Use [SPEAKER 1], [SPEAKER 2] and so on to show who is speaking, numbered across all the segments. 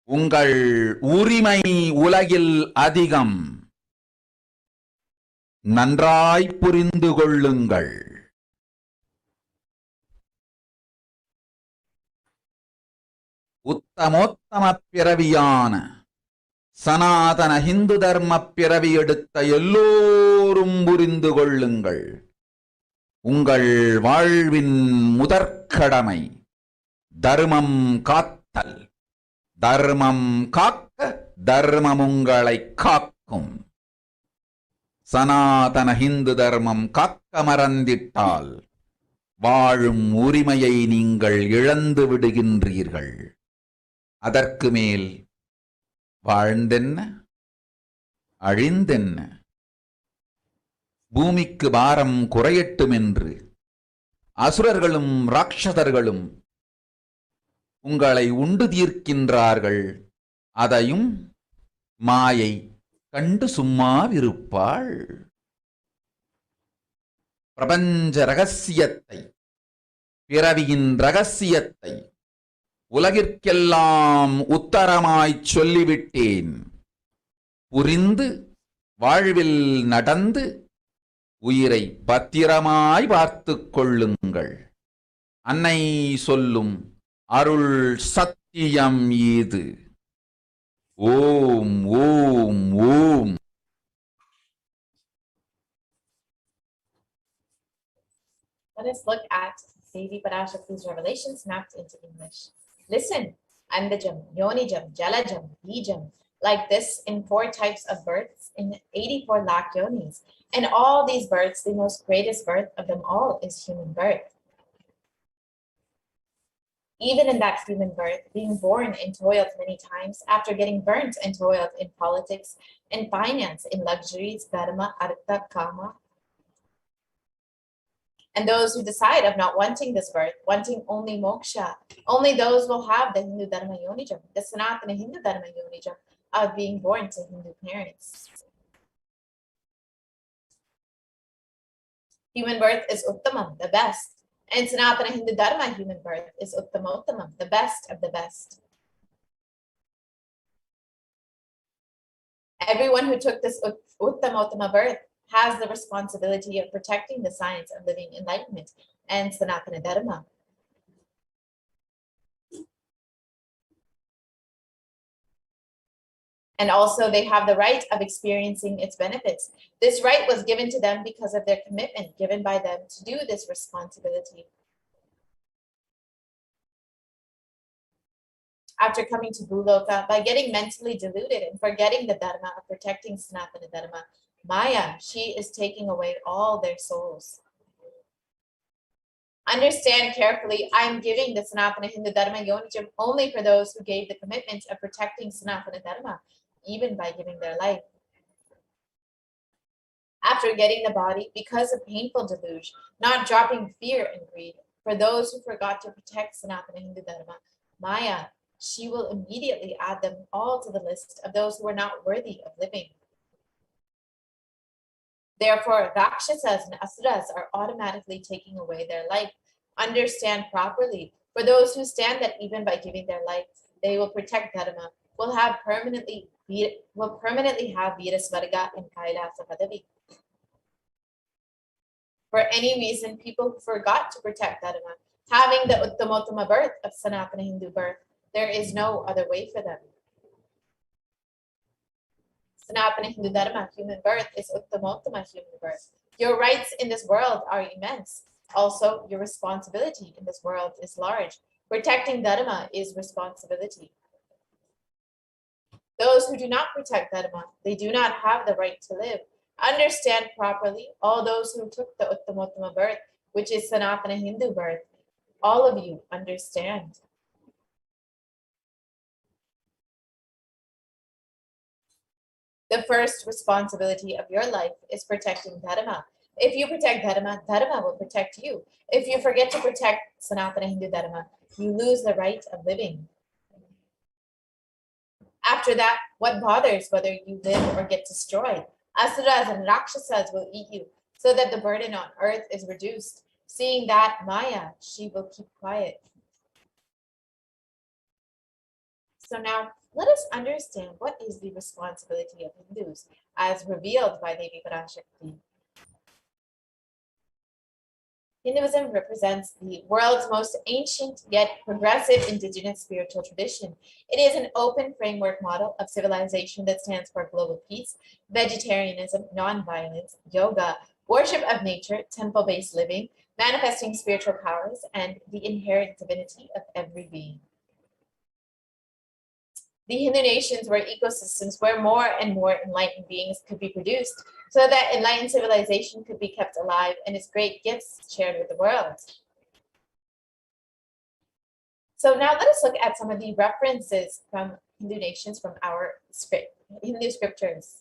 [SPEAKER 1] உங்கள் உரிமை உலகில் அதிகம். நன்றாய் புரிந்து கொள்ளுங்கள். உத்தமோத்தம பிறவியான சனாதன ஹிந்து தர்ம பிறவி எடுத்த எல்லோரும் புரிந்து கொள்ளுங்கள். உங்கள் வாழ்வின் முதற்கடமை தர்மம் காத்தல். தர்மம் காக்க தர்மம் உங்களை காக்கும். சனாதன ஹிந்து தர்மம் காக்க மறந்திட்டால் வாழும் உரிமையை நீங்கள் இழந்து விடுகின்றீர்கள். அதற்கு மேல் வாழ்ந்தென்ன அழிந்தென்ன? பூமிக்கு பாரம் குறையட்டும் என்று அசுரர்களும் ராட்சதர்களும் உங்களை உண்டு தீர்க்கின்றார்கள். அதையும் மாயை கண்டு சும்மாவிருப்பாள். பிரபஞ்ச ரகசியத்தை, பிறவியின் ரகசியத்தை உலகிற்கெல்லாம் உத்தரமாய்ச் சொல்லிவிட்டேன். புரிந்து வாழ்வில் நடந்து உயிரை பத்திரமாய் பார்த்துக் கொள்ளுங்கள். அன்னை சொல்லும் அருள் சத்தியம் இது. ஓம் ஓம் ஓம்.
[SPEAKER 2] Let us look at Devi Parashakti's revelations mapped into English. Listen, Andajam, Yonijam, Jalajam, Bijam, like this in 4 types of births in 84 lakh yonis. And all these births, the most greatest birth of them all is human birth. Even in that human birth, being born and toiled many times, after getting burnt and toiled in politics, in finance, in luxuries, dharma, artha, kama, and those who decide of not wanting this birth, wanting only moksha, only those will have the Hindu Dharma Yonijam, the Sanatana Hindu Dharma Yonijam of being born to Hindu parents. Human birth is Uttamam, the best, and Sanatana Hindu Dharma human birth is Uttamottamam, the best of the best. Everyone who took this Uttamottama birth has the responsibility of protecting the science of living enlightenment and Sanatana Dharma. And also they have the right of experiencing its benefits. This right was given to them because of their commitment given by them to do this responsibility. After coming to Bhuloka, by getting mentally deluded and forgetting the Dharma of protecting Sanatana Dharma, Maya, she is taking away all their souls. Understand carefully, I am giving the Sanatana Hindu Dharma Yonijam only for those who gave the commitment of protecting Sanatana Dharma, even by giving their life. After getting the body, because of painful deluge, not dropping fear and greed, for those who forgot to protect Sanatana Hindu Dharma, Maya, she will immediately add them all to the list of those who are not worthy of living. Therefore, Rakshasas and Asuras are automatically taking away their life. Understand properly, for those who stand that even by giving their life, they will protect Dharma, will permanently have Virasvarga and Kailasa Padavi. For any reason, people who forgot to protect Dharma, having the Uttamottama birth of Sanatana Hindu birth, there is no other way for them. Sanatana Hindu Dharma human birth is Uttamottama human birth. Your rights in this world are immense. Also, your responsibility in this world is large. Protecting Dharma is responsibility. Those who do not protect Dharma, they do not have the right to live. Understand properly, all those who took the Uttamottama birth, which is Sanatana Hindu birth, all of you understand. The first responsibility of your life is protecting Dharma. If you protect Dharma, Dharma will protect you. If you forget to protect Sanatana Hindu Dharma, you lose the right of living. After that, what bothers whether you live or get destroyed? Asuras and Rakshasas will eat you, so that the burden on earth is reduced. Seeing that, Maya, she will keep quiet. So now let us understand what is the responsibility of Hindus as revealed by Devi Parashakti. Hinduism represents the world's most ancient yet progressive indigenous spiritual tradition. It is an open framework model of civilization that stands for global peace, vegetarianism, non-violence, yoga, worship of nature, temple-based living, manifesting spiritual powers, and the inherent divinity of every being. The Hindu nations were ecosystems where more and more enlightened beings could be produced, so that enlightened civilization could be kept alive and its great gifts shared with the world. So now let us look at some of the references from Hindu nations from our Hindu scriptures.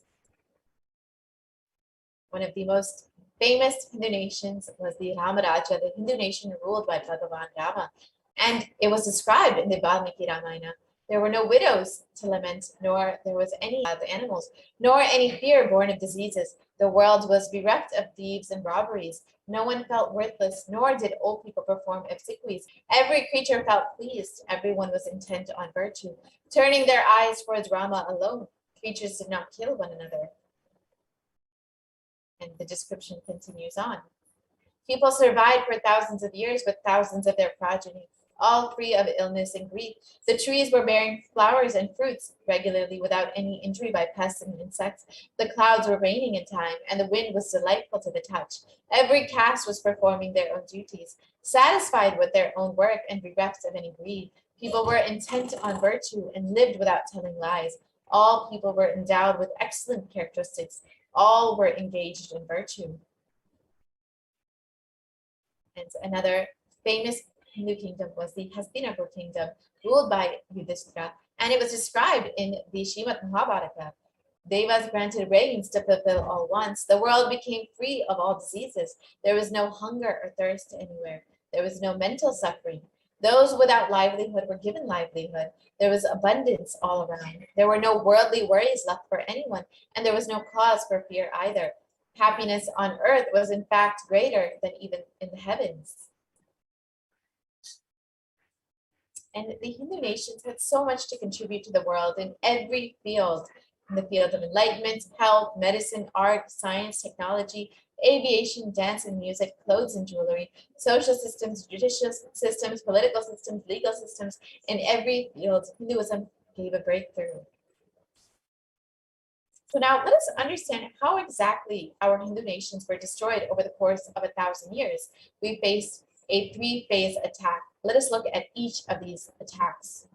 [SPEAKER 2] One of the most famous Hindu nations was the Ramaraja, the Hindu nation ruled by Bhagavan Rama, and it was described in the Valmiki Ramayana. There were no widows to lament, nor there was any animals, nor any fear born of diseases. The world was bereft of thieves and robberies. No one felt worthless, nor did old people perform obsequies. Every creature felt pleased. Everyone was intent on virtue, turning their eyes towards Rama alone. Creatures did not kill one another. And the description continues on. People survived for thousands of years with thousands of their progeny, all free of illness and grief. The trees were bearing flowers and fruits regularly without any injury by pests and insects. The clouds were raining in time, and the wind was delightful to the touch. Every caste was performing their own duties, satisfied with their own work and bereft of any greed. People were intent on virtue and lived without telling lies. All people were endowed with excellent characteristics. All were engaged in virtue. And another famous Hindu kingdom was the Hastinapur kingdom, ruled by Yudhishthira, and it was described in the Srimad Mahabharata. Devas granted rains to fulfill all wants. The world became free of all diseases. There was no hunger or thirst anywhere. There was no mental suffering. Those without livelihood were given livelihood. There was abundance all around. There were no worldly worries left for anyone, and there was no cause for fear either. Happiness on earth was in fact greater than even in the heavens. And the Hindu nations had so much to contribute to the world in every field, in the field of enlightenment, health, medicine, art, science, technology, aviation, dance and music, clothes and jewelry, social systems, judicial systems, political systems, legal systems. In every field, Hinduism gave a breakthrough. So now let us understand how exactly our Hindu nations were destroyed over the course of 1,000 years. We faced a three-phase attack. Let us look at each of these attacks.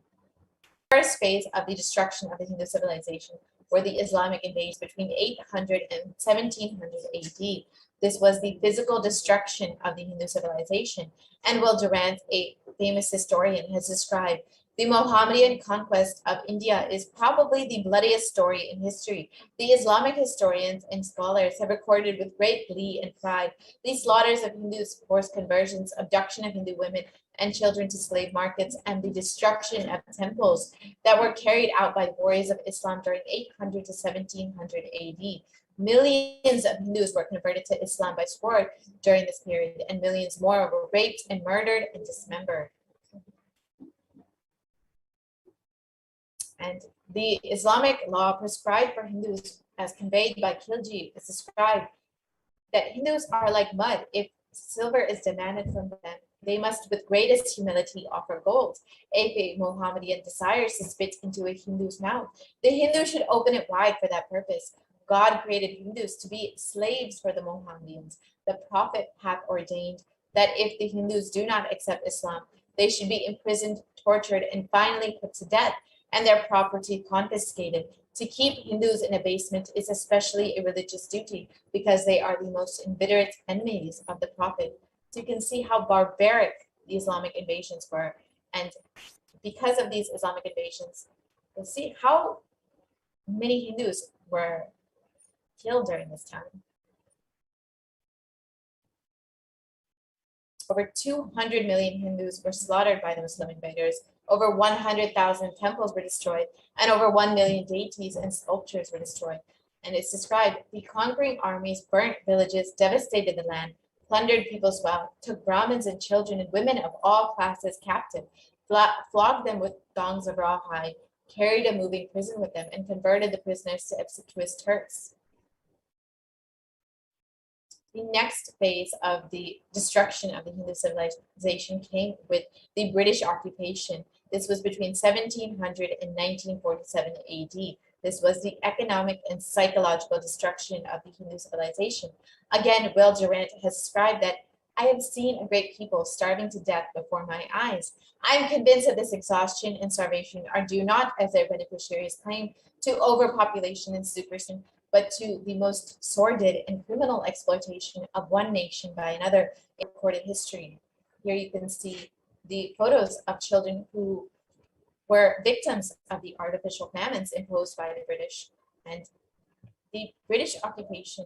[SPEAKER 2] The first phase of the destruction of the Hindu civilization were the Islamic invasions between 800 and 1700 AD. This was the physical destruction of the Hindu civilization, and Will Durant, a famous historian, has described the Mohammedan conquest of India is probably the bloodiest story in history. The Islamic historians and scholars have recorded with great glee and pride these slaughters of Hindus, forced conversions, abduction of Hindu women and children to slave markets, and the destruction of temples that were carried out by warriors of Islam during 800 to 1700 AD. Millions of Hindus were converted to Islam by sword during this period, and millions more were raped and murdered and dismembered. And the Islamic law prescribed for Hindus, as conveyed by Khilji, is described that Hindus are like mud. If silver is demanded from them, they must with greatest humility offer gold. If a Mohammedan desires to spit into a Hindu's mouth, the Hindu should open it wide for that purpose. God created Hindus to be slaves for the Mohammedans. The Prophet hath ordained that if the Hindus do not accept Islam, they should be imprisoned, tortured, and finally put to death, and their property confiscated. To keep Hindus in abasement is especially a religious duty, because they are the most inveterate enemies of the Prophet. So you can see how barbaric the Islamic invasions were. And because of these Islamic invasions, you'll see how many Hindus were killed during this time. Over 200 million Hindus were slaughtered by the Muslim invaders. Over 100,000 temples were destroyed, and over 1 million deities and sculptures were destroyed. And it's described, the conquering armies burnt villages, devastated the land, plundered people's wealth, took Brahmins and children and women of all classes captive, flogged them with thongs of rawhide, carried a moving prison with them, and converted the prisoners to obsequious Turks. The next phase of the destruction of the Hindu civilization came with the British occupation. This was between 1700 and 1947 AD. This was the economic and psychological destruction of the Hindu civilization. Again, Will Durant has described that I have seen a great people starving to death before my eyes. I am convinced that this exhaustion and starvation are due not, as their beneficiaries claim, to overpopulation and superstition, but to the most sordid and criminal exploitation of one nation by another in recorded history. Here you can see the photos of children who were victims of the artificial famines imposed by the British. And the British occupation,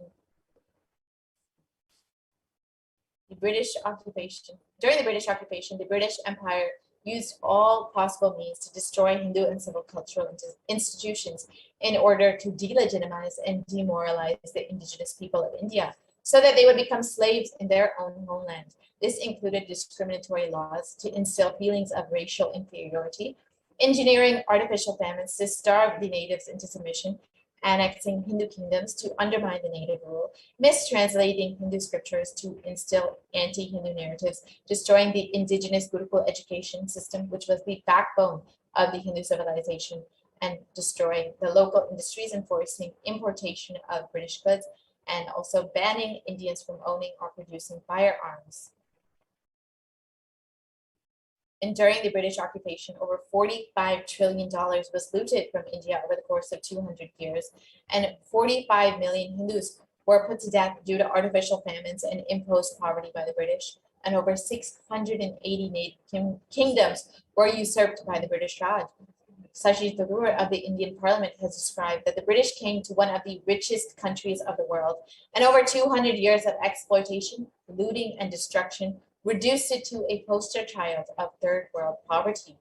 [SPEAKER 2] during the British occupation, the British Empire used all possible means to destroy Hindu and civil cultural institutions in order to delegitimize and demoralize the indigenous people of India so that they would become slaves in their own homeland. This included discriminatory laws to instill feelings of racial inferiority, engineering artificial famines to starve the natives into submission, annexing Hindu kingdoms to undermine the native rule, mistranslating Hindu scriptures to instill anti-Hindu narratives, destroying the indigenous Gurukul education system, which was the backbone of the Hindu civilization, and destroying the local industries, enforcing importation of British goods, and also banning Indians from owning or producing firearms. And during the British occupation, over $45 trillion was looted from India over the course of 200 years, and 45 million Hindus were put to death due to artificial famines and imposed poverty by the British, and over 680 native kingdoms were usurped by the British Raj. Sajid Thakur of the Indian Parliament has described that the British came to one of the richest countries of the world, and over 200 years of exploitation, looting, and destruction reduced it to a poster child of third world poverty.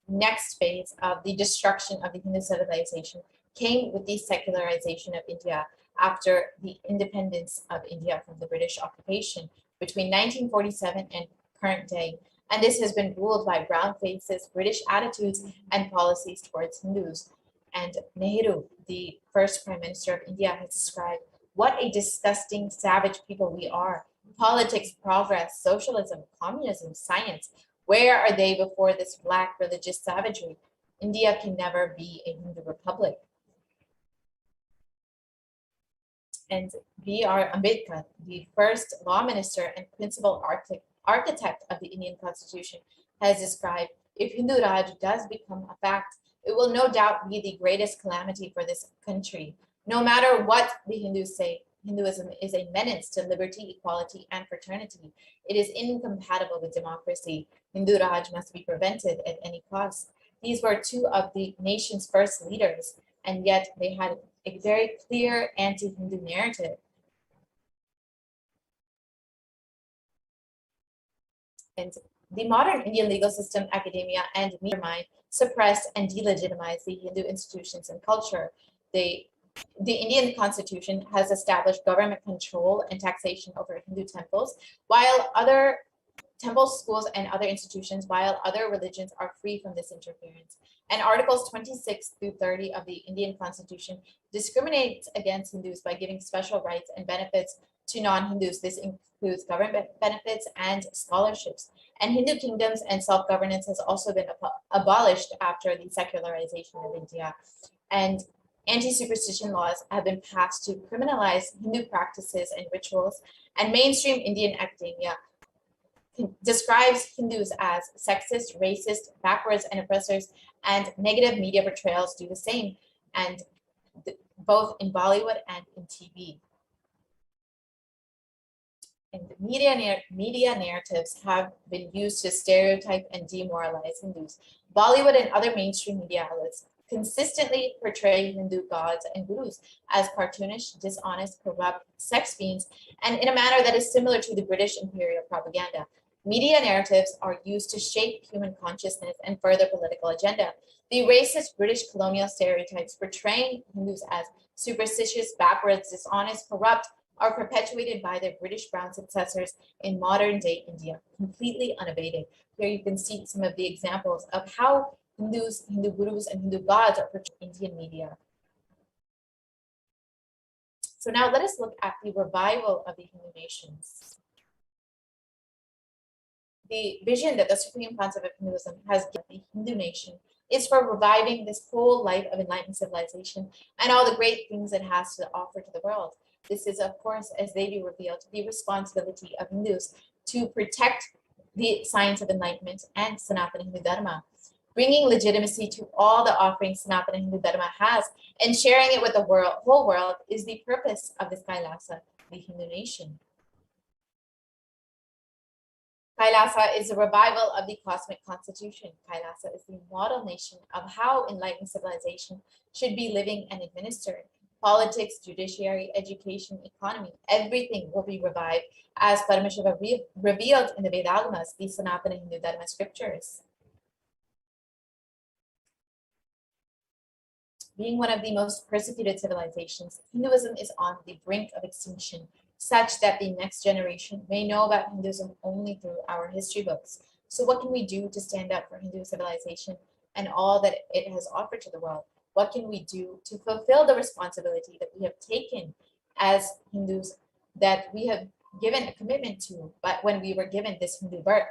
[SPEAKER 2] Next phase of the destruction of the Hindu civilization came with the secularization of India after the independence of India from the British occupation between 1947 and current day. And this has been ruled by brown faces, British attitudes, and policies towards Hindus. And Nehru, the first Prime Minister of India, has described what a disgusting, savage people we are. Politics, progress, socialism, communism, science. Where are they before this black religious savagery? India can never be a Hindu republic. And B.R. Ambedkar, the first law minister and principal architect of the Indian Constitution, has described, if Hindu Raj does become a fact, it will no doubt be the greatest calamity for this country. No matter what the Hindus say, Hinduism is a menace to liberty, equality, and fraternity. It is incompatible with democracy. Hindu Raj must be prevented at any cost. These were two of the nation's first leaders, and yet they had a very clear anti-Hindu narrative. And the modern Indian legal system, academia, and media mind suppressed and delegitimized the Hindu institutions and culture. The Indian Constitution has established government control and taxation over Hindu temples, while other temples, schools, and other institutions, while other religions are free from this interference. And Articles 26 through 30 of the Indian Constitution discriminates against Hindus by giving special rights and benefits to non-Hindus. This includes government benefits and scholarships. And Hindu kingdoms and self-governance has also been abolished after the secularization of India. And anti-superstition laws have been passed to criminalize Hindu practices and rituals. And mainstream Indian academia describes Hindus as sexist, racist, backwards, and oppressors, and negative media portrayals do the same, and both in Bollywood and in TV. And media narratives have been used to stereotype and demoralize Hindus. Bollywood and other mainstream media outlets consistently portray Hindu gods and gurus as cartoonish, dishonest, corrupt sex fiends, and in a manner that is similar to the British imperial propaganda. Media narratives are used to shape human consciousness and further political agenda. The racist British colonial stereotypes portraying Hindus as superstitious, backwards, dishonest, corrupt, are perpetuated by their British Brown successors in modern-day India, completely unabated. Here you can see some of the examples of how Hindus, Hindu gurus, and Hindu gods are portrayed in Indian media. So now let us look at the revival of the Hindu nations. The vision that the Supreme Concept of Hinduism has given the Hindu nation is for reviving this whole life of enlightened civilization and all the great things it has to offer to the world. This is, of course, as they revealed, the responsibility of Hindus to protect the science of enlightenment and Sanatana Hindu Dharma, bringing legitimacy to all the offerings Sanatana Hindu Dharma has and sharing it with the whole world is the purpose of this Kailasa, the Hindu nation. Kailasa is a revival of the cosmic constitution. Kailasa is the model nation of how enlightened civilization should be living and administered. Politics, judiciary, education, economy, everything will be revived as Paramashiva revealed in the Vedagamas, the Sanatana Hindu Dharma scriptures. Being one of the most persecuted civilizations, Hinduism is on the brink of extinction, such that the next generation may know about Hinduism only through our history books. So what can we do to stand up for Hindu civilization and all that it has offered to the world? What can we do to fulfill the responsibility that we have taken as Hindus, that we have given a commitment to, but when we were given this Hindu birth?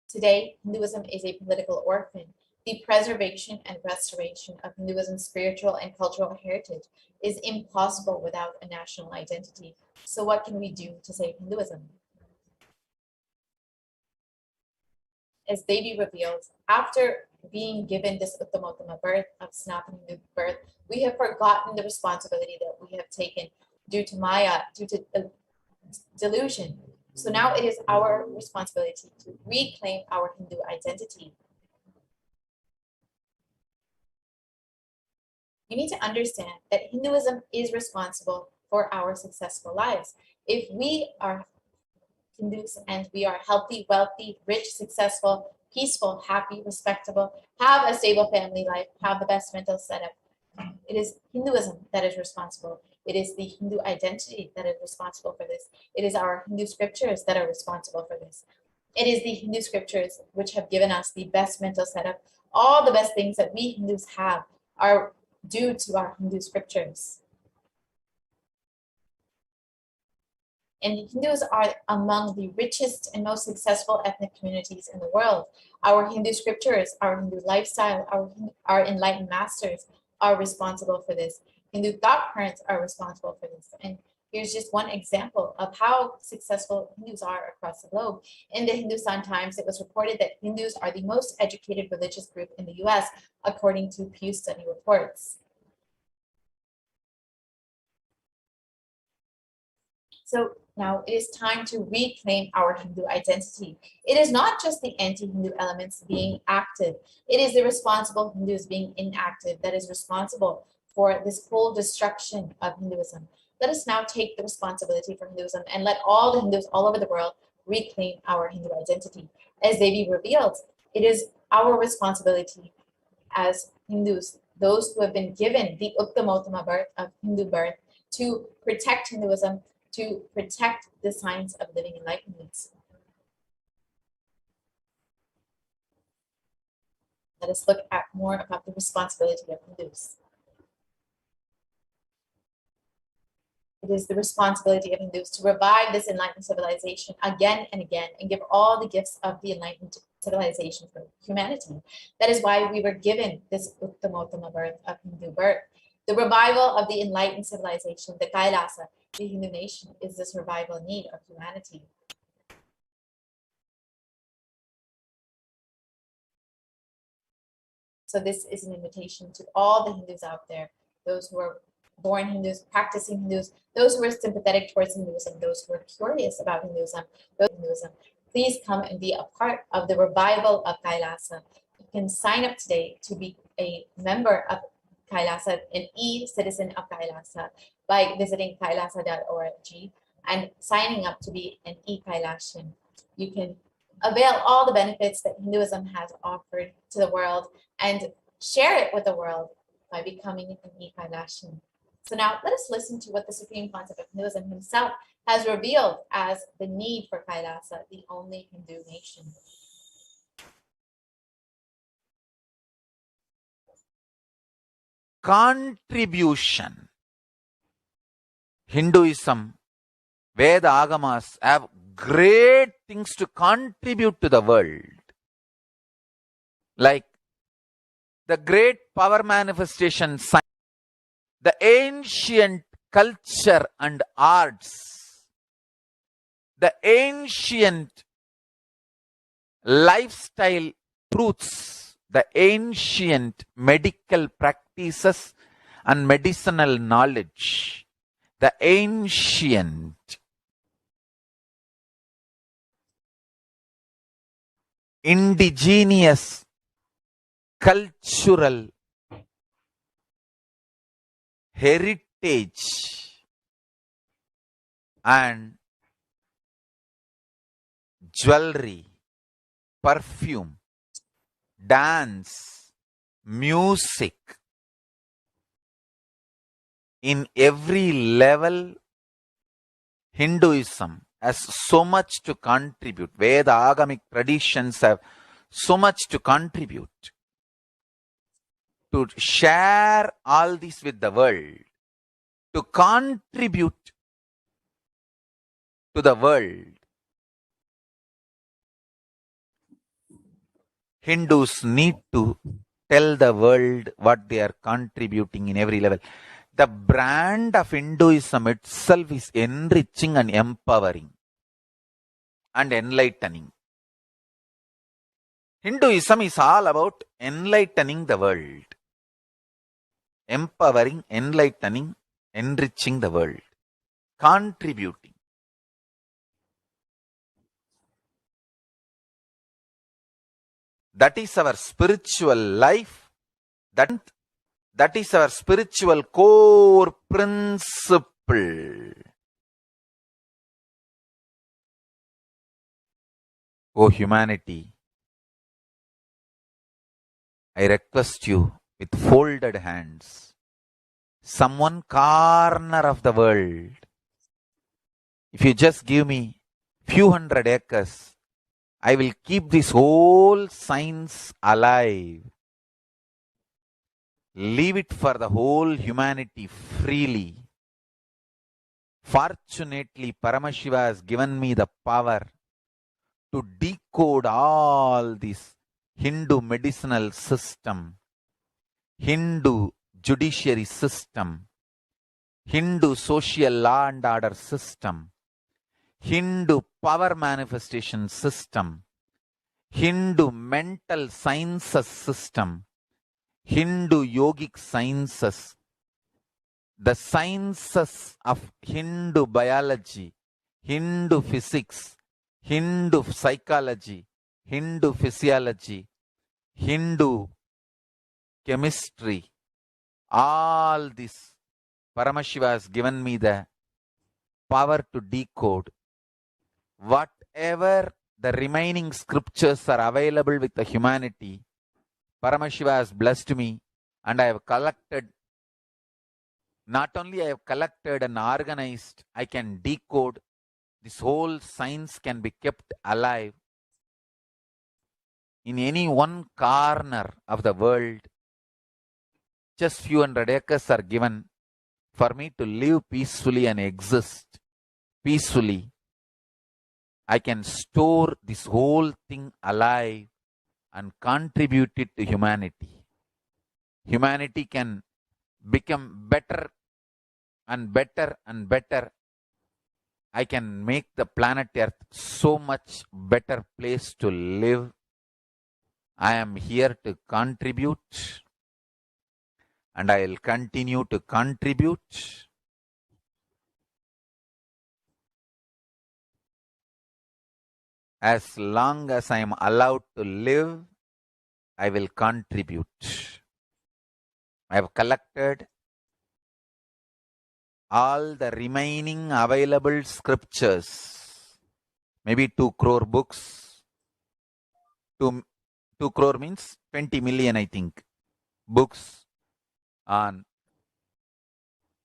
[SPEAKER 2] Today, Hinduism is a political orphan. The preservation and restoration of Hinduism's spiritual and cultural heritage is impossible without a national identity. So what can we do to save Hinduism? As Devi revealed, after being given this Uttamottama birth of Sanatana Hindu birth, we have forgotten the responsibility that we have taken due to Maya, due to delusion. So now it is our responsibility to reclaim our Hindu identity. You need to understand that Hinduism is responsible for our successful lives. If we are Hindus and we are healthy, wealthy, rich, successful, peaceful, happy, respectable, have a stable family life, have the best mental setup, it is Hinduism that is responsible. It is the Hindu identity that is responsible for this. It is our Hindu scriptures that are responsible for this. It is the Hindu scriptures which have given us the best mental setup. All the best things that we Hindus have are due to our Hindu scriptures. And Hindus are among the richest and most successful ethnic communities in the world. Our Hindu scriptures, our Hindu lifestyle, our enlightened masters are responsible for this. Hindu thought currents are responsible for this. And here's just one example of how successful Hindus are across the globe. In the Hindustan Times, it was reported that Hindus are the most educated religious group in the US, according to Pew study reports. So now it is time to reclaim our Hindu identity. It is not just the anti-Hindu elements being active. It is the responsible Hindus being inactive that is responsible for this whole destruction of Hinduism. Let us now take the responsibility for Hinduism and let all the Hindus all over the world reclaim our Hindu identity. As Devi revealed, it is our responsibility as Hindus, those who have been given the Uttamottama birth of Hindu birth, to protect Hinduism, to protect the science of living enlightenment. Let us look at more about the responsibility of Hindus. It is the responsibility of Hindus to revive this enlightened civilization again and again and give all the gifts of the enlightened civilization for humanity. That is why we were given this Uttamottama birth of Hindu birth. The revival of the enlightened civilization, the Kailasa, the Hindu nation, is the survival need of humanity. So this is an invitation to all the Hindus out there, those who are born Hindus, practicing Hindus, those who are sympathetic towards Hinduism, those who are curious about Hinduism, please come and be a part of the revival of Kailasa. You can sign up today to be a member of Kailasa, an e-citizen of Kailasa, by visiting kailasa.org and signing up to be an e-Kailashian. You can avail all the benefits that Hinduism has offered to the world and share it with the world by becoming an e-Kailashian. So now let us listen to what the supreme concept of Hinduism himself has revealed as the need for Kailasa, the only Hindu nation.
[SPEAKER 1] Contribution. Hinduism, Veda Agamas have great things to contribute to the world. Like the great power manifestation, the ancient culture and arts, the ancient lifestyle truths, the ancient medical practices and medicinal knowledge, the ancient indigenous cultural heritage and jewelry, perfume, dance, music, in every level, Hinduism has so much to contribute. Veda Agamic traditions have so much to contribute. To share all this with the world, to contribute to the world, Hindus need to tell the world what they are contributing in every level. The brand of Hinduism itself is enriching and empowering and enlightening. Hinduism is all about enlightening the world, empowering, enlightening, enriching the world, contributing. That is our spiritual life. That is our spiritual core principle. O humanity, I request you with folded hands, some one corner of the world, if you just give me few hundred acres, I will keep this whole science alive. Leave it for the whole humanity freely. Fortunately, Paramashiva has given me the power to decode all this Hindu medicinal system, Hindu judiciary system, Hindu social law and order system, Hindu power manifestation system, Hindu mental sciences system, Hindu yogic sciences, the sciences of Hindu biology, Hindu physics, Hindu psychology, Hindu physiology, Hindu chemistry, all this Paramashiva has given me the power to decode. Whatever the remaining scriptures are available with the humanity, Paramashiva has blessed me, and I have collected. Not only I have collected and organized, I can decode. This whole science can be kept alive in any one corner of the world. Just few hundred acres are given for me to live peacefully and exist peacefully. I can store this whole thing alive and contribute it to humanity. Humanity can become better and better and better. I can make the planet Earth so much better place to live. I am here to contribute, and I will continue to contribute. As long as I am allowed to live, I will contribute. I have collected all the remaining available scriptures, maybe 2 crore books. 2 crore means 20 million, I think, books on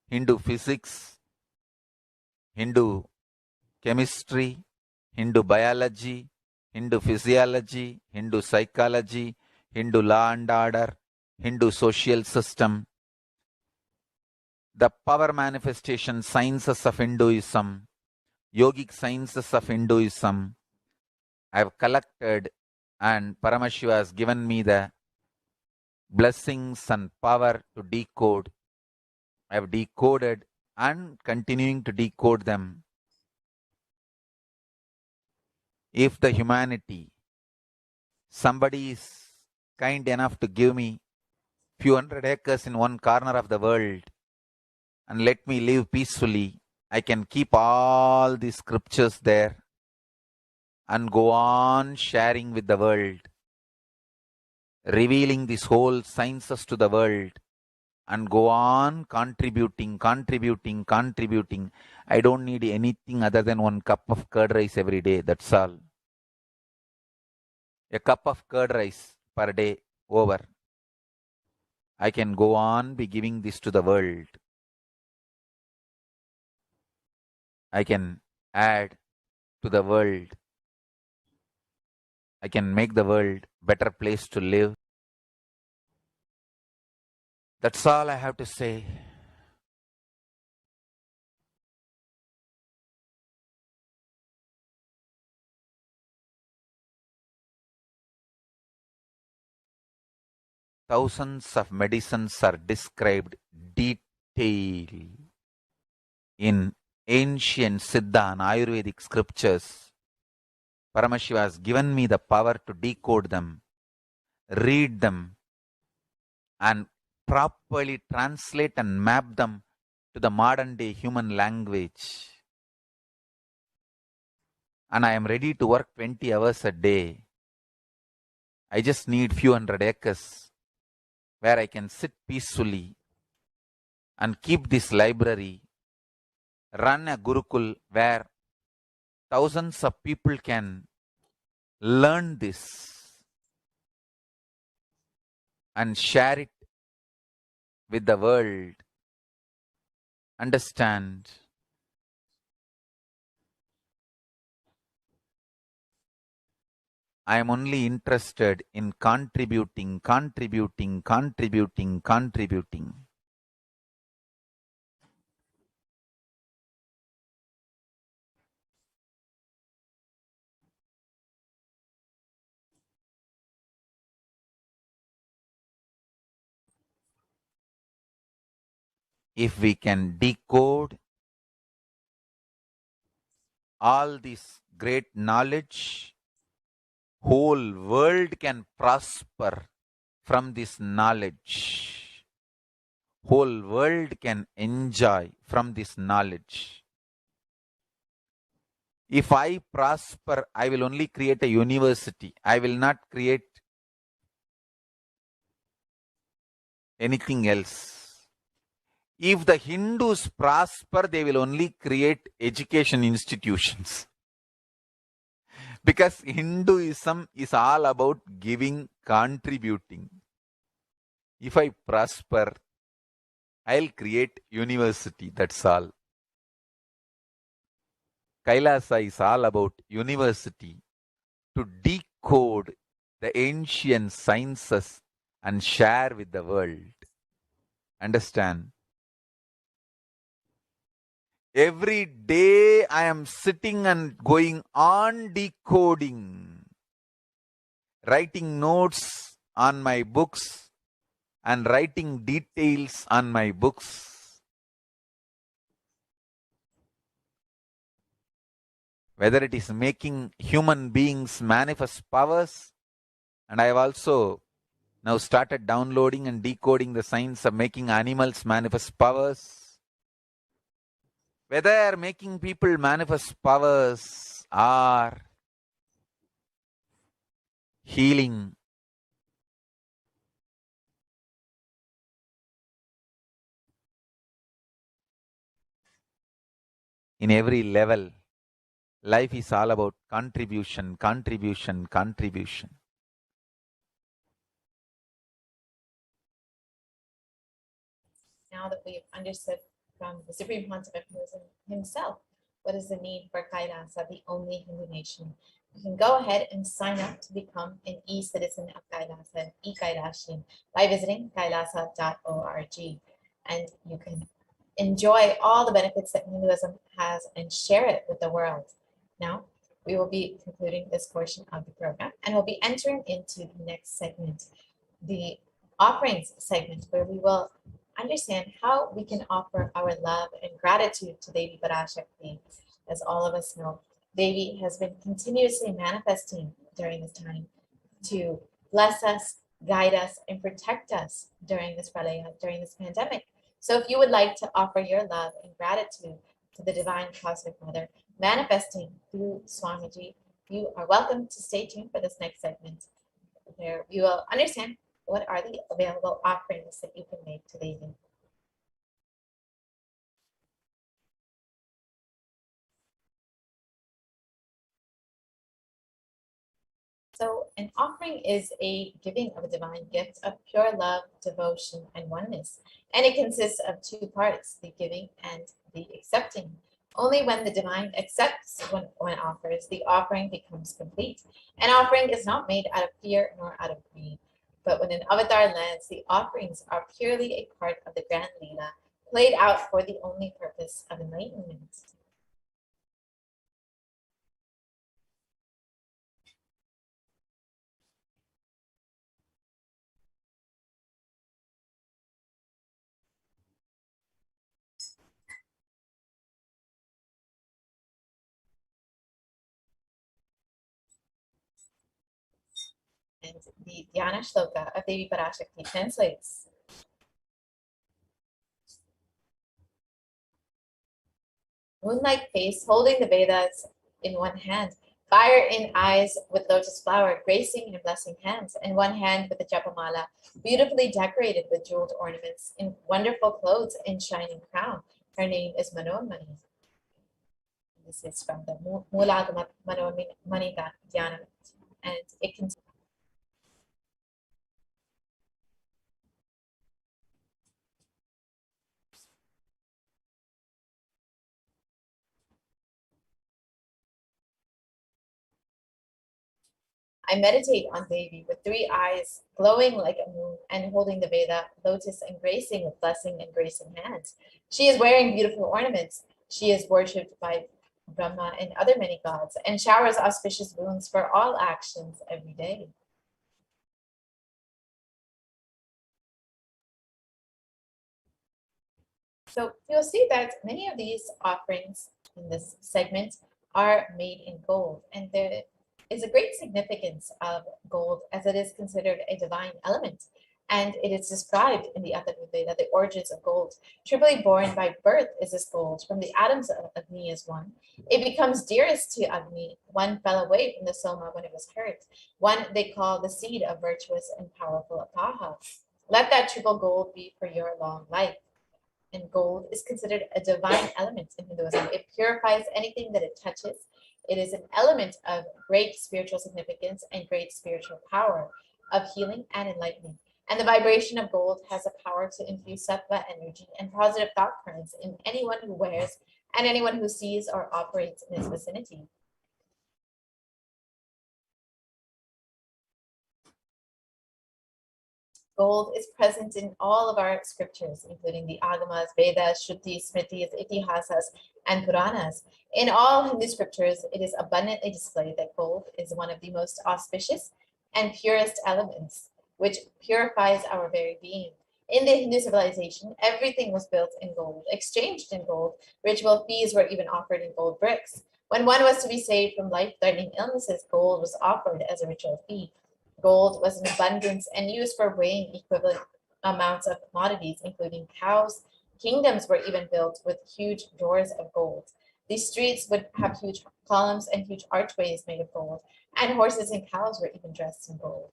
[SPEAKER 1] Hindu physics, Hindu chemistry, Hindu biology, Hindu physiology, Hindu psychology, Hindu law and order, Hindu social system, the power manifestation sciences of Hinduism, yogic sciences of Hinduism. I have collected, and Paramashiva has given me the blessings and power to decode. I have decoded and continuing to decode them. If the humanity, somebody is kind enough to give me few hundred acres in one corner of the world and let me live peacefully, I can keep all the scriptures there and go on sharing with the world, revealing these whole sciences to the world, and go on contributing. I don't need anything other than one cup of curd rice every day. That's all. A cup of curd rice per day over. I can go on be giving this to the world. I can add to the world. I can make the world better place to live. That's all I have to say. Thousands of medicines are described detail in ancient Siddha and Ayurvedic scriptures. Paramashiva has given me the power to decode them, read them, and properly translate and map them to the modern day human language. And I am ready to work 20 hours a day. I just need few hundred acres where I can sit peacefully and keep this library, run a Gurukul where thousands of people can learn this and share it with the world, understand. I am only interested in contributing. If we can decode all this great knowledge, whole world can prosper from this knowledge. Whole world can enjoy from this knowledge. If I prosper, I will only create a university. I will not create anything else. If the Hindus prosper, they will only create education institutions. Because Hinduism is all about giving, contributing. If I prosper, I'll create university, that's all. Kailasa is all about university to decode the ancient sciences and share with the world. Understand? Every day I am sitting and going on decoding, writing notes on my books and writing details on my books. Whether it is making human beings manifest powers, and I have also now started downloading and decoding the science of making animals manifest powers. Whether making people manifest powers or healing, in every level, life is all about contribution.
[SPEAKER 2] now that we've understood from the Supreme Pontiff himself what is the need for Kailasa, the only Hindu nation, you can go ahead and sign up to become an e-citizen of Kailasa, an e-Kailashian, by visiting kailasa.org. And you can enjoy all the benefits that Hinduism has and share it with the world. Now, we will be concluding this portion of the program, and we'll be entering into the next segment, the offerings segment, where we will understand how we can offer our love and gratitude to Devi Parashakti. As all of us know, Devi has been continuously manifesting during this time to bless us, guide us, and protect us during this pralaya, during this pandemic. So if you would like to offer your love and gratitude to the Divine Cosmic Mother, manifesting through Swamiji, you are welcome to stay tuned for this next segment, where we will understand what are the available offerings that you can make to Devi. So an offering is a giving of a divine gift of pure love, devotion, and oneness. And it consists of two parts, the giving and the accepting. Only when the divine accepts when offers, the offering becomes complete. An offering is not made out of fear nor out of greed. But when an avatar lands, the offerings are purely a part of the grand Leela, played out for the only purpose of enlightenment. And the Dhyana Shloka of Devi Parashakti translates. Moonlight face, holding the Vedas in one hand, fire in eyes with lotus flower, gracing and blessing hands, and one hand with the japamala, beautifully decorated with jeweled ornaments, in wonderful clothes and shining crown. Her name is Manomani. This is from the Mulagama Manomani Dhyana, and it continues. I meditate on Devi with three eyes, glowing like a moon, and holding the Veda, lotus, and gracing with blessing and gracing hands. She is wearing beautiful ornaments. She is worshipped by Brahma and other many gods, and showers auspicious boons for all actions every day. So you'll see that many of these offerings in this segment are made in gold, and there is a great significance of gold as it is considered a divine element. And it is described in the Atharvaveda, the origins of gold. Triply born by birth is this gold. From the atoms of Agni is one. It becomes dearest to Agni. One fell away from the Soma when it was hurt. One they call the seed of virtuous and powerful Apaha. Let that triple gold be for your long life. And gold is considered a divine element in Hinduism. It purifies anything that it touches. It is an element of great spiritual significance and great spiritual power of healing and enlightening. And the vibration of gold has a power to infuse sattva energy and positive thought currents in anyone who wears and anyone who sees or operates in its vicinity. Gold is present in all of our scriptures, including the Agamas, Vedas, Shrutis, Smritis, Itihasas, and Puranas. In all Hindu scriptures, it is abundantly displayed that gold is one of the most auspicious and purest elements, which purifies our very being. In the Hindu civilization, everything was built in gold, exchanged in gold. Ritual fees were even offered in gold bricks. When one was to be saved from life-threatening illnesses, gold was offered as a ritual fee. Gold was in abundance and used for weighing equivalent amounts of commodities, including cows. Kingdoms were even built with huge doors of gold. These streets would have huge columns and huge archways made of gold, and horses and cows were even dressed in gold.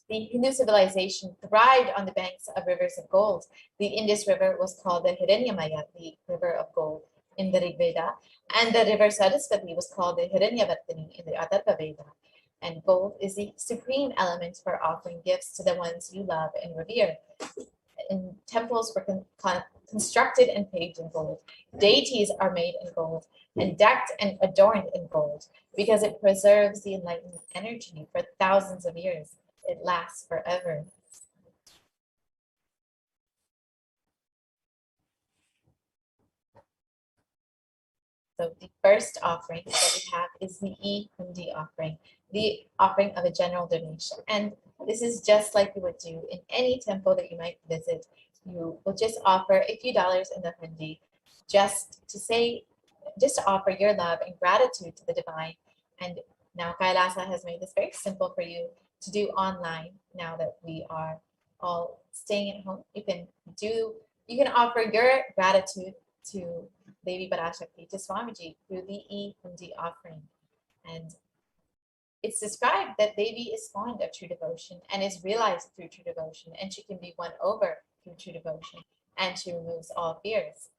[SPEAKER 2] The Hindu civilization thrived on the banks of rivers of gold. The Indus River was called the Hiranyamaya, the river of gold. in the Rig Veda, and the river Saraswati was called the Hiranyavartini in the Atharva Veda. And gold is the supreme element for offering gifts to the ones you love and revere. And temples were constructed and paved in gold. Deities are made in gold and decked and adorned in gold because it preserves the enlightened energy for thousands of years. It lasts forever. So the first offering that we have is the E-Hundi offering, the offering of a general donation. And this is just like you would do in any temple that you might visit. You will just offer a few dollars in the hundi just to offer your love and gratitude to the divine. And now Kailasa has made this very simple for you to do online now that we are all staying at home. You can offer your gratitude to Devi Parashakti, to Swamiji, through the E-Hundi offering. And it's described that Devi is fond of true devotion and is realized through true devotion, and she can be won over through true devotion, and she removes all fears.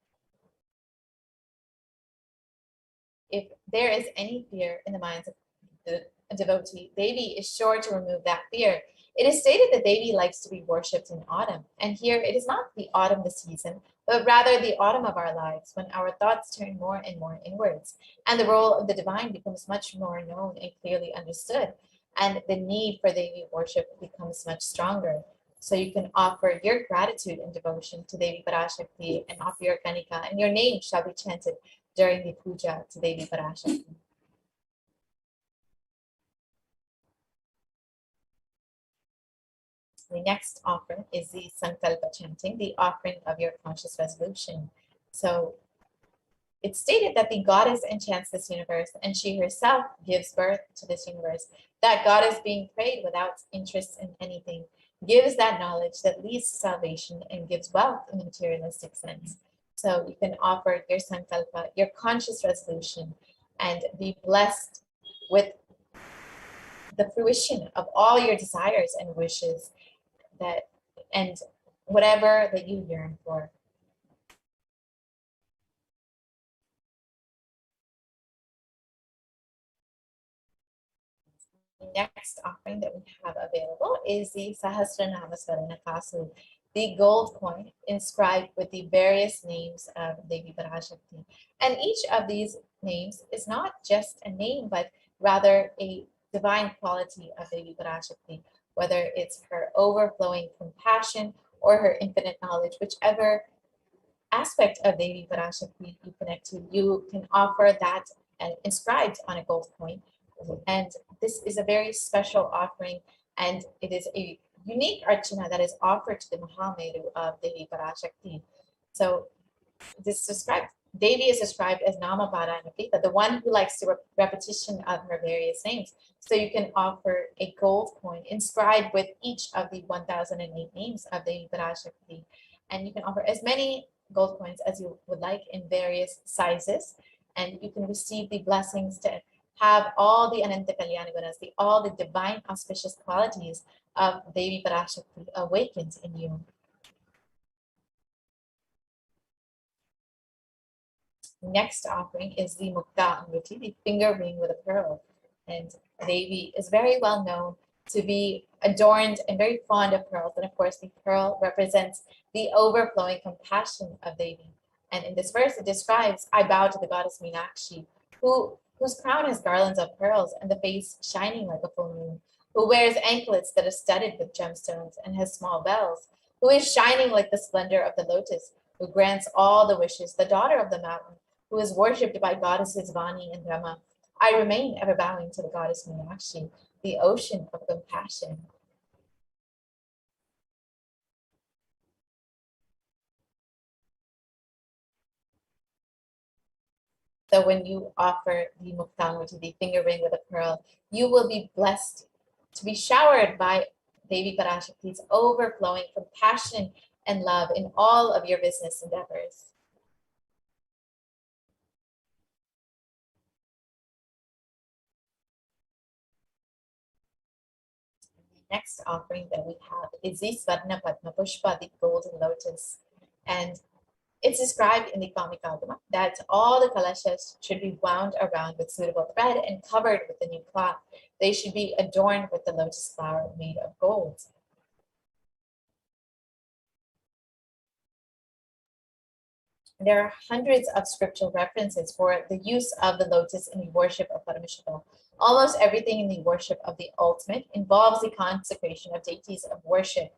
[SPEAKER 2] If there is any fear in the minds of the devotee, Devi is sure to remove that fear. It is stated that Devi likes to be worshipped in autumn, and here it is not the autumn the season, but rather the autumn of our lives, when our thoughts turn more and more inwards, and the role of the divine becomes much more known and clearly understood, and the need for Devi worship becomes much stronger. So you can offer your gratitude and devotion to Devi Parashakti and offer your kanika, and your name shall be chanted during the puja to Devi Parashakti. The next offering is the Sankalpa chanting, the offering of your conscious resolution. So it's stated that the goddess enchants this universe and she herself gives birth to this universe. That goddess being prayed without interest in anything gives that knowledge that leads to salvation and gives wealth in the materialistic sense. So you can offer your Sankalpa, your conscious resolution, and be blessed with the fruition of all your desires and wishes and whatever that you yearn for. The next offering that we have available is the Sahasranama Swarana Kasu, the gold coin inscribed with the various names of Devi Parashakti. And each of these names is not just a name, but rather a divine quality of Devi Parashakti, whether it's her overflowing compassion or her infinite knowledge, whichever aspect of Devi Parashakti you connect to, you can offer that inscribed on a gold coin. And this is a very special offering, and it is a unique archana that is offered to the Mahameru of Devi Parashakti. So this described, Devi is described as Namaparayana, the one who likes the repetition of her various names. So you can offer a gold coin inscribed with each of the 1008 names of Devi Parashakti. And you can offer as many gold coins as you would like in various sizes. And you can receive the blessings to have all the Ananta Kalyana Gunas, all the divine auspicious qualities of Devi Parashakti awakened in you. Next offering is the Mukta Amruti, the finger ring with a pearl. And Devi is very well known to be adorned and very fond of pearls. And of course, the pearl represents the overflowing compassion of Devi. And in this verse, it describes, I bow to the goddess Meenakshi, whose crown has garlands of pearls and the face shining like a full moon, who wears anklets that are studded with gemstones and has small bells, who is shining like the splendor of the lotus, who grants all the wishes, the daughter of the mountain, who is worshipped by goddesses Vani and Brahma. I remain ever bowing to the goddess Meenakshi, the ocean of compassion. So when you offer the Muktamurti, the finger ring with a pearl, you will be blessed to be showered by Devi Parashakti's overflowing compassion and love in all of your business endeavors. The next offering that we have is the Swarna Padma Pushpa, the golden lotus. And It's described in the Kamikagama that all the kalashas should be wound around with suitable thread and covered with a new cloth. They should be adorned with the lotus flower made of gold. There are hundreds of scriptural references for the use of the lotus in the worship of Paramashivoham. Almost everything in the worship of the ultimate involves the consecration of deities of worship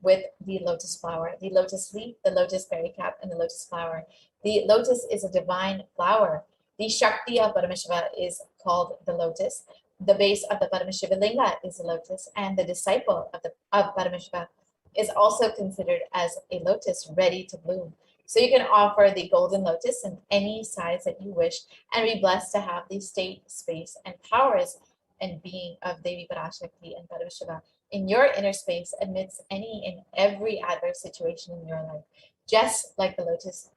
[SPEAKER 2] with the lotus flower, the lotus leaf, the lotus berry cap, and the lotus flower. The lotus is a divine flower. The Shakti of Paramashiva is called the lotus. The base of the Paramashiva Linga is the lotus, and the disciple of Paramashiva is also considered as a lotus ready to bloom. So you can offer the golden lotus in any size that you wish and be blessed to have the state, space, and powers and being of Devi Parashakti and Paramashiva in your inner space amidst any and every adverse situation in your life. Just like the lotus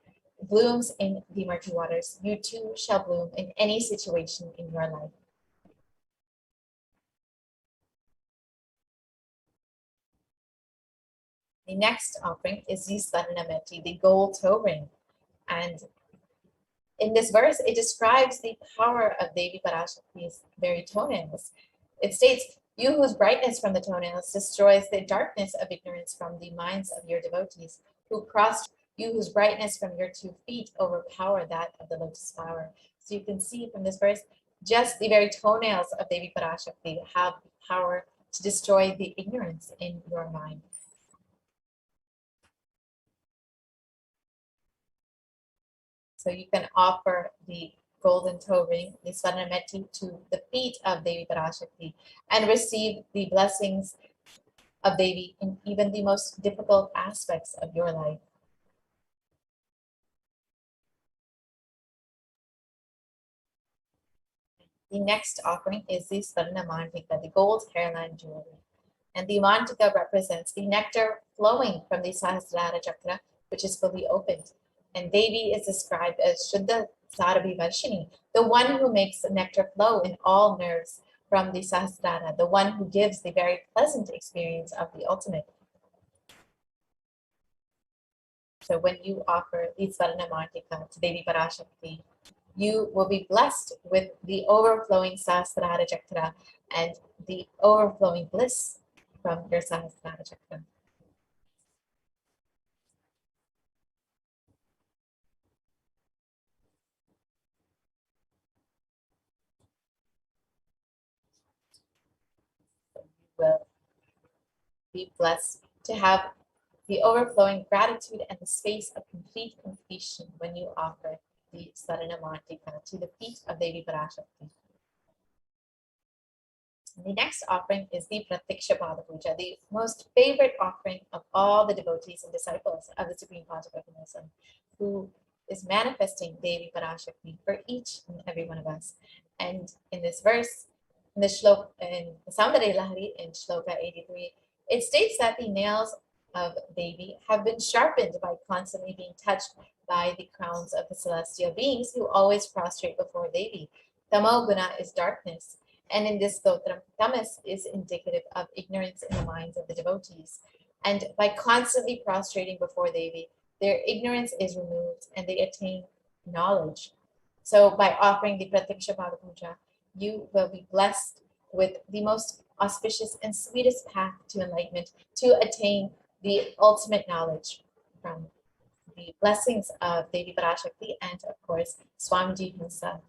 [SPEAKER 2] blooms in the murky waters, you too shall bloom in any situation in your life. The next offering is the Swarnameti, the gold toe ring. And in this verse, it describes the power of Devi Parashakti's very toenails. It states, "You whose brightness from the toenails destroys the darkness of ignorance from the minds of your devotees, who crossed you whose brightness from your 2 feet overpower that of the lotus flower." So you can see from this verse, just the very toenails of Devi Parashakti have the power to destroy the ignorance in your mind. So you can offer the golden toe ring, the Swarnameti, to the feet of Devi Parashakti and receive the blessings of Devi in even the most difficult aspects of your life. The next offering is the Swarna Mantika, the gold hairline jewelry. And the Mantika represents the nectar flowing from the Sahasrara Chakra, which is fully opened. And Devi is described as Shuddha Sarabhi Varshini, the one who makes the nectar flow in all nerves from the Sahasrara, the one who gives the very pleasant experience of the ultimate. So when you offer the Swarna Mantika to Devi Parashakti, you will be blessed with the overflowing Sahasrara Chakra and the overflowing bliss from your Sahasrara Chakra. Will be blessed to have the overflowing gratitude and the space of complete completion when you offer the Swarna Mantika to the feet of Devi Parashakti. The next offering is the Pratiksha Pada Puja, the most favorite offering of all the devotees and disciples of the Supreme Panchaprakanism, who is manifesting Devi Parashakti for each and every one of us. And in this verse, in the Shloka, in the Saundara Lahari in Shloka 83, it states that the nails of Devi have been sharpened by constantly being touched by the crowns of the celestial beings who always prostrate before Devi. Tamo Guna is darkness. And in this stotram, tamas is indicative of ignorance in the minds of the devotees. And by constantly prostrating before Devi, their ignorance is removed and they attain knowledge. So by offering the Pratiksha Pada Puja, you will be blessed with the most auspicious and sweetest path to enlightenment to attain the ultimate knowledge from the blessings of Devi Parashakti and, of course, Swamiji himself.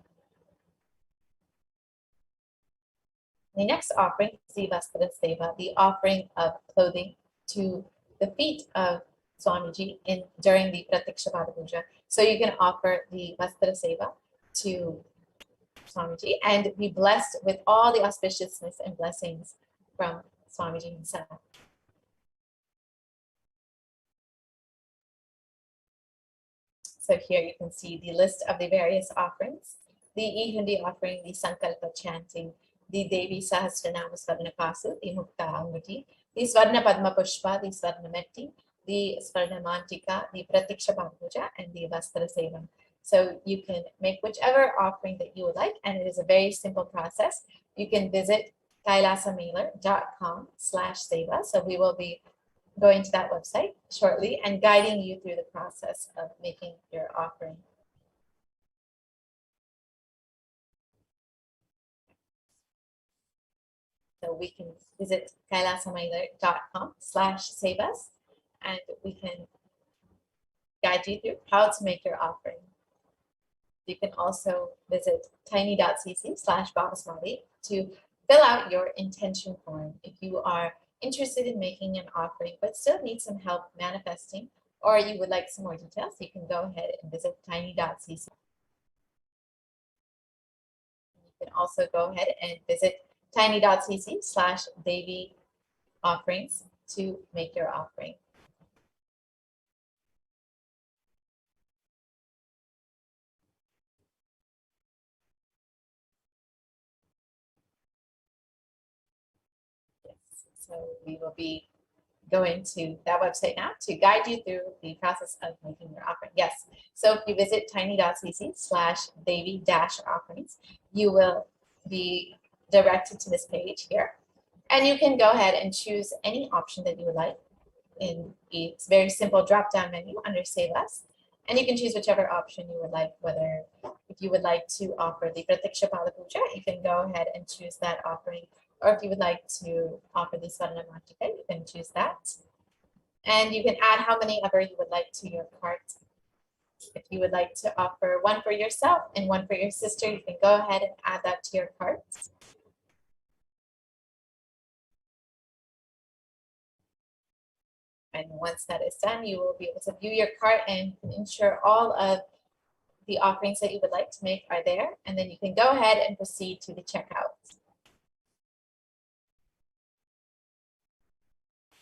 [SPEAKER 2] The next offering is the Vastra Seva, the offering of clothing to the feet of Swamiji during the Pratiksha Pada Puja. So you can offer the Vastra Seva to Swamiji and be blessed with all the auspiciousness and blessings from Swamiji himself. So here you can see the list of the various offerings. The Ihundi offering, the Sankalpa chanting, the Devi Sahasranama Swarna Pasu, the Mukta Anguti, the Swarna Padma Pushpa, the Swarna Metti, the Swarna Mantika, the Pratiksha Pada Puja, and the Vastra Seva. So you can make whichever offering that you would like, and it is a very simple process. You can visit kailasamailer.com/seva. So we will be going to that website shortly and guiding you through the process of making your offering. So we can visit kailasamailer.com/save us, and we can guide you through how to make your offering. You can also visit tiny.cc/babasmati to fill out your intention form. If you are interested in making an offering but still need some help manifesting, or you would like some more details, you can go ahead and visit tiny.cc. You can also go ahead and visit tiny.cc/Devi offerings to make your offering. Yes, so we will be going to that website now to guide you through the process of making your offering. Yes, so if you visit tiny.cc/Devi-offerings, you will be directed to this page here. And you can go ahead and choose any option that you would like in a very simple drop-down menu under Save Us. And you can choose whichever option you would like, whether if you would like to offer the Pratiksha Pada Puja, you can go ahead and choose that offering. Or if you would like to offer the Swarna Martika, you can choose that. And you can add how many ever you would like to your cart. If you would like to offer one for yourself and one for your sister, you can go ahead and add that to your cart. And once that is done, you will be able to view your cart and ensure all of the offerings that you would like to make are there. And then you can go ahead and proceed to the checkout.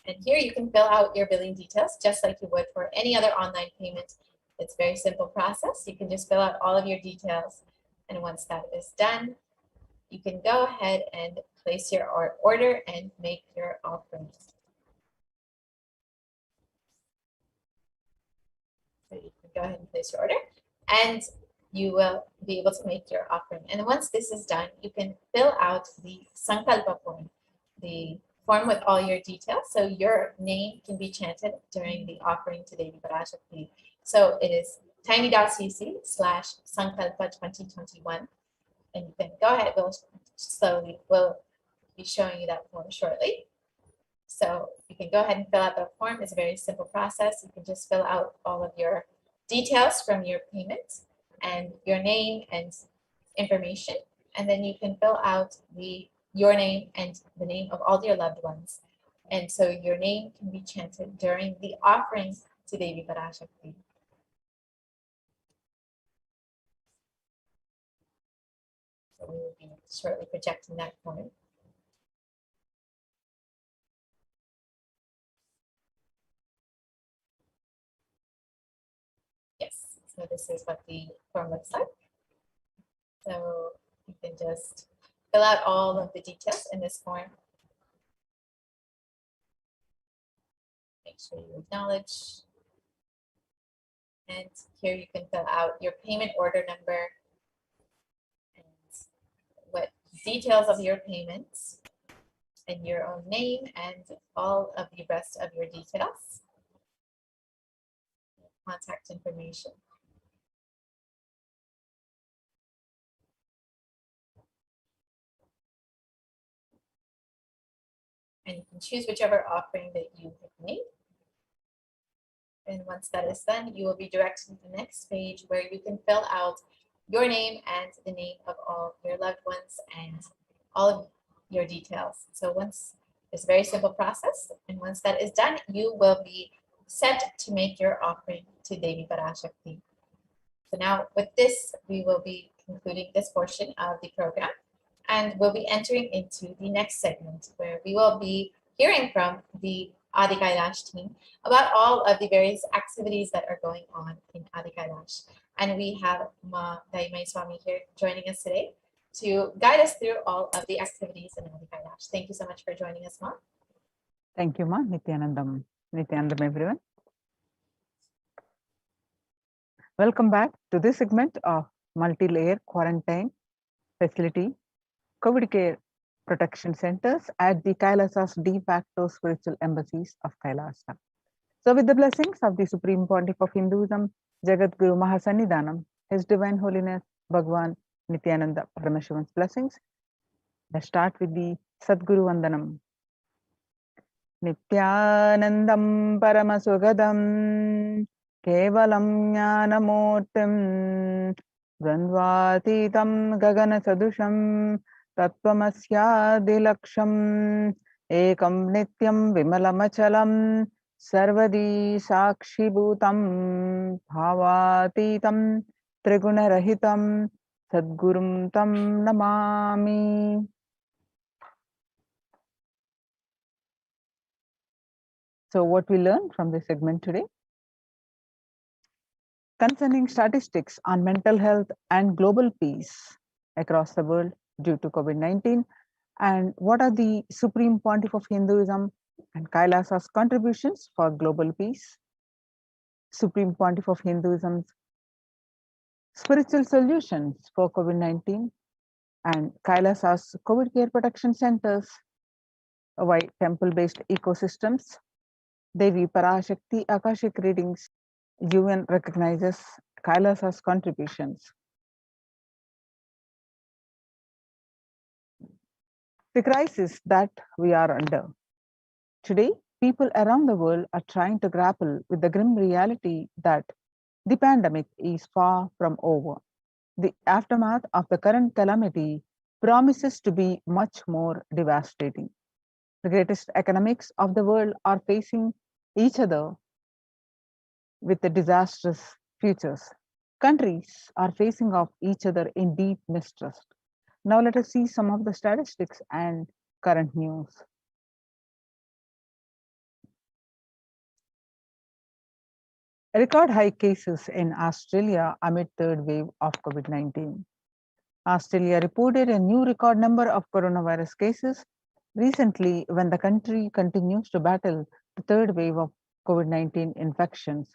[SPEAKER 2] And here you can fill out your billing details just like you would for any other online payment. It's a very simple process. You can just fill out all of your details. And once that is done, you can go ahead and place your order and make your offering. So you can go ahead and place your order and you will be able to make your offering. And once this is done, you can fill out the Sankalpa form, the form with all your details. So your name can be chanted during the offering to Devi Parashakti. So it is tiny.cc/Sankalpa2021. And you can go ahead, we'll be showing you that form shortly. So you can go ahead and fill out the form. It's a very simple process. You can just fill out all of your details from your payment and your name and information. And then you can fill out your name and the name of all your loved ones. And so your name can be chanted during the offering to Devi Parashakti. So we will be shortly projecting that form. Yes, so this is what the form looks like. So you can just fill out all of the details in this form. Make sure you acknowledge. And here you can fill out your payment order number and what details of your payments and your own name and all of the rest of your details. Contact information. And you can choose whichever offering that you have made. And once that is done, you will be directed to the next page where you can fill out your name and the name of all your loved ones and all of your details. So it's a very simple process. And once that is done, you will be set to make your offering to Devi Parashakti. So now with this, we will be concluding this portion of the program. And we'll be entering into the next segment where we will be hearing from the Adi Kailash team about all of the various activities that are going on in Adi Kailash. And we have Ma Daimai Swami here joining us today to guide us through all of the activities in Adi Kailash. Thank you so much for joining us, Ma.
[SPEAKER 3] Thank you, Ma. Nithyanandam, everyone. Welcome back to this segment of multi-layer quarantine facility COVID care protection centers at the Kailasa's de facto spiritual embassies of Kailasa. So with the blessings of the Supreme Pontiff of Hinduism, Jagat Guru Mahasannidhanam, His Divine Holiness Bhagwan Nithyananda Paramashivan's blessings, let's start with the Sadguru Vandanam. Nithyanandam Paramasogadam Kevalam Jnanamurtim Dvandvatitam Gagana Sadusham Tattvamasya Ekam Nityam Vimalamachalam Sarvadi Sakshibhutam Bhavatitam Trigunarahitam Sadgurum Tam Namami. So what we learned from this segment today? Concerning statistics on mental health and global peace across the world due to COVID-19, and what are the Supreme Pontiff of Hinduism and Kailasa's contributions for global peace, Supreme Pontiff of Hinduism's spiritual solutions for COVID-19, and Kailasa's COVID care protection centers, why temple-based ecosystems, Devi Parashakti Akashic readings, UN recognizes Kailasa's contributions. The crisis that we are under. Today, people around the world are trying to grapple with the grim reality that the pandemic is far from over. The aftermath of the current calamity promises to be much more devastating. The greatest economics of the world are facing each other with the disastrous futures. Countries are facing off each other in deep mistrust. Now let us see some of the statistics and current news. Record high cases in Australia amid third wave of COVID-19. Australia reported a new record number of coronavirus cases recently when the country continues to battle the third wave of COVID-19 infections.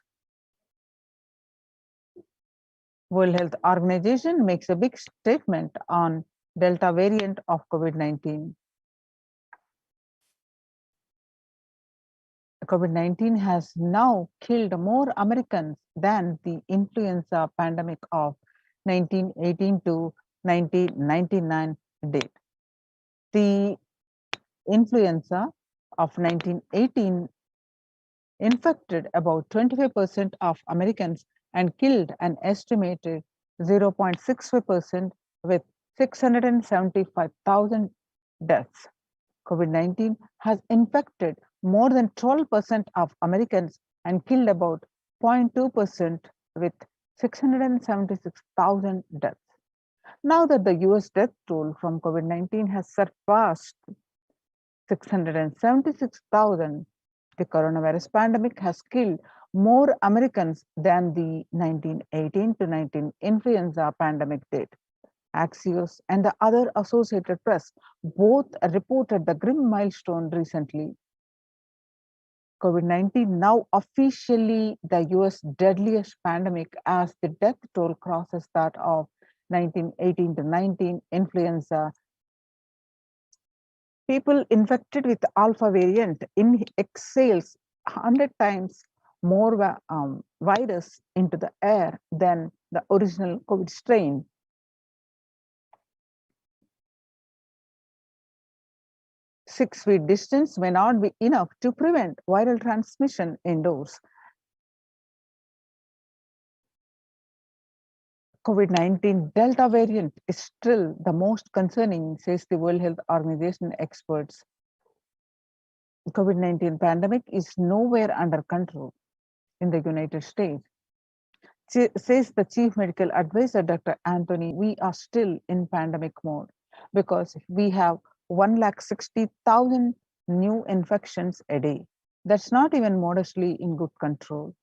[SPEAKER 3] World Health Organization makes a big statement on Delta variant of COVID-19. COVID-19 has now killed more Americans than the influenza pandemic of 1918 to 1999 did. The influenza of 1918 infected about 25% of Americans and killed an estimated 0.65% with 675,000 deaths. COVID-19 has infected more than 12% of Americans and killed about 0.2% with 676,000 deaths. Now that the US death toll from COVID-19 has surpassed 676,000, the coronavirus pandemic has killed more Americans than the 1918 to 19 influenza pandemic did. Axios and the other Associated Press both reported the grim milestone recently. COVID-19 now officially the US deadliest pandemic as the death toll crosses that of 1918 to 19 influenza. People infected with alpha variant exhales 100 times more virus into the air than the original COVID strain. Six-feet distance may not be enough to prevent viral transmission indoors. COVID-19 Delta variant is still the most concerning, says the World Health Organization experts. COVID-19 pandemic is nowhere under control in the United States. Says the Chief Medical Advisor, Dr. Anthony, we are still in pandemic mode because we have 160,000 new infections a day. That's not even modestly in good control.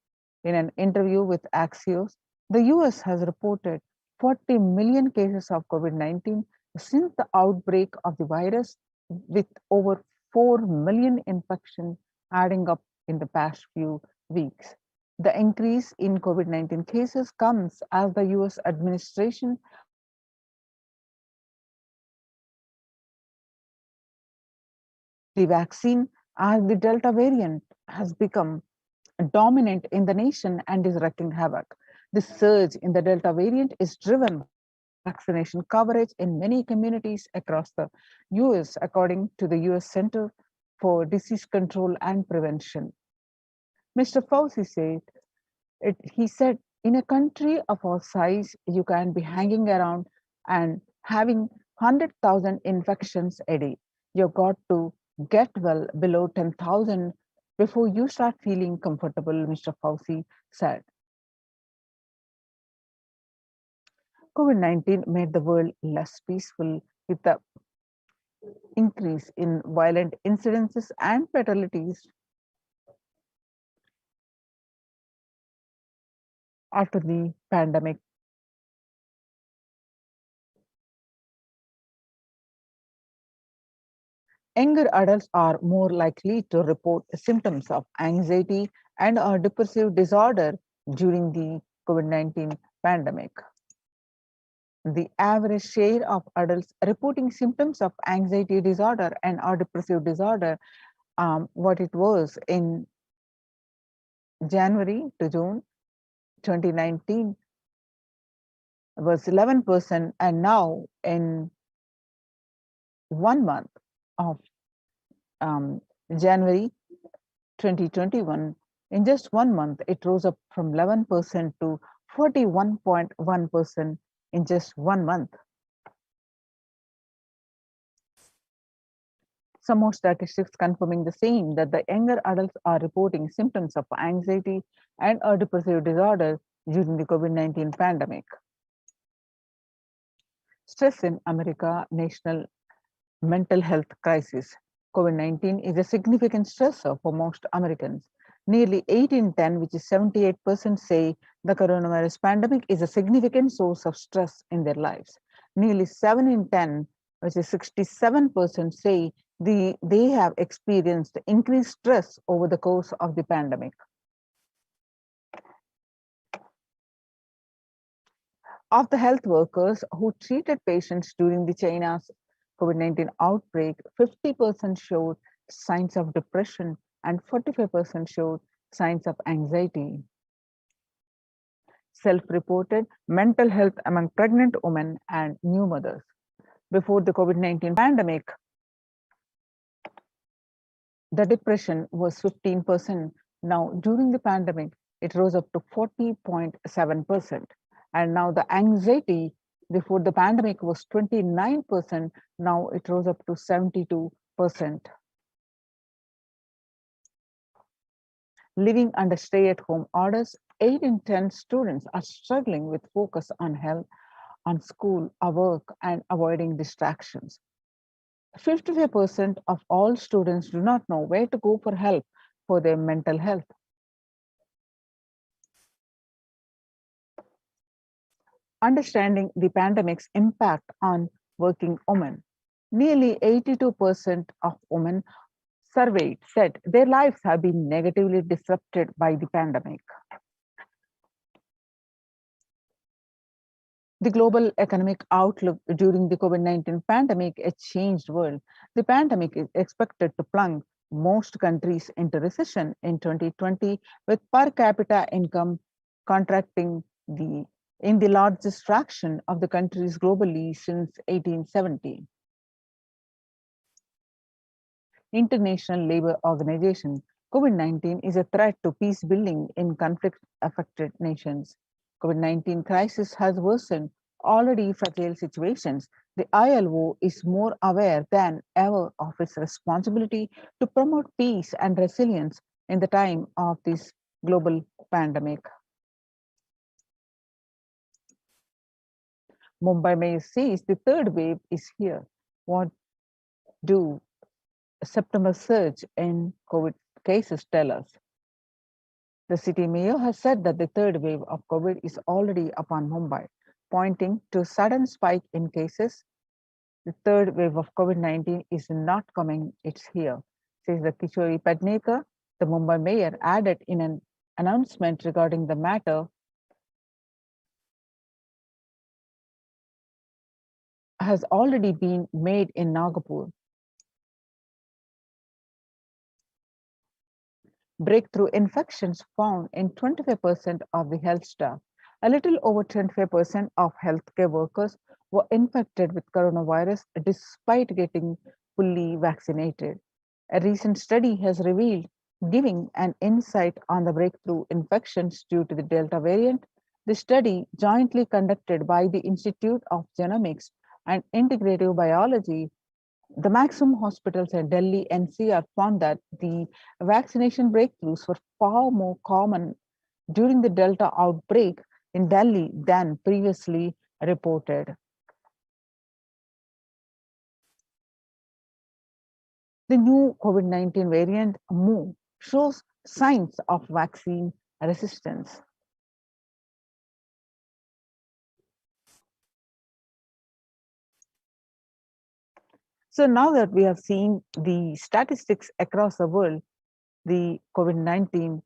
[SPEAKER 3] In an interview with Axios, the US has reported 40 million cases of COVID-19 since the outbreak of the virus, with over 4 million infections adding up in the past few weeks. The increase in COVID-19 cases comes as the US administration the vaccine, as the Delta variant has become dominant in the nation and is wreaking havoc. This surge in the Delta variant is driven by low vaccination coverage in many communities across the US, according to the US Center for Disease Control and Prevention. Mr. Fauci said, he said, in a country of our size, you can be hanging around and having 100,000 infections a day. You've got to get well below 10,000 before you start feeling comfortable, Mr. Fauci said. COVID-19 made the world less peaceful with the increase in violent incidences and fatalities after the pandemic. Younger adults are more likely to report symptoms of anxiety and or depressive disorder during the COVID-19 pandemic. The average share of adults reporting symptoms of anxiety disorder and or depressive disorder, what it was in January to June 2019 was 11%, and now in 1 month of January 2021, in just 1 month, it rose up from 11% to 41.1% in just 1 month. Some more statistics confirming the same, that the younger adults are reporting symptoms of anxiety and or depressive disorder during the COVID-19 pandemic. Stress in America, national mental health crisis. COVID-19 is a significant stressor for most Americans. Nearly 8 in 10, which is 78%, say the coronavirus pandemic is a significant source of stress in their lives. Nearly 7 in 10, which is 67%, say they have experienced increased stress over the course of the pandemic. Of the health workers who treated patients during the China's COVID-19 outbreak, 50% showed signs of depression and 45% showed signs of anxiety. Self-reported mental health among pregnant women and new mothers. Before the COVID-19 pandemic, the depression was 15%. Now, during the pandemic, it rose up to 40.7%. And now the anxiety before the pandemic was 29%. Now it rose up to 72%. Living under stay-at-home orders, 8 in 10 students are struggling with focus on health, on school, or work, and avoiding distractions. 55% of all students do not know where to go for help for their mental health. Understanding the pandemic's impact on working women. Nearly 82% of women surveyed said their lives have been negatively disrupted by the pandemic. The global economic outlook during the COVID-19 pandemic, a changed world. The pandemic is expected to plunge most countries into recession in 2020, with per capita income contracting in the largest fraction of the countries globally since 1870. International Labour Organization. COVID-19 is a threat to peace building in conflict-affected nations. COVID-19 crisis has worsened already fragile situations. The ILO is more aware than ever of its responsibility to promote peace and resilience in the time of this global pandemic. Mumbai Mayor says the third wave is here. What do September surge in COVID cases tell us? The city mayor has said that the third wave of COVID is already upon Mumbai, pointing to a sudden spike in cases. The third wave of COVID-19 is not coming, it's here, says the Kishori Padnekar. The Mumbai mayor added in an announcement regarding the matter has already been made in Nagpur. breakthrough infections found in 25% of the health staff. A little over 25% of healthcare workers were infected with coronavirus despite getting fully vaccinated. A recent study has revealed, giving an insight on the breakthrough infections due to the Delta variant. The study, jointly conducted by the Institute of Genomics and Integrative Biology, the Maximum hospitals in Delhi NCR found that the vaccination breakthroughs were far more common during the Delta outbreak in Delhi than previously reported. The new COVID-19 variant Mu shows signs of vaccine resistance. So now that we have seen the statistics across the world, the COVID-19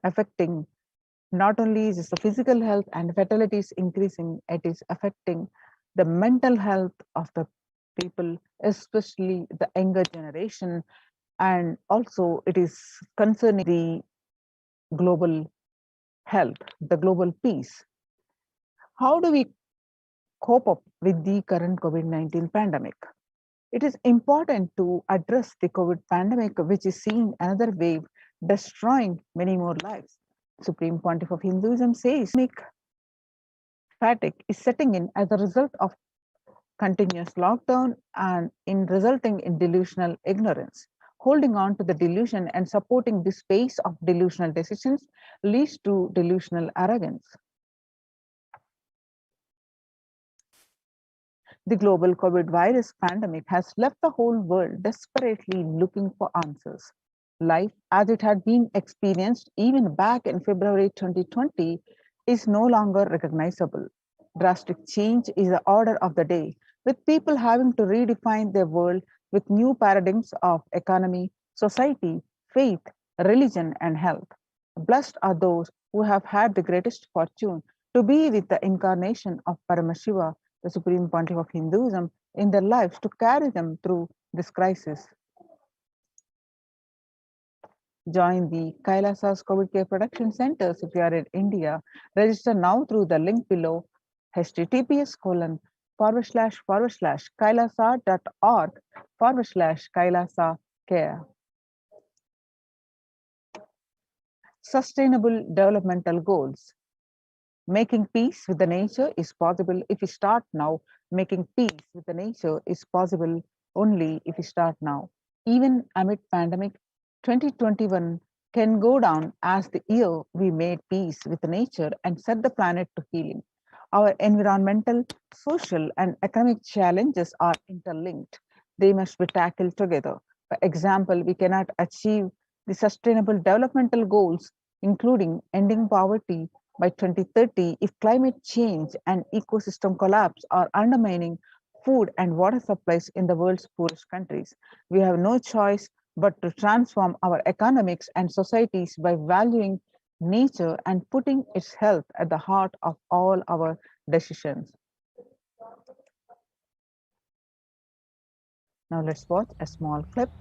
[SPEAKER 3] affecting not only is the physical health and fatalities increasing, it is affecting the mental health of the people, especially the younger generation, and also it is concerning the global health, the global peace. How do we cope up with the current COVID-19 pandemic? It is important to address the COVID pandemic, which is seeing another wave destroying many more lives. Supreme Pontiff of Hinduism says fatigue is setting in as a result of continuous lockdown and in resulting in delusional ignorance. Holding on to the delusion and supporting the space of delusional decisions leads to delusional arrogance. The global COVID virus pandemic has left the whole world desperately looking for answers. Life, as it had been experienced even back in February 2020, is no longer recognizable. Drastic change is the order of the day, with people having to redefine their world with new paradigms of economy, society, faith, religion, and health. Blessed are those who have had the greatest fortune to be with the incarnation of Paramashiva, the Supreme Pontiff of Hinduism, in their lives to carry them through this crisis. Join the Kailasa's COVID Care Production Centers if you are in India. Register now through the link below, https://kailasa.org/kailasa care. Sustainable developmental goals. Making peace with the nature is possible if we start now. Making peace with the nature is possible only if we start now. Even amid pandemic, 2021 can go down as the year we made peace with nature and set the planet to healing. Our environmental, social, and economic challenges are interlinked. They must be tackled together. For example, we cannot achieve the sustainable developmental goals, including ending poverty, by 2030 if climate change and ecosystem collapse are undermining food and water supplies in the world's poorest countries. We have no choice but to transform our economics and societies by valuing nature and putting its health at the heart of all our decisions. Now let's watch a small clip.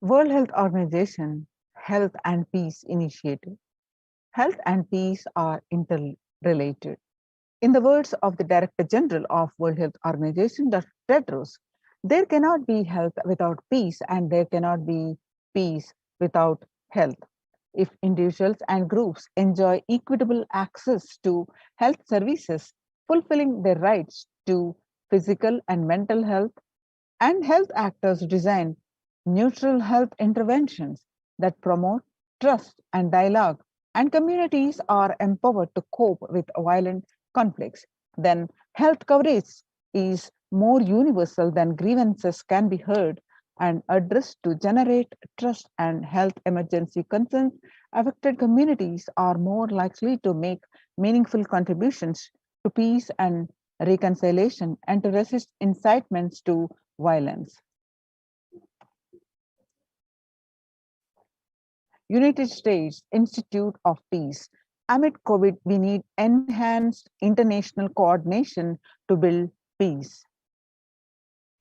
[SPEAKER 3] World Health Organization Health and Peace Initiative. Health and peace are interrelated. In the words of the Director General of World Health Organization, Dr. Tedros, there cannot be health without peace and there cannot be peace without health. If individuals and groups enjoy equitable access to health services, fulfilling their rights to physical and mental health, and health actors design neutral health interventions that promote trust and dialogue, and communities are empowered to cope with violent conflicts, then health coverage is more universal than grievances can be heard and addressed to generate trust, and health emergency concerns. Affected communities are more likely to make meaningful contributions to peace and reconciliation and to resist incitements to violence. United States Institute of Peace. Amid COVID, we need enhanced international coordination to build peace.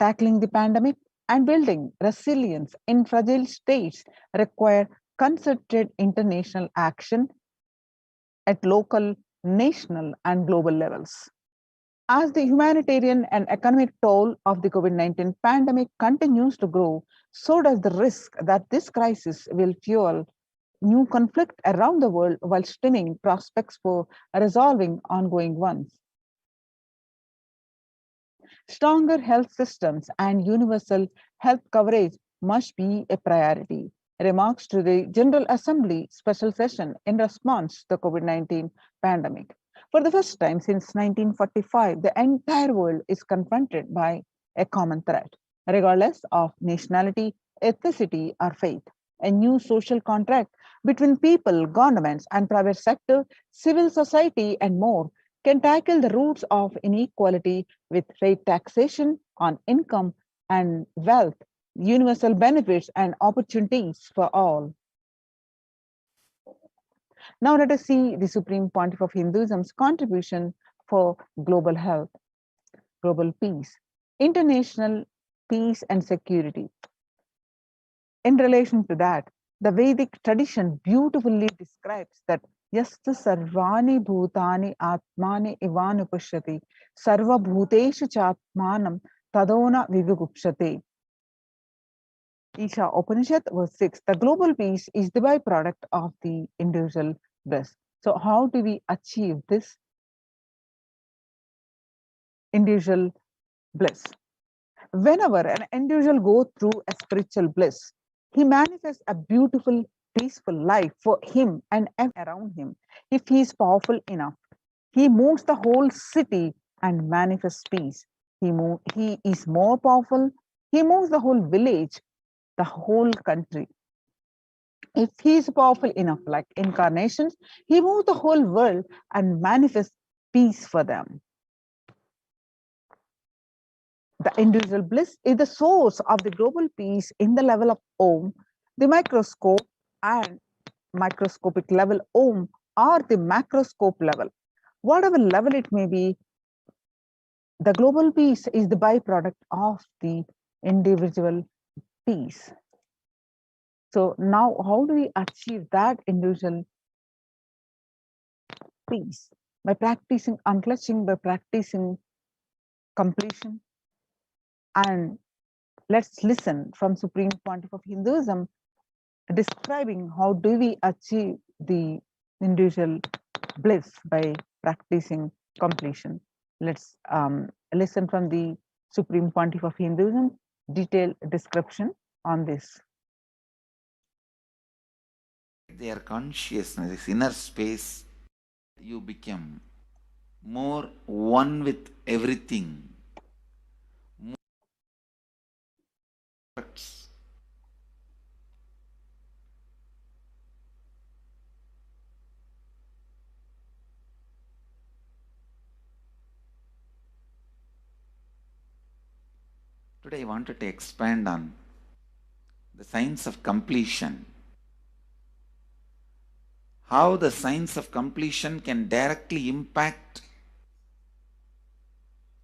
[SPEAKER 3] Tackling the pandemic and building resilience in fragile states require concerted international action at local, national, and global levels. As the humanitarian and economic toll of the COVID-19 pandemic continues to grow, so does the risk that this crisis will fuel new conflict around the world while stemming prospects for resolving ongoing ones. Stronger health systems and universal health coverage must be a priority. Remarks to the General Assembly special session in response to the COVID-19 pandemic. For the first time since 1945, the entire world is confronted by a common threat, regardless of nationality, ethnicity, or faith. A new social contract between people, governments, and private sector, civil society, and more can tackle the roots of inequality with fair taxation on income and wealth, universal benefits, and opportunities for all. Now let us see the Supreme Pontiff of Hinduism's contribution for global health, global peace, international peace and security. In relation to that, the Vedic tradition beautifully describes that Yasta sarvani bhutani atmani ivanupashyati sarva bhuteshu chatmanam tadona vivigupshate. Isha Upanishad verse 6, the global peace is the byproduct of the individual bliss. So how do we achieve this individual bliss? Whenever an individual goes through a spiritual bliss, he manifests a beautiful, peaceful life for him and everyone around him. If he is powerful enough, he moves the whole city and manifests peace. He is more powerful, he moves the whole village, the whole country. If he is powerful enough, like incarnations, he moves the whole world and manifests peace for them. The individual bliss is the source of the global peace in the level of Om, the microscope and microscopic level Om, or the macroscope level. Whatever level it may be, the global peace is the byproduct of the individual peace. So now how do we achieve that individual peace? By practicing unclutching, by practicing completion. And let's listen from Supreme Pontiff of Hinduism describing how do we achieve the individual bliss by practicing completion. Let's listen from the Supreme Pontiff of Hinduism, detailed description on this.
[SPEAKER 1] Their consciousness, this inner space, you become more one with everything. Today I wanted to expand on the science of completion. How the science of completion can directly impact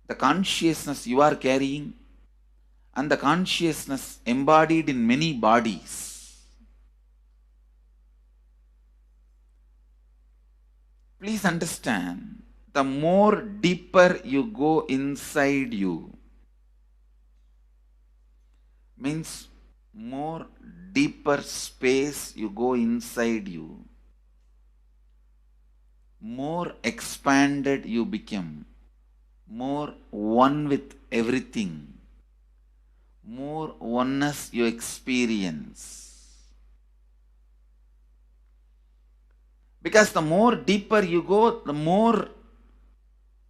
[SPEAKER 1] the consciousness you are carrying and the consciousness embodied in many bodies. Please understand, the more deeper you go inside you, means more deeper space you go inside you, more expanded you become, more one with everything, more oneness you experience. Because the more deeper you go, the more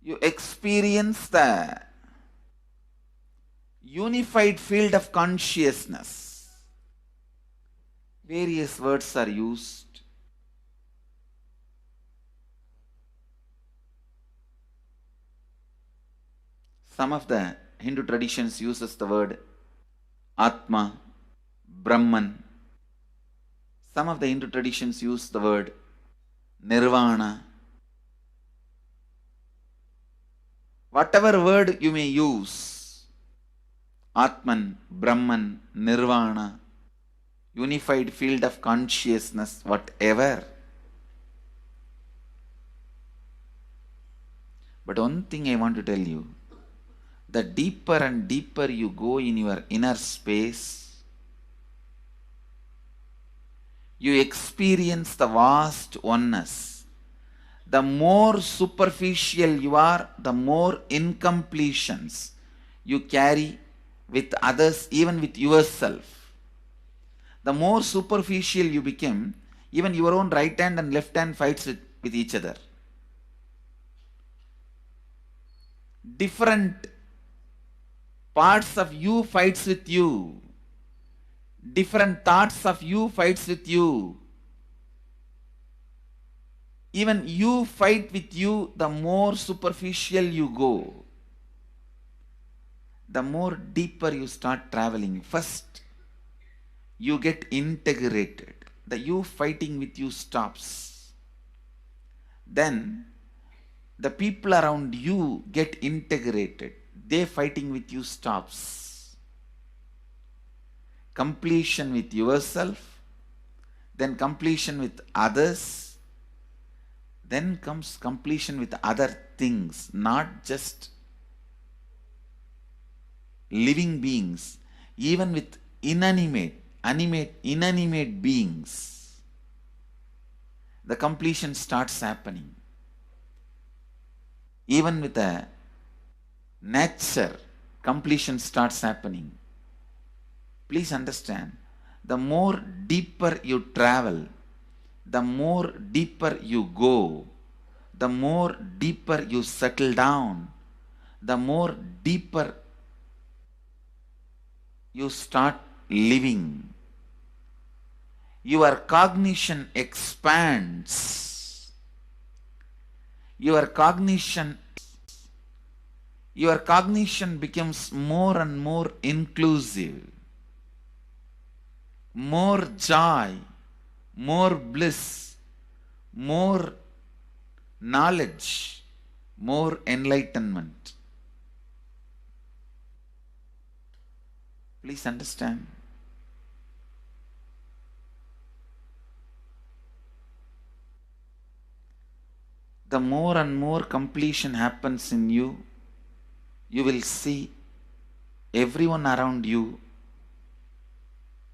[SPEAKER 1] you experience the unified field of consciousness. Various words are used. Some of the Hindu traditions uses the word Atma, Brahman. Some of the Hindu traditions use the word Nirvana. Whatever word you may use, Atman, Brahman, Nirvana, unified field of consciousness, whatever. But one thing I want to tell you, the deeper and deeper you go in your inner space, you experience the vast oneness. The more superficial you are, the more incompletions you carry with others, even with yourself. The more superficial you become, even your own right hand and left hand fights with each other. Different parts of you fights with you. Different thoughts of you fights with you. Even you fight with you, the more superficial you go, the more deeper you start traveling. First, you get integrated. The you fighting with you stops. Then, the people around you get integrated. They fighting with you stops. Completion with yourself, then completion with others, then comes completion with other things, not just living beings, even with inanimate beings. The completion starts happening. Even with a nature, completion starts happening. Please understand, the more deeper you travel, the more deeper you go, the more deeper you settle down, the more deeper you start living. Your cognition expands. Your cognition becomes more and more inclusive. More joy, more bliss, more knowledge, more enlightenment. Please understand. The more and more completion happens in you, you will see everyone around you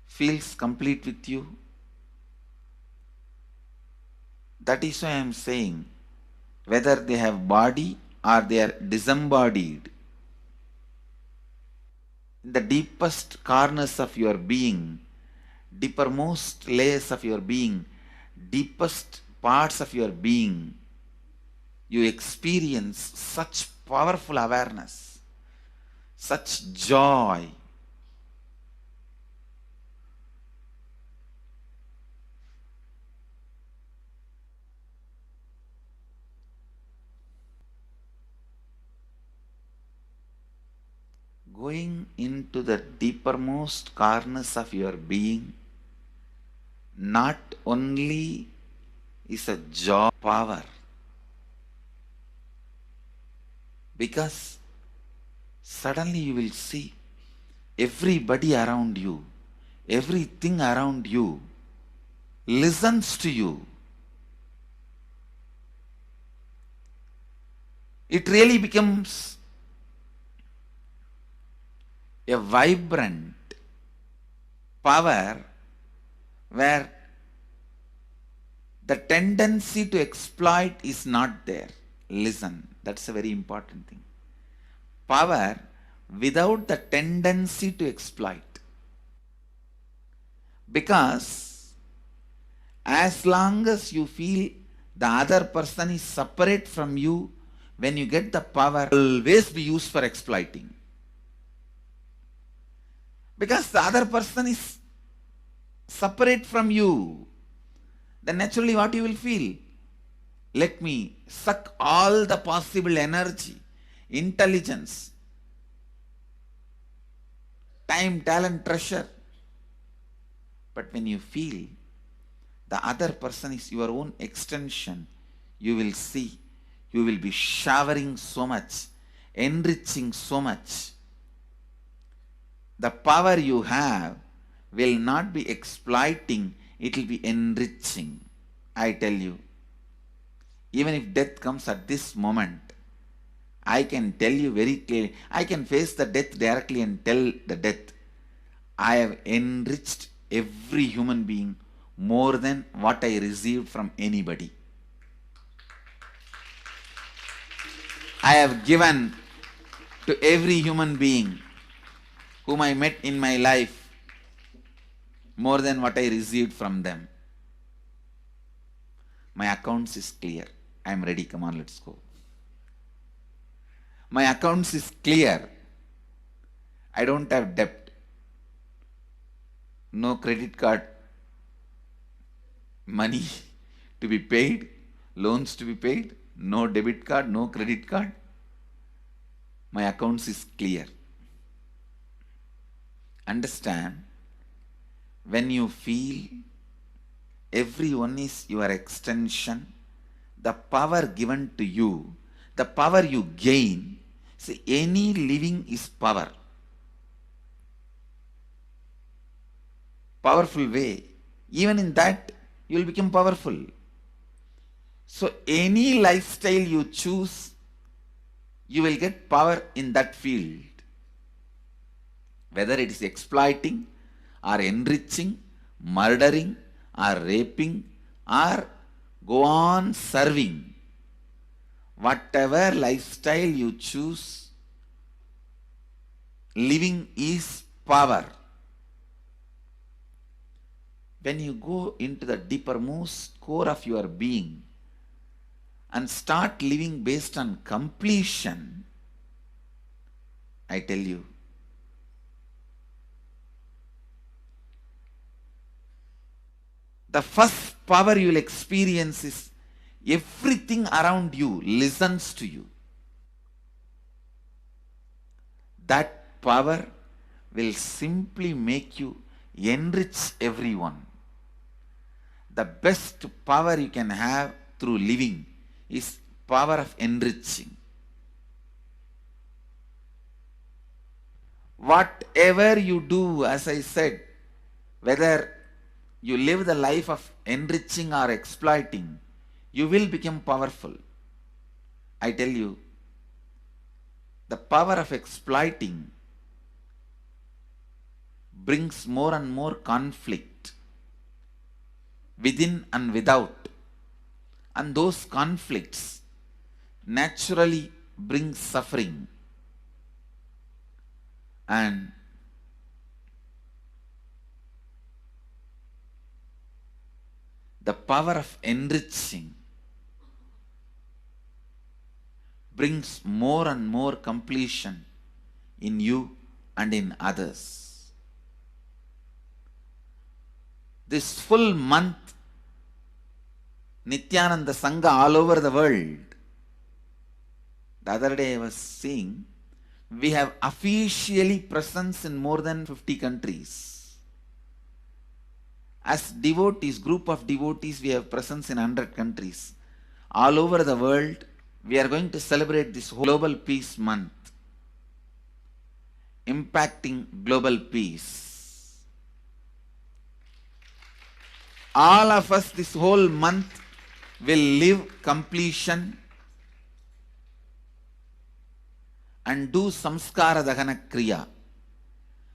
[SPEAKER 1] feels complete with you. That is why I am saying, whether they have body or they are disembodied, in the deepest corners of your being, deepermost layers of your being, deepest parts of your being, you experience such powerful awareness, such joy. Going into the deepermost corners of your being not only is a joy, power, because suddenly you will see everybody around you, everything around you listens to you. It really becomes a vibrant power where the tendency to exploit is not there. Listen, that's a very important thing. Power without the tendency to exploit. Because as long as you feel the other person is separate from you, when you get the power, always be used for exploiting. Because the other person is separate from you, then naturally what you will feel? Let me suck all the possible energy, intelligence, time, talent, treasure. But when you feel the other person is your own extension, you will see, you will be showering so much, enriching so much. The power you have will not be exploiting, it will be enriching. I tell you, even if death comes at this moment, I can tell you very clearly, I can face the death directly and tell the death, I have enriched every human being more than what I received from anybody. I have given to every human being whom I met in my life more than what I received from them. My accounts is clear. I am ready. Come on, let's go. My accounts is clear. I don't have debt. No credit card money to be paid, loans to be paid, no debit card, no credit card. My accounts is clear. Understand, when you feel everyone is your extension, the power given to you, the power you gain, see, any living is power. Powerful way. Even in that, you will become powerful. So any lifestyle you choose, you will get power in that field. Whether it is exploiting or enriching, murdering or raping or go on serving. Whatever lifestyle you choose, living is power. When you go into the deepermost core of your being and start living based on completion, I tell you, the first power you will experience is everything around you listens to you. That power will simply make you enrich everyone. The best power you can have through living is power of enriching. Whatever you do, as I said, whether you live the life of enriching or exploiting, you will become powerful. I tell you, the power of exploiting brings more and more conflict within and without. And those conflicts naturally bring suffering. And the power of enriching brings more and more completion in you and in others. This full month, Nithyananda Sangha all over the world. The other day I was seeing, we have officially presence in more than 50 countries. As devotees, group of devotees, we have presence in 100 countries. All over the world, we are going to celebrate this Global Peace Month. impacting global peace. All of us this whole month will live completion and do samskara dahana kriya,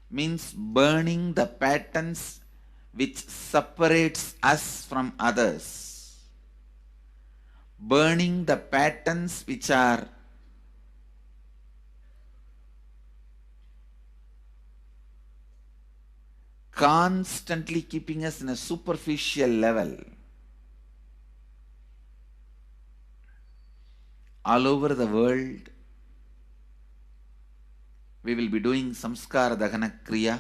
[SPEAKER 1] means burning the patterns which separates us from others, burning the patterns which are constantly keeping us in a superficial level. All over the world, we will be doing samskara dahana kriya,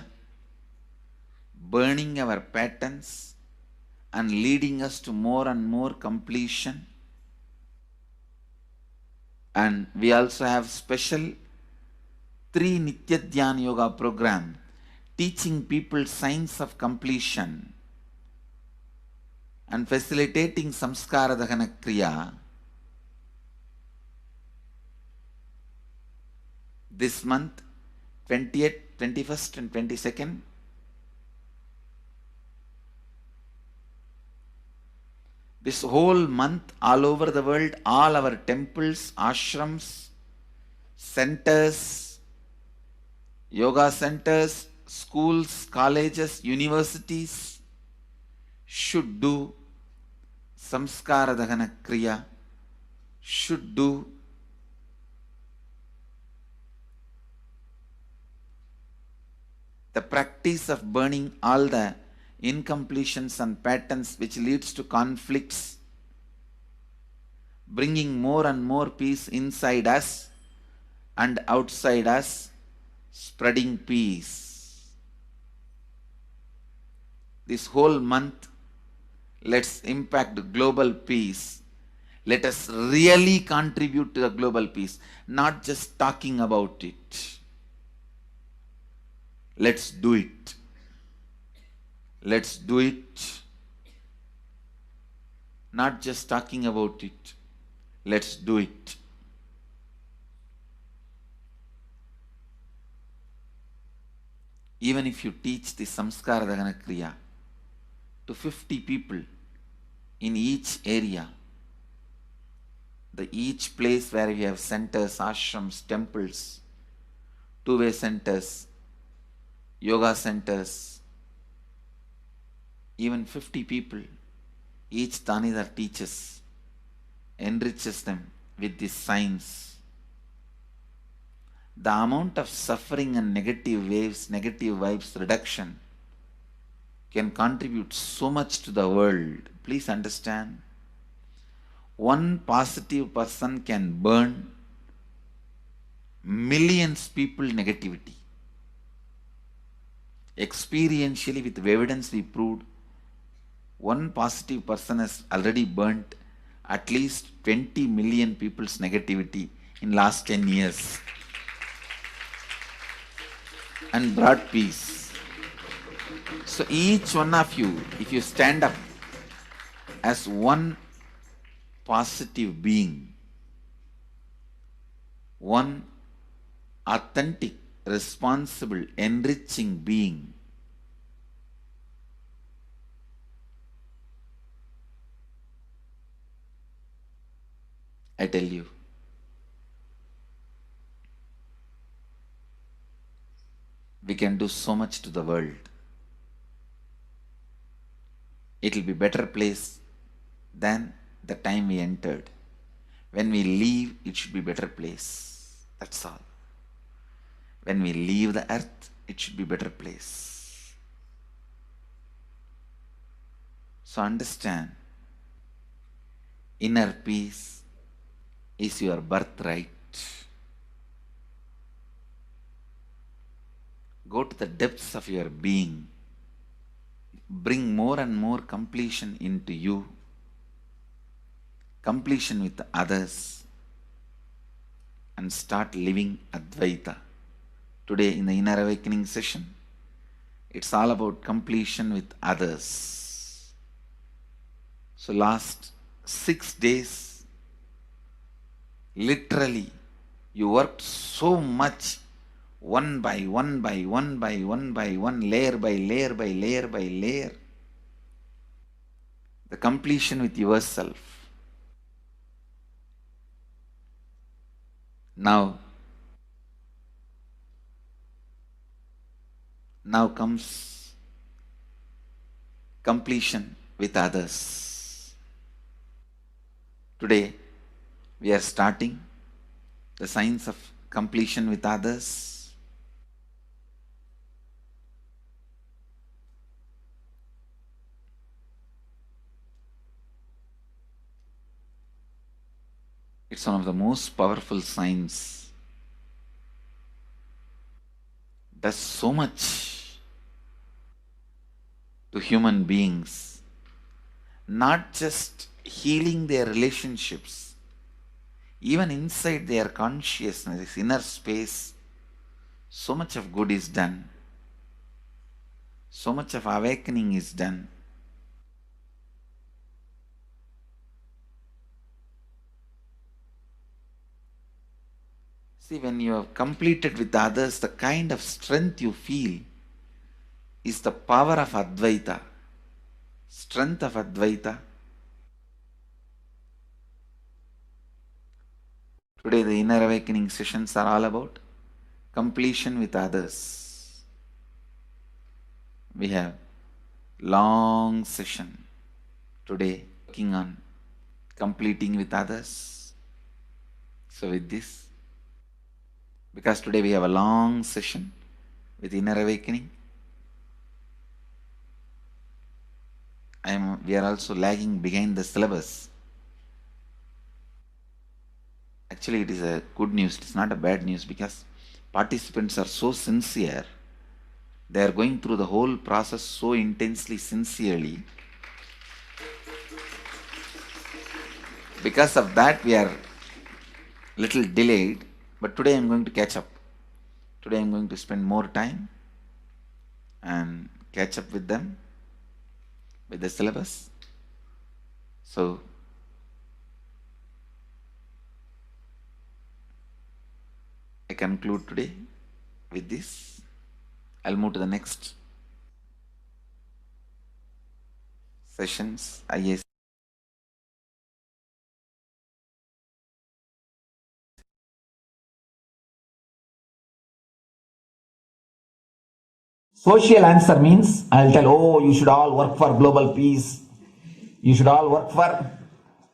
[SPEAKER 1] burning our patterns and leading us to more and more completion. And we also have special 3 Nitya Dhyana Yoga program teaching people science of completion and facilitating samskara dahana kriya. This month, 20th, 21st and 22nd, this whole month, all over the world, all our temples, ashrams, centers, yoga centers, schools, colleges, universities should do samskara dahana kriya, should do the practice of burning all the incompletions and patterns which leads to conflicts, bringing more and more peace inside us and outside us, spreading peace. This whole month, let's impact global peace. Let us really contribute to the global peace, not just talking about it. Let's do it. Let's do it. Not just talking about it. Let's do it. Even if you teach the samskara dahana kriya to 50 people in each area, each place where we have centers, ashrams, temples, two-way centers, yoga centers, even 50 people, each Tanidhar teaches, enriches them with this science. The amount of suffering and negative waves, negative vibes reduction can contribute so much to the world. Please understand. One positive person can burn millions people negativity. Experientially, with evidence we proved, one positive person has already burnt at least 20 million people's negativity in last 10 years and brought peace. So each one of you, if you stand up as one positive being, one authentic, responsible, enriching being, I tell you, we can do so much to the world. It will be a better place than the time we entered. When we leave, it should be a better place. That's all. When we leave the earth, it should be a better place. So understand, inner peace is your birthright. Go to the depths of your being. Bring more and more completion into you. Completion with others. And start living Advaita. Today in the Inner Awakening session, it's all about completion with others. So last 6 days, literally, you worked so much one by one by one by one by one, layer by layer by layer by layer. The completion with yourself. Now comes completion with others. Today we are starting the science of completion with others. It's one of the most powerful science. Does so much to human beings, not just healing their relationships, even inside their consciousness, this inner space, so much of good is done. So much of awakening is done. See, when you have completed with others, the kind of strength you feel is the power of Advaita, strength of Advaita. Today the inner awakening sessions are all about completion with others. We have long session today working on completing with others. So with this, because today we have a long session with inner awakening, we are also lagging behind the syllabus. Actually, it is a good news, it's not a bad news, because participants are so sincere. They are going through the whole process so intensely, sincerely. Because of that, we are little delayed, but today I am going to catch up. Today I am going to spend more time and catch up with them, with the syllabus. So, I conclude today with this. I'll move to the next sessions. IAC.
[SPEAKER 4] Social answer means I'll tell, oh, you should all work for global peace. You should all work for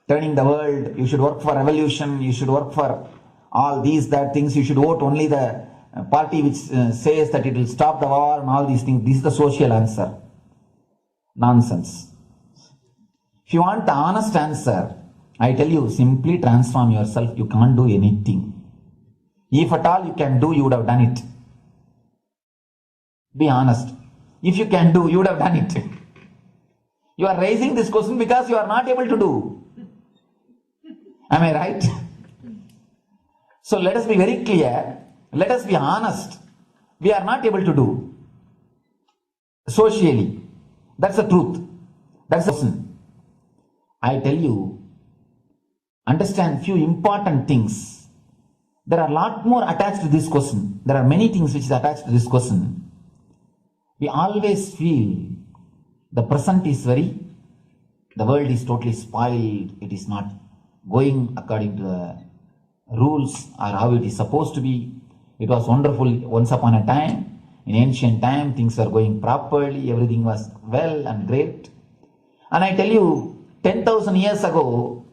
[SPEAKER 4] turning the world. You should work for revolution. You should work for all these, that things. You should vote only the party which says that it will stop the war and all these things. This is the social answer. Nonsense. If you want the honest answer, I tell you, simply transform yourself. You can't do anything. If at all you can do, you would have done it. Be honest. If you can do, you would have done it. You are raising this question because you are not able to do. Am I right? So let us be very clear. Let us be honest. We are not able to do. Socially. That's the truth. That's the question. I tell you, understand few important things. There are a lot more attached to this question. There are many things which is attached to this question. We always feel the present is the world is totally spoiled. It is not going according to the rules or how it is supposed to be. It was wonderful once upon a time. In ancient time, things were going properly. Everything was well and great. And I tell you, 10,000 years ago,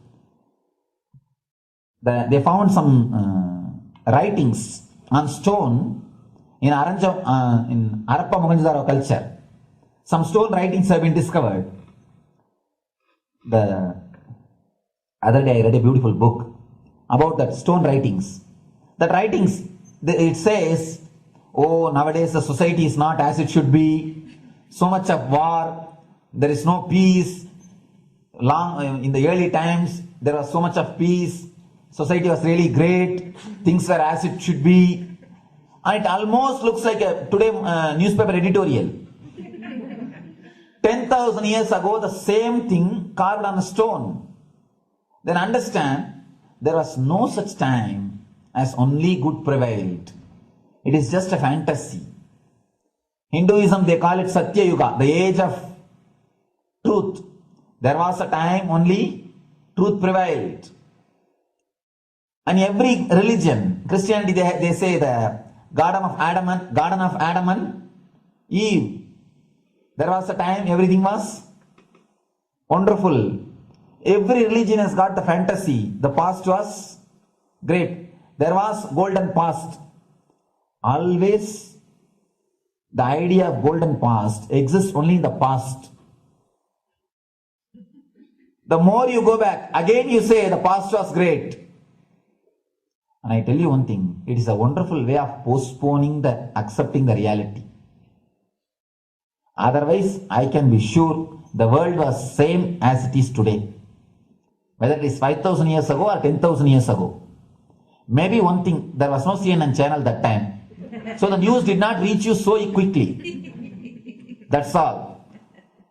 [SPEAKER 4] they found some writings on stone in Harappa Mohenjo-daro culture. Some stone writings have been discovered. The other day I read a beautiful book about that stone writings. That writings, it says, oh, nowadays the society is not as it should be. So much of war, there is no peace. In the early times, there was so much of peace. Society was really great. Things were as it should be. And it almost looks like a today newspaper editorial. 10,000 years ago, the same thing carved on a stone. Then understand, there was no such time as only good prevailed. It is just a fantasy. Hinduism, they call it Satya Yuga, the age of truth. There was a time only truth prevailed. And every religion, Christianity, they say the Garden of Adam and Eve. There was a time everything was wonderful. Every religion has got the fantasy. The past was great. There was golden past. Always the idea of golden past exists only in the past. The more you go back, again you say the past was great. And I tell you one thing, it is a wonderful way of postponing accepting the reality. Otherwise, I can be sure the world was same as it is today. Whether it is 5,000 years ago or 10,000 years ago. Maybe one thing, there was no CNN channel that time. So the news did not reach you so quickly. That's all.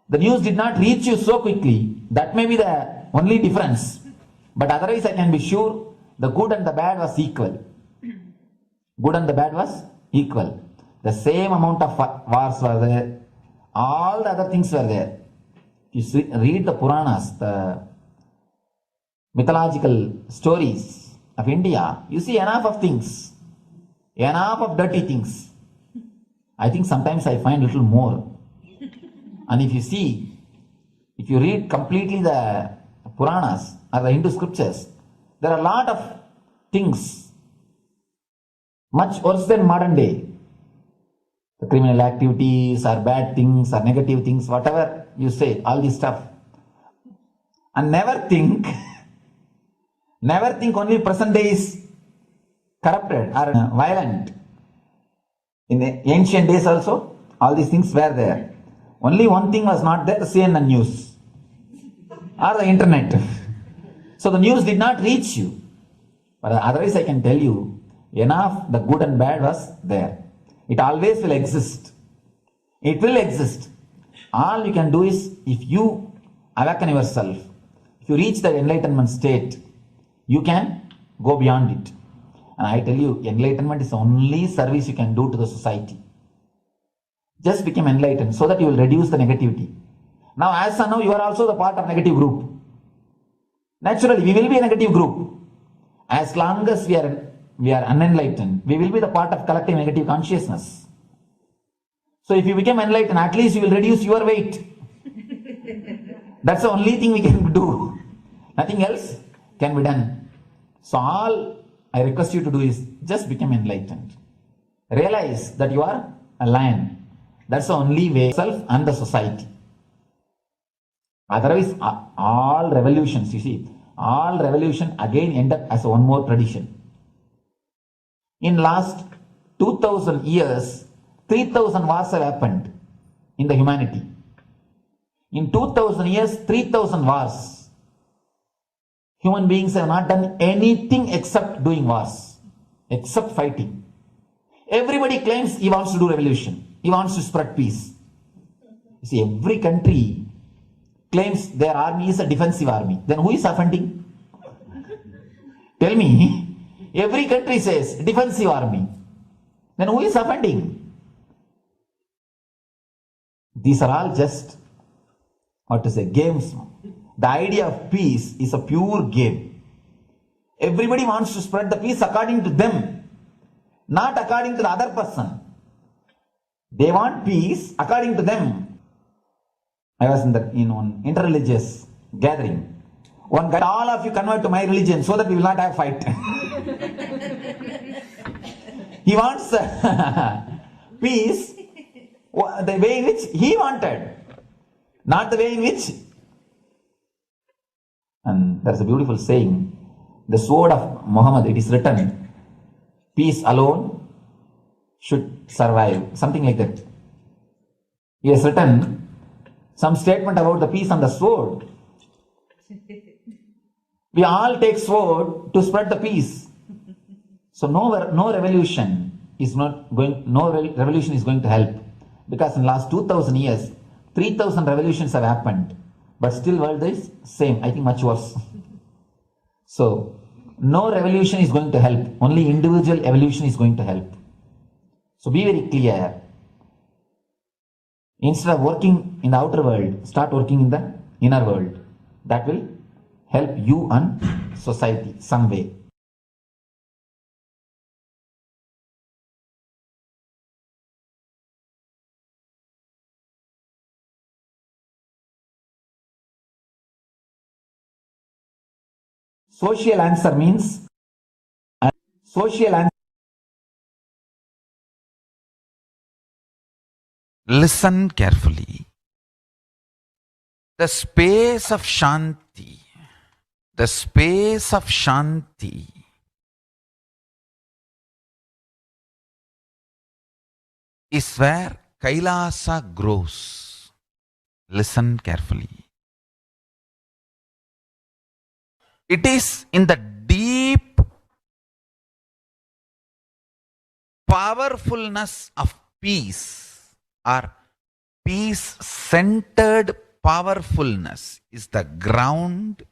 [SPEAKER 4] The news did not reach you so quickly. That may be the only difference. But otherwise, I can be sure the good and the bad was equal. Good and the bad was equal. The same amount of wars were there. All the other things were there. You read the Puranas, the mythological stories of India, you see enough of things. Enough of dirty things. I think sometimes I find a little more. And if you read completely the Puranas or the Hindu scriptures, there are a lot of things much worse than modern day. The criminal activities or bad things or negative things, whatever you say, all this stuff. And never think only present day is corrupted or violent. In the ancient days also, all these things were there. Only one thing was not there, the CNN news or the internet. So the news did not reach you. But otherwise I can tell you, enough the good and bad was there. It always will exist. It will exist. All you can do is, if you awaken yourself, if you reach the enlightenment state, you can go beyond it. And I tell you, enlightenment is the only service you can do to the society. Just become enlightened so that you will reduce the negativity. Now, as of now, you are also the part of negative group. Naturally, we will be a negative group. As long as we are unenlightened, we will be the part of collective negative consciousness. So if you become enlightened, at least you will reduce your weight. That's the only thing we can do. Nothing else can be done. So all I request you to do is just become enlightened. Realize that you are a lion. That's the only way, self and the society. Otherwise, all revolutions, you see, all revolution again end up as one more tradition. In last 2000 years, 3000 wars have happened in the humanity. In 2000 years, 3000 wars. Human beings have not done anything except doing wars, except fighting. Everybody claims he wants to do revolution. He wants to spread peace. You see, every country claims their army is a defensive army. Then who is offending? Tell me. Every country says defensive army. Then who is offending? These are all just, games. The idea of peace is a pure game. Everybody wants to spread the peace according to them, not according to the other person. They want peace according to them. I was in one interreligious gathering. One guy, all of you convert to my religion so that we will not have fight. He wants peace the way in which he wanted, not the way in which. And there's a beautiful saying, the sword of Muhammad, it is written, peace alone should survive, something like that. He has written some statement about the peace on the sword. We all take sword to spread the peace. So no revolution is going to help, because in the last 2000 years, 3000 revolutions have happened, but still world is same, I think much worse. So no revolution is going to help, only individual evolution is going to help. So be very clear. Instead of working in the outer world, start working in the inner world. That will help you and society some way. Social answer means social answer.
[SPEAKER 1] Listen carefully. The space of Shanti, the space of Shanti is where Kailasa grows. Listen carefully. It is in the deep powerfulness of peace, or peace-centered powerfulness is the ground,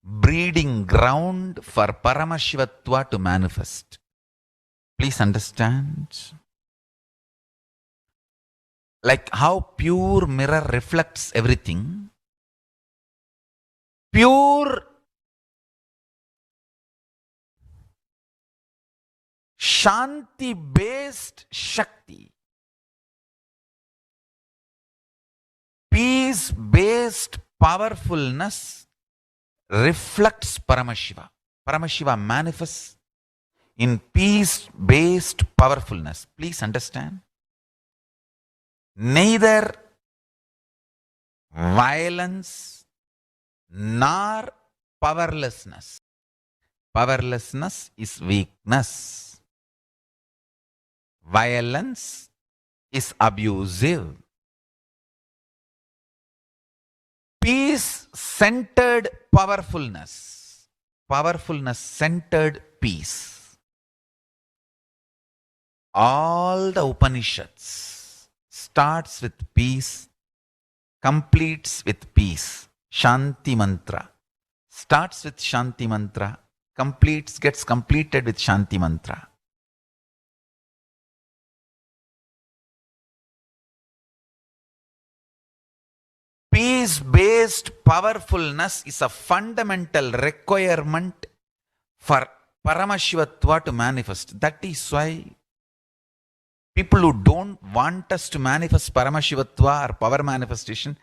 [SPEAKER 1] breeding ground for Paramashivatva to manifest. Please understand. Like how pure mirror reflects everything, pure Shanti-based Shakti, peace-based powerfulness reflects Paramashiva. Paramashiva manifests in peace-based powerfulness. Please understand. Neither violence nor powerlessness. Powerlessness is weakness. Violence is abusive. Peace-centered powerfulness. Powerfulness-centered peace. All the Upanishads starts with peace, completes with peace. Shanti mantra. Starts with Shanti mantra, gets completed with Shanti mantra. Peace-based powerfulness is a fundamental requirement for Paramashivatva to manifest. That is why people who don't want us to manifest Paramashivatva or power manifestation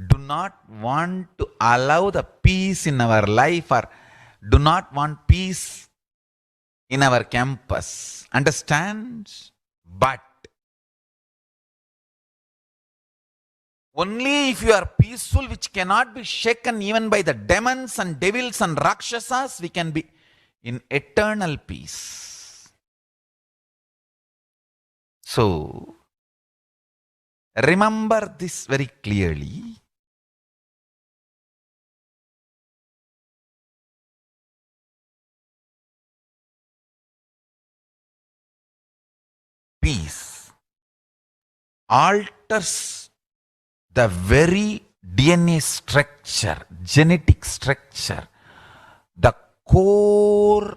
[SPEAKER 1] do not want to allow the peace in our life, or do not want peace in our campus. Understand? But only if you are peaceful, which cannot be shaken even by the demons and devils and rakshasas, we can be in eternal peace. So, remember this very clearly. Peace alters the very DNA structure, genetic structure, the core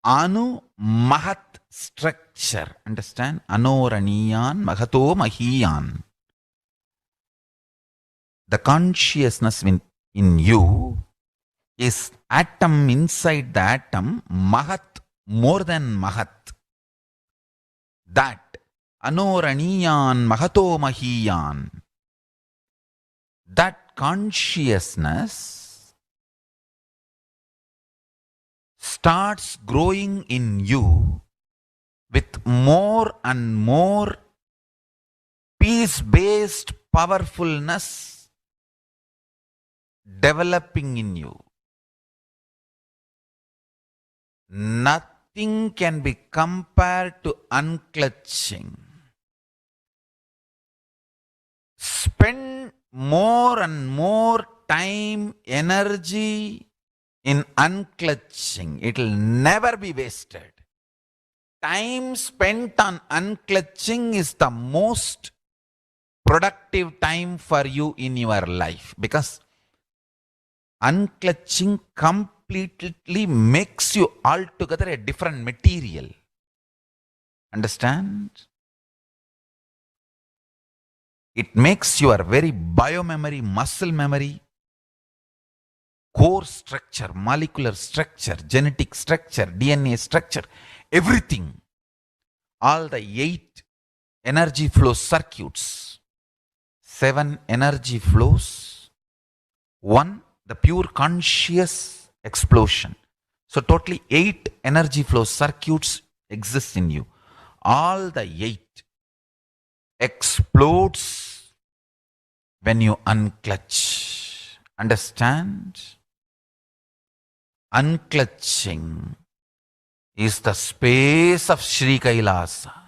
[SPEAKER 1] Anu Mahat structure. Understand? Anoraniyan Mahato Mahiyan. The consciousness in you is atom inside the atom, Mahat, more than Mahat. That Anoraniyan Mahato Mahiyan. That consciousness starts growing in you with more and more peace-based powerfulness developing in you. Nothing can be compared to unclutching. Spend more and more time, energy in unclutching. It will never be wasted. Time spent on unclutching is the most productive time for you in your life, because Unclutching completely makes you altogether a different material. Understand? It makes your very biomemory, muscle memory, core structure, molecular structure, genetic structure, DNA structure, everything, all the 8 energy flow circuits, 7 energy flows, 1 the pure conscious explosion. So totally 8 energy flow circuits exist in you. All the 8 explodes when you unclutch. Understand? Unclutching is the space of Sri Kailasa.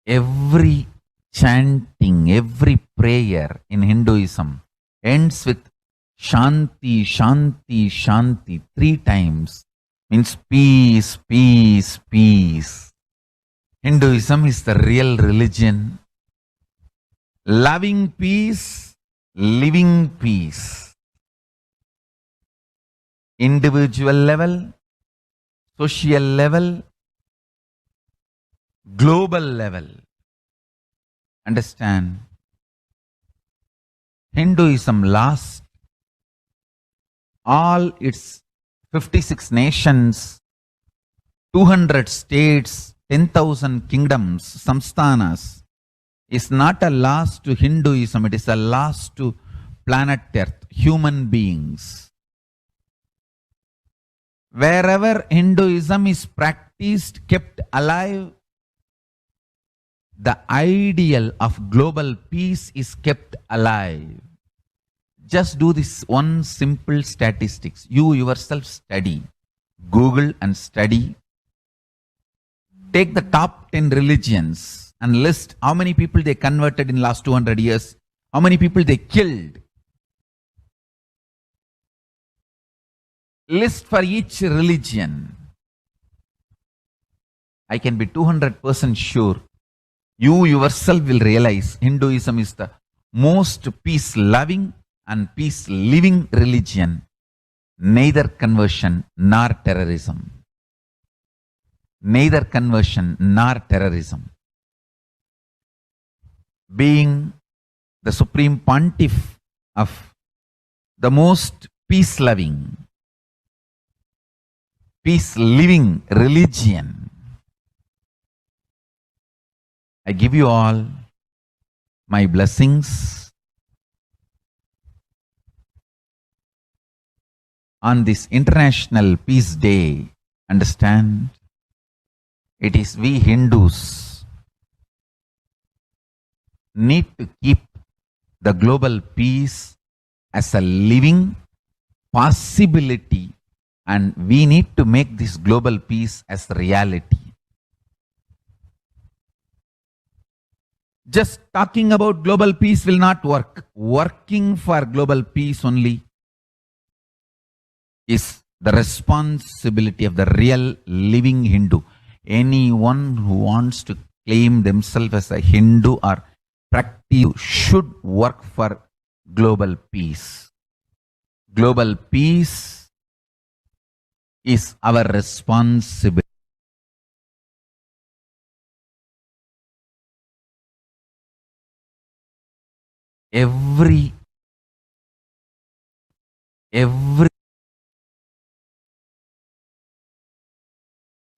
[SPEAKER 1] Every chanting, every prayer in Hinduism ends with Shanti, Shanti, Shanti 3 times. Means peace, peace, peace. Hinduism is the real religion. Loving peace, living peace. Individual level, social level, global level. Understand? Hinduism lost all its 56 nations, 200 states, 10,000 kingdoms, samsthanas. Is not a loss to Hinduism, it is a loss to planet Earth, human beings. Wherever Hinduism is practiced, kept alive, the ideal of global peace is kept alive. Just do this one simple statistics. You yourself study. Google and study. Take the top 10 religions and list how many people they converted in last 200 years, how many people they killed. List for each religion. I can be 200% sure. You yourself will realize Hinduism is the most peace-loving and peace-living religion. Neither conversion nor terrorism. Neither conversion nor terrorism. Being the supreme pontiff of the most peace-loving, peace-living religion, I give you all my blessings on this International Peace Day. Understand? It is we Hindus need to keep the global peace as a living possibility, and we need to make this global peace as reality. Just talking about global peace will not work. Working for global peace only is the responsibility of the real living Hindu. Anyone who wants to claim themselves as a Hindu or practice should work for global peace. Global peace is our responsibility. Every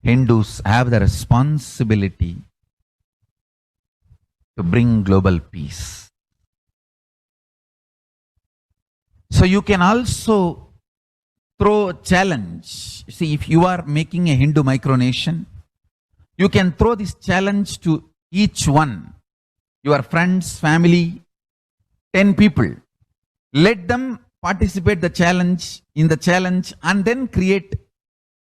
[SPEAKER 1] Hindus have the responsibility to bring global peace. So you can also throw a challenge. See, if you are making a Hindu micronation, you can throw this challenge to each one, your friends, family, 10 people. Let them participate in the challenge and then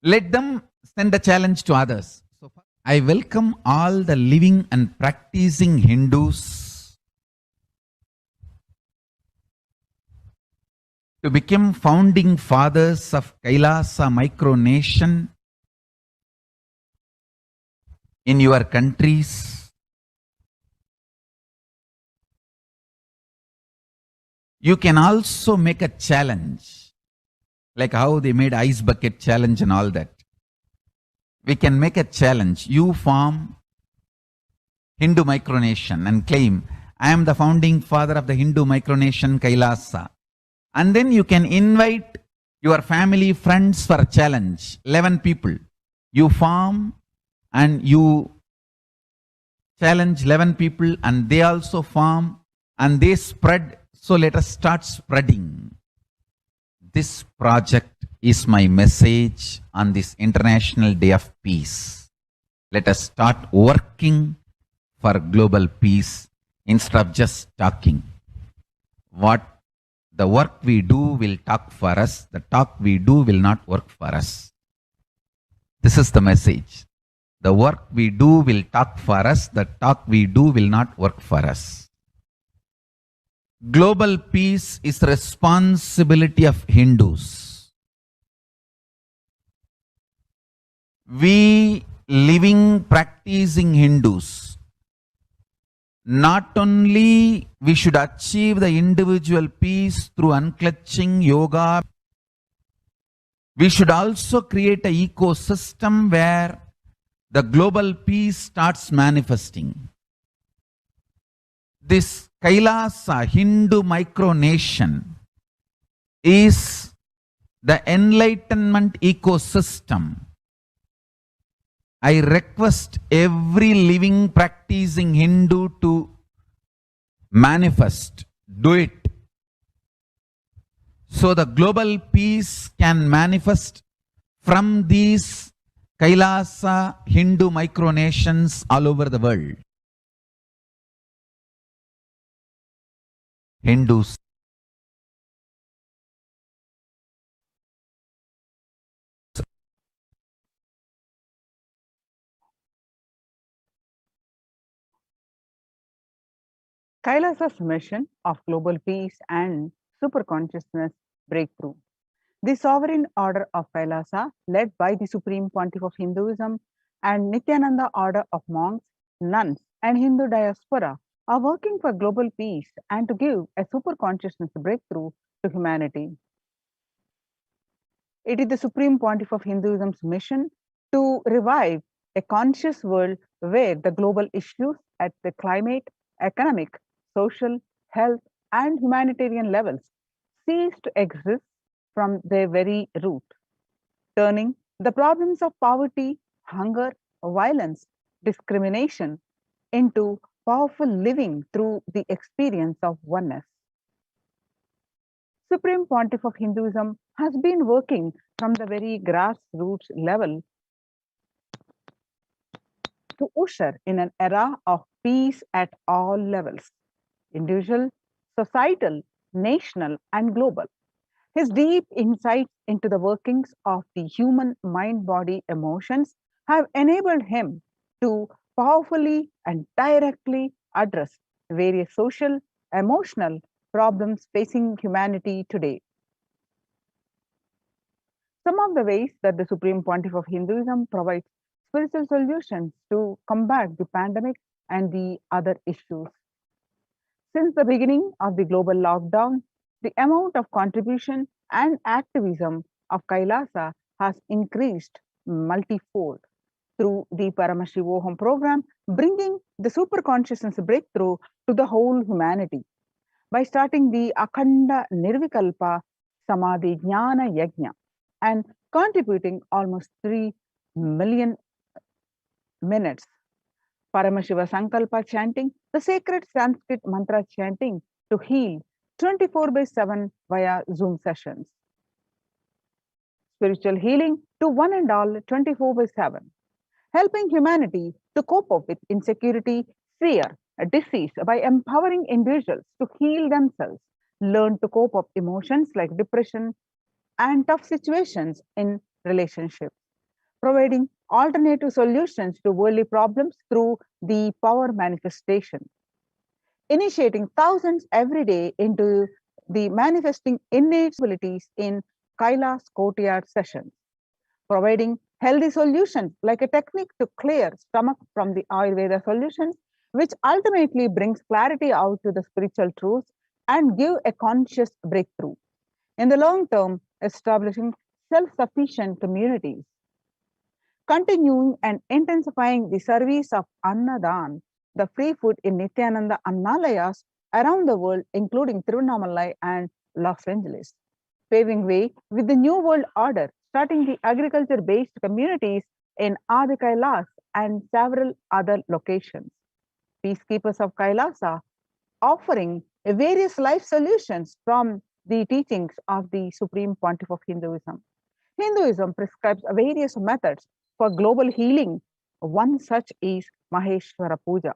[SPEAKER 1] let them send a challenge to others. So I welcome all the living and practicing Hindus to become founding fathers of Kailasa micronation in your countries. You can also make a challenge, like how they made ice bucket challenge and all that. We can make a challenge. You form Hindu micronation and claim, I am the founding father of the Hindu micronation Kailasa. And then you can invite your family, friends for a challenge. 11 people. You form and you challenge 11 people and they also form and they spread. So let us start spreading. This project is my message on this International Day of Peace. Let us start working for global peace instead of just talking. The work we do will talk for us. The talk we do will not work for us. This is the message. The work we do will talk for us. The talk we do will not work for us. Global peace is the responsibility of Hindus. We living, practicing Hindus, not only we should achieve the individual peace through unclutching yoga, we should also create an ecosystem where the global peace starts manifesting. This Kailasa Hindu micronation is the enlightenment ecosystem. I request every living practicing Hindu to manifest, do it. So the global peace can manifest from these Kailasa Hindu micronations all over the world. Hindus.
[SPEAKER 3] Kailasa's mission of global peace and superconsciousness breakthrough. The sovereign order of Kailasa, led by the Supreme Pontiff of Hinduism and Nithyananda order of monks, nuns, and Hindu diaspora, are working for global peace and to give a superconsciousness breakthrough to humanity. It is the Supreme Pontiff of Hinduism's mission to revive a conscious world where the global issues at the climate, economic, social, health, and humanitarian levels cease to exist from their very root, turning the problems of poverty, hunger, violence, discrimination into powerful living through the experience of oneness. Supreme Pontiff of Hinduism has been working from the very grassroots level to usher in an era of peace at all levels, individual, societal, national, and global. His deep insights into the workings of the human mind body emotions have enabled him to powerfully and directly address various social, emotional problems facing humanity today. Some of the ways that the Supreme Pontiff of Hinduism provides spiritual solutions to combat the pandemic and the other issues. Since the beginning of the global lockdown, the amount of contribution and activism of Kailasa has increased multifold through the Paramashivoham program, bringing the superconsciousness breakthrough to the whole humanity. By starting the Akhanda Nirvikalpa Samadhi Jnana Yajna and contributing almost 3 million minutes Paramashiva Sankalpa chanting, the sacred Sanskrit mantra chanting to heal 24/7 via Zoom sessions. Spiritual healing to one and all 24/7. Helping humanity to cope up with insecurity, fear, disease by empowering individuals to heal themselves learn to cope up emotions like depression and tough situations in relationships, providing alternative solutions to worldly problems through the power manifestation, initiating thousands every day into the manifesting innate abilities in Kailash courtyard sessions, providing healthy solutions like a technique to clear stomach from the Ayurveda solutions, which ultimately brings clarity out to the spiritual truths and give a conscious breakthrough. In the long term, establishing self-sufficient communities, continuing and intensifying the service of Annadan, the free food in Nithyananda Annalayas around the world, including Tiruvannamalai and Los Angeles, paving way with the New World Order, starting the agriculture-based communities in Adi Kailas and several other locations. Peacekeepers of Kailasa offering various life solutions from the teachings of the Supreme Pontiff of Hinduism. Hinduism prescribes various methods for global healing. One such is Maheshwara Puja,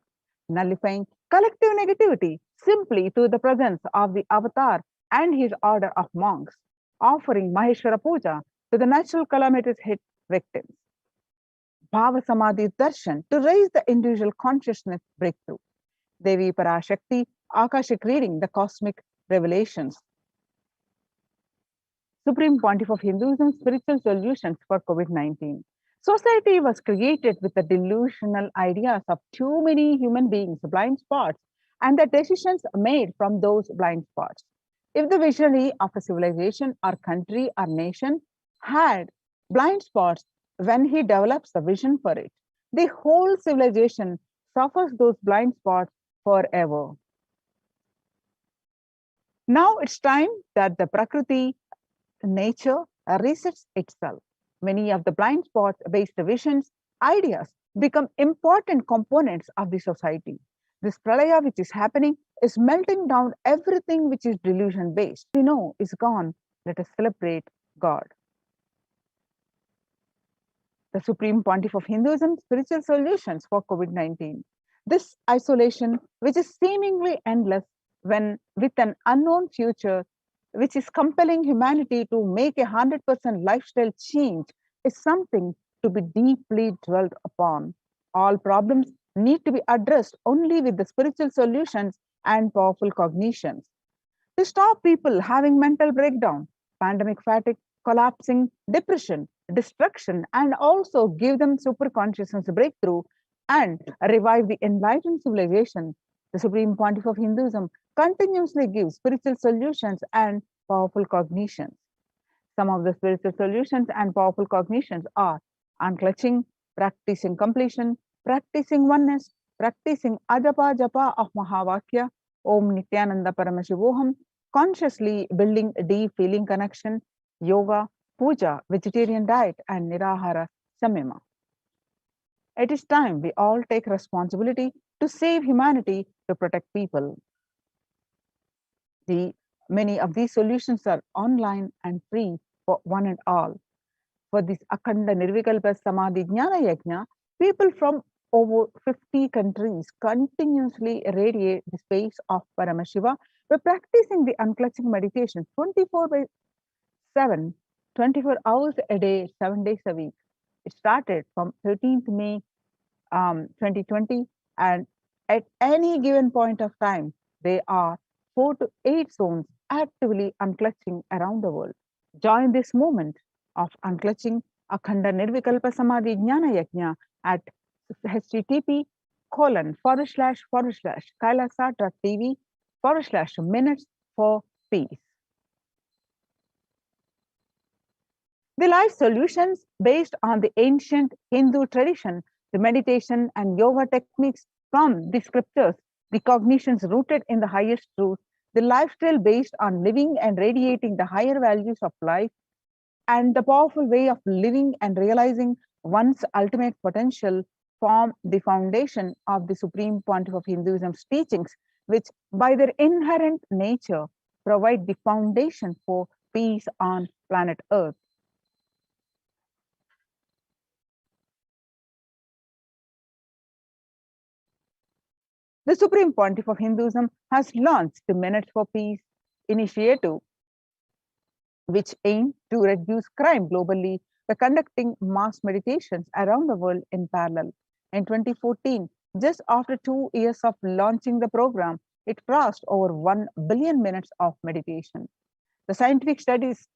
[SPEAKER 3] nullifying collective negativity simply to the presence of the avatar and his order of monks, offering Maheshwara Puja to the natural calamities hit victims. Bhava Samadhi Darshan to raise the individual consciousness breakthrough. Devi Parashakti, Akashic reading, the cosmic revelations. Supreme Pontiff of Hinduism, spiritual solutions for COVID-19. Society was created with the delusional ideas of too many human beings, blind spots, and the decisions made from those blind spots. If the visionary of a civilization or country or nation had blind spots when he develops the vision for it, the whole civilization suffers those blind spots forever. Now it's time that the Prakriti, nature, resets itself. Many of the blind spots based visions, ideas become important components of the society. This pralaya which is happening is melting down everything which is delusion based. We know is gone. Let us celebrate God. The Supreme Pontiff of Hinduism, spiritual solutions for COVID-19. This isolation, which is seemingly endless when with an unknown future, which is compelling humanity to make a 100% lifestyle change, is something to be deeply dwelt upon. All problems need to be addressed only with the spiritual solutions and powerful cognitions. To stop people having mental breakdown, pandemic fatigue, collapsing, depression, destruction, and also give them super consciousness breakthrough and revive the enlightened civilization, the Supreme Pontiff of Hinduism continuously gives spiritual solutions and powerful cognitions. Some of the spiritual solutions and powerful cognitions are unclutching, practicing completion, practicing oneness, practicing ajapa japa of Mahavakya, Om Nithyananda Paramashivoham, consciously building a deep feeling connection, yoga, puja, vegetarian diet, and nirahara samyama. It is time we all take responsibility to save humanity, to protect people. Many of these solutions are online and free for one and all. For this Akhanda Nirvikalpa Samadhi Jnana Yajna, people from over 50 countries continuously radiate the space of Paramashiva by practicing the unclutching meditation 24/7, 24 hours a day, 7 days a week. It started from 13th May 2020, and at any given point of time, there are 4 to 8 zones actively unclutching around the world. Join this movement of unclutching Akhanda Nirvikalpa Samadhi Jnana Yajna at http://kailasa.tv/minutes for peace. The life solutions based on the ancient Hindu tradition, the meditation and yoga techniques from the scriptures, the cognitions rooted in the highest truth, the lifestyle based on living and radiating the higher values of life, and the powerful way of living and realizing one's ultimate potential form the foundation of the Supreme Pontiff of Hinduism's teachings, which by their inherent nature provide the foundation for peace on planet Earth. The Supreme Pontiff of Hinduism has launched the Minutes for Peace initiative which aimed to reduce crime globally by conducting mass meditations around the world in parallel. In 2014, just after 2 years of launching the program, it crossed over 1 billion minutes of meditation. The scientific studies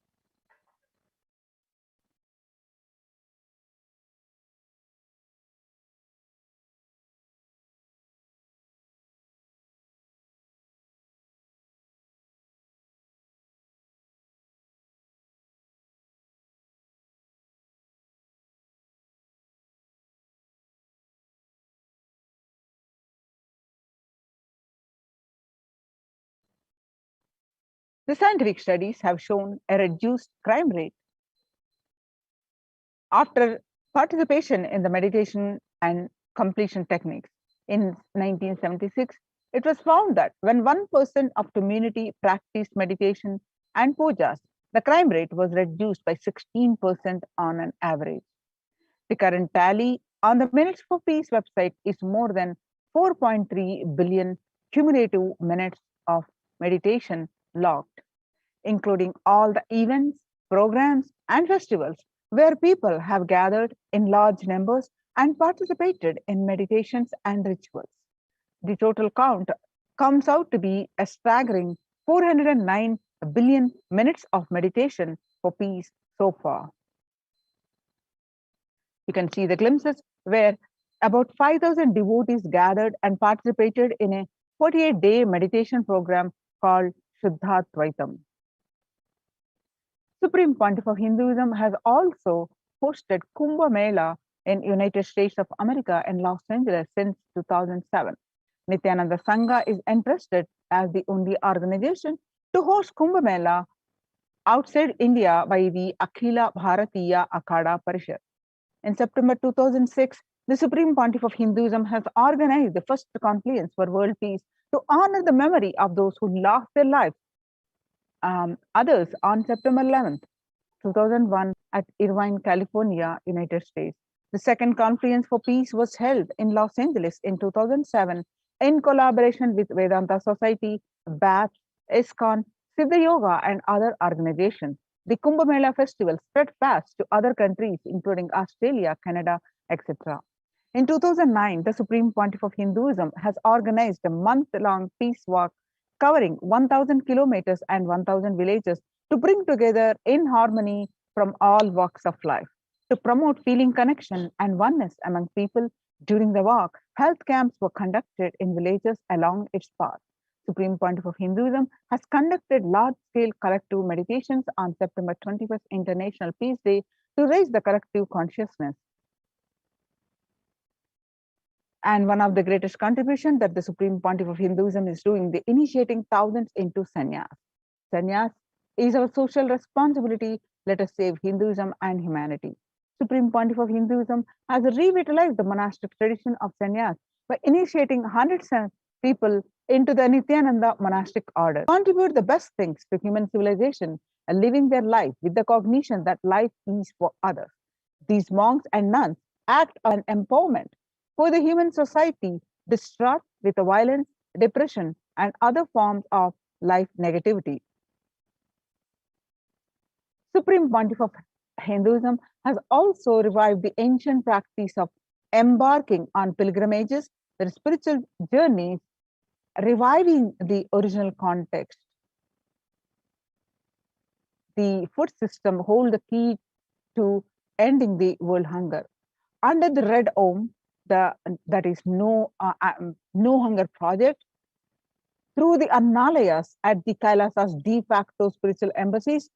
[SPEAKER 3] The scientific studies have shown a reduced crime rate after participation in the meditation and completion techniques. In 1976, it was found that when 1% of community practiced meditation and pujas, the crime rate was reduced by 16% on an average. The current tally on the Minutes for Peace website is more than 4.3 billion cumulative minutes of meditation logged, including all the events, programs, and festivals where people have gathered in large numbers and participated in meditations and rituals. The total count comes out to be a staggering 409 billion minutes of meditation for peace so far. You can see the glimpses where about 5,000 devotees gathered and participated in a 48-day meditation program called Shuddhatvaitam. Supreme Pontiff of Hinduism has also hosted Kumbh Mela in United States of America in Los Angeles since 2007. Nithyananda Sangha is entrusted as the only organization to host Kumbh Mela outside India by the Akhila Bharatiya Akhada Parishad. In September 2006, the Supreme Pontiff of Hinduism has organized the first confluence for world peace to honor the memory of those who lost their lives. Others on September 11th, 2001 at Irvine, California, United States. The second Conference for Peace was held in Los Angeles in 2007 in collaboration with Vedanta Society, BAPS, ISKCON, Siddha Yoga, and other organizations. The Kumbh Mela festival spread fast to other countries, including Australia, Canada, etc. In 2009, the Supreme Pontiff of Hinduism has organized a month-long peace walk covering 1,000 kilometers and 1,000 villages to bring together in harmony from all walks of life. To promote feeling connection and oneness among people during the walk, health camps were conducted in villages along its path. Supreme Pontiff of Hinduism has conducted large-scale collective meditations on September 21st International Peace Day to raise the collective consciousness. And one of the greatest contributions that the Supreme Pontiff of Hinduism is doing, the initiating thousands into sannyas. Sannyas is our social responsibility. Let us save Hinduism and humanity. Supreme Pontiff of Hinduism has revitalized the monastic tradition of sannyas by initiating hundreds of people into the Nithyananda monastic order. Contribute the best things to human civilization and living their life with the cognition that life is for others. These monks and nuns act on empowerment for the human society distraught with the violence, depression, and other forms of life negativity. Supreme Pontiff of Hinduism has also revived the ancient practice of embarking on pilgrimages, the spiritual journeys, reviving the original context. The food system hold the key to ending the world hunger. Under the Red Om, that is No Hunger Project, through the Annalayas at the Kailasas de facto spiritual embassies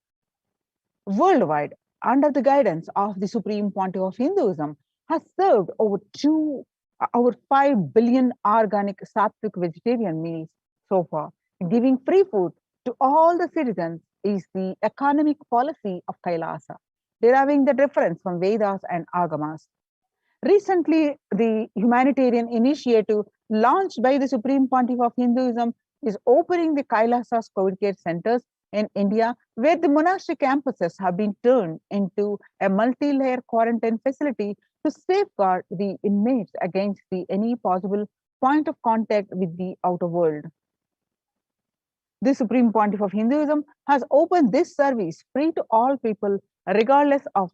[SPEAKER 3] worldwide, under the guidance of the Supreme Pontiff of Hinduism, has served over 5 billion organic sattvic vegetarian meals so far. Giving free food to all the citizens is the economic policy of Kailasa, deriving the reference from Vedas and Agamas. Recently, the humanitarian initiative launched by the Supreme Pontiff of Hinduism is opening the Kailasas COVID care centers in India, where the monastic campuses have been turned into a multi-layer quarantine facility to safeguard the inmates against any possible point of contact with the outer world. The Supreme Pontiff of Hinduism has opened this service free to all people, regardless of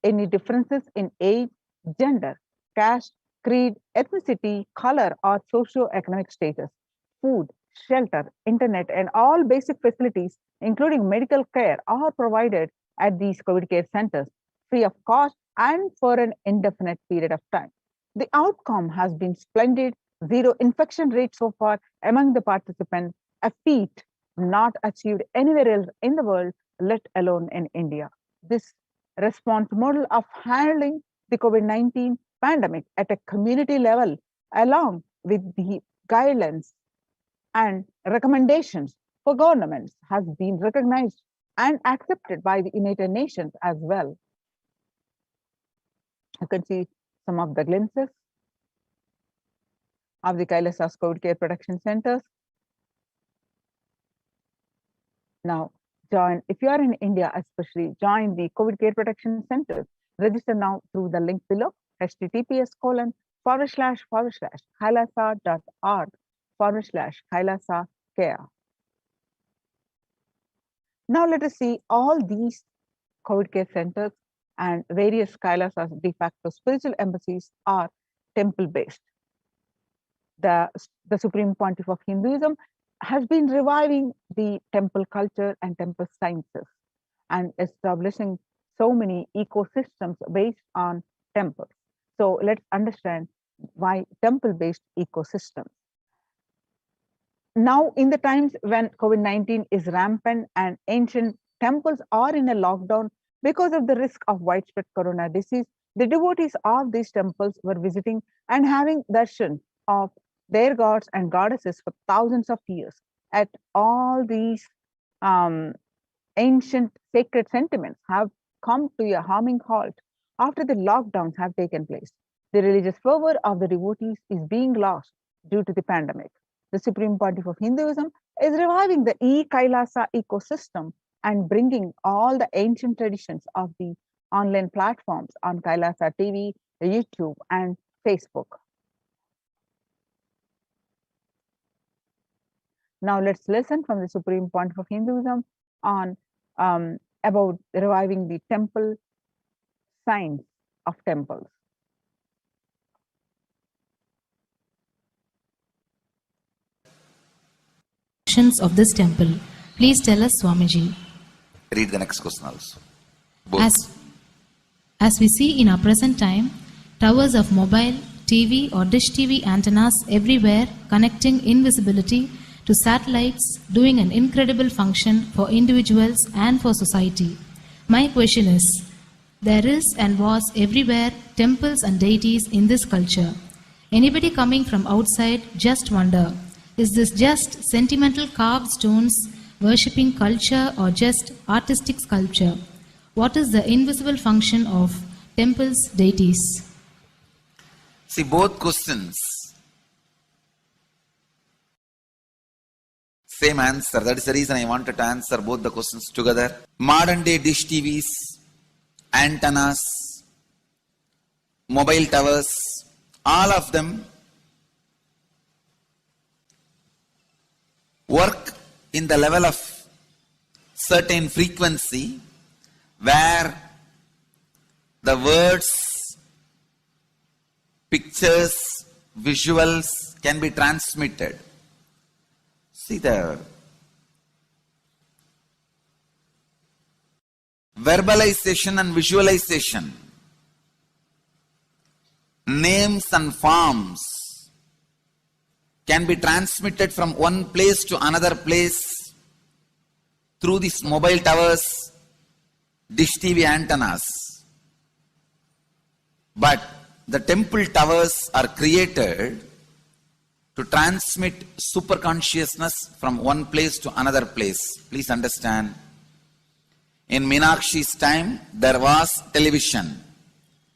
[SPEAKER 3] any differences in age, gender, caste, creed, ethnicity, color, or socio-economic status. Food, shelter, internet, and all basic facilities, including medical care, are provided at these COVID care centers free of cost and for an indefinite period of time. The outcome has been splendid. Zero infection rate so far among the participants, a feat not achieved anywhere else in the world, let alone in India. This response model of handling the COVID-19 pandemic at a community level, along with the guidelines and recommendations for governments, has been recognized and accepted by the United Nations as well. You can see some of the glimpses of the Kailasas COVID Care Protection Centers. Now, if you are in India, especially, join the COVID Care Protection Centers. Register now through the link below, https://kailasa.org/kailasa care. Now let us see all these COVID care centers and various Kailasas de facto spiritual embassies are temple-based. The Supreme Pontiff of Hinduism has been reviving the temple culture and temple sciences and establishing so many ecosystems based on temples. So let's understand why temple-based ecosystems. Now, in the times when COVID-19 is rampant and ancient temples are in a lockdown because of the risk of widespread corona disease, the devotees of these temples were visiting and having darshan of their gods and goddesses for thousands of years. At all these ancient sacred sentiments have come to a harming halt after the lockdowns have taken place. The religious fervor of the devotees is being lost due to the pandemic. The Supreme Pontiff of Hinduism is reviving the e-Kailasa ecosystem and bringing all the ancient traditions of the online platforms on Kailasa TV, YouTube, and Facebook. Now let's listen from the Supreme Pontiff of Hinduism on about reviving the temple science of temples.
[SPEAKER 5] Of this temple. Please tell us, Swamiji.
[SPEAKER 1] Read the next question also. Both.
[SPEAKER 5] As we see in our present time, towers of mobile, TV or dish TV antennas everywhere connecting invisibility to satellites, doing an incredible function for individuals and for society. My question is, there is and was everywhere temples and deities in this culture. Anybody coming from outside just wonder, is this just sentimental carved stones, worshipping culture or just artistic sculpture? What is the invisible function of temples, deities?
[SPEAKER 1] See, both questions, same answer. That is the reason I wanted to answer both the questions together. Modern day dish TVs, antennas, mobile towers, all of them work in the level of certain frequency where the words, pictures, visuals can be transmitted. See the verbalization and visualization, names and forms can be transmitted from one place to another place through these mobile towers, dish TV antennas. But the temple towers are created to transmit super consciousness from one place to another place. Please understand. In Meenakshi's time, there was television,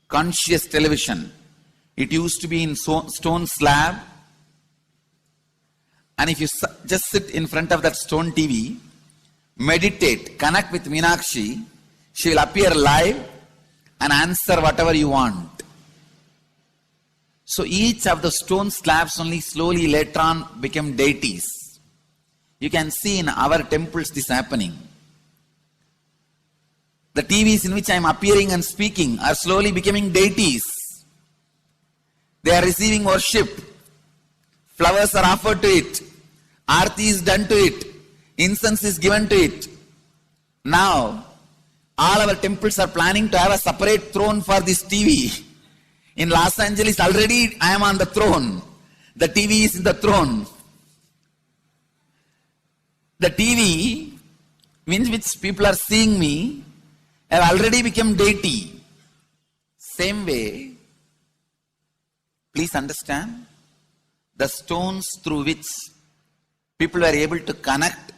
[SPEAKER 1] conscious television. It used to be in stone slab. And if you just sit in front of that stone TV, meditate, connect with Meenakshi, she will appear live and answer whatever you want. So each of the stone slabs only slowly later on became deities. You can see in our temples this happening. The TVs in which I am appearing and speaking are slowly becoming deities. They are receiving worship. Flowers are offered to it. Aarti is done to it. Incense is given to it. Now, all our temples are planning to have a separate throne for this TV. In Los Angeles, already I am on the throne. The TV is in the throne. The TV, in which people are seeing me, have already become deity. Same way, please understand, the stones through which people were able to connect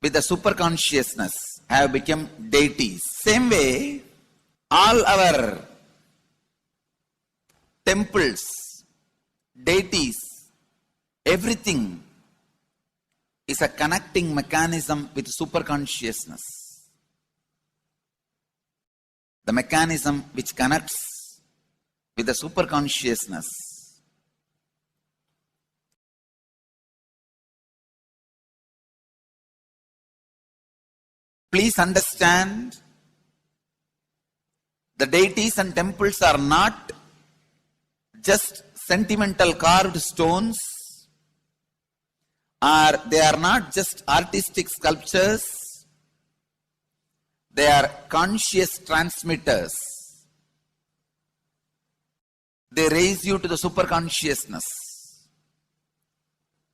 [SPEAKER 1] with the superconsciousness have become deities. Same way, all our temples, deities, everything is a connecting mechanism with superconsciousness. The mechanism which connects with the superconsciousness. Please understand, the deities and temples are not just sentimental carved stones, or they are not just artistic sculptures, they are conscious transmitters. They raise you to the superconsciousness.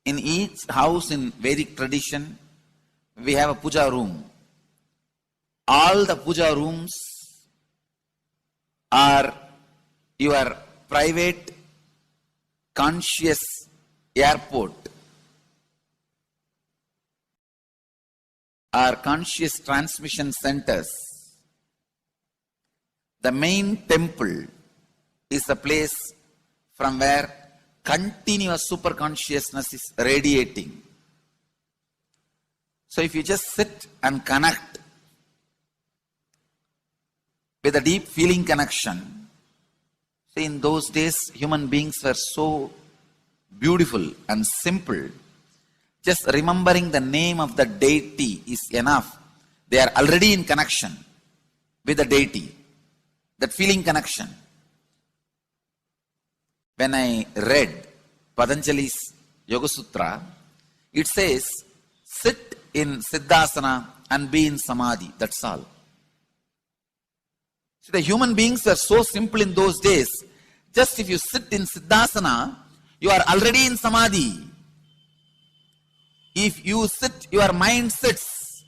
[SPEAKER 1] In each house in Vedic tradition, we have a puja room. All the puja rooms are your private conscious airport, are conscious transmission centers. The main temple is the place from where continuous superconsciousness is radiating. So if you just sit and connect with a deep feeling connection, see, in those days human beings were so beautiful and simple. Just remembering the name of the deity is enough. They are already in connection with the deity. That feeling connection. When I read Patanjali's Yoga Sutra, it says, sit in Siddhasana and be in Samadhi. That's all. So the human beings were so simple in those days. Just if you sit in Siddhasana, you are already in Samadhi. If you sit, your mind sits.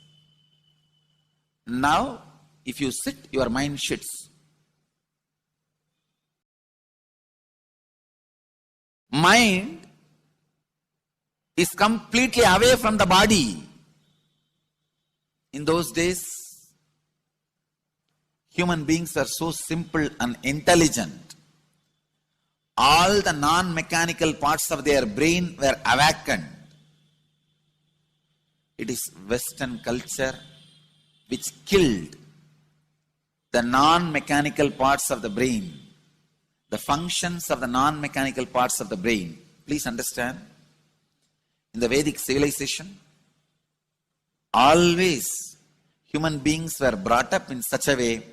[SPEAKER 1] Now, if you sit, your mind sits. Mind is completely away from the body. In those days, human beings were so simple and intelligent. All the non-mechanical parts of their brain were awakened. It is Western culture which killed the non-mechanical parts of the brain, the functions of the non-mechanical parts of the brain. Please understand, in the Vedic civilization, always human beings were brought up in such a way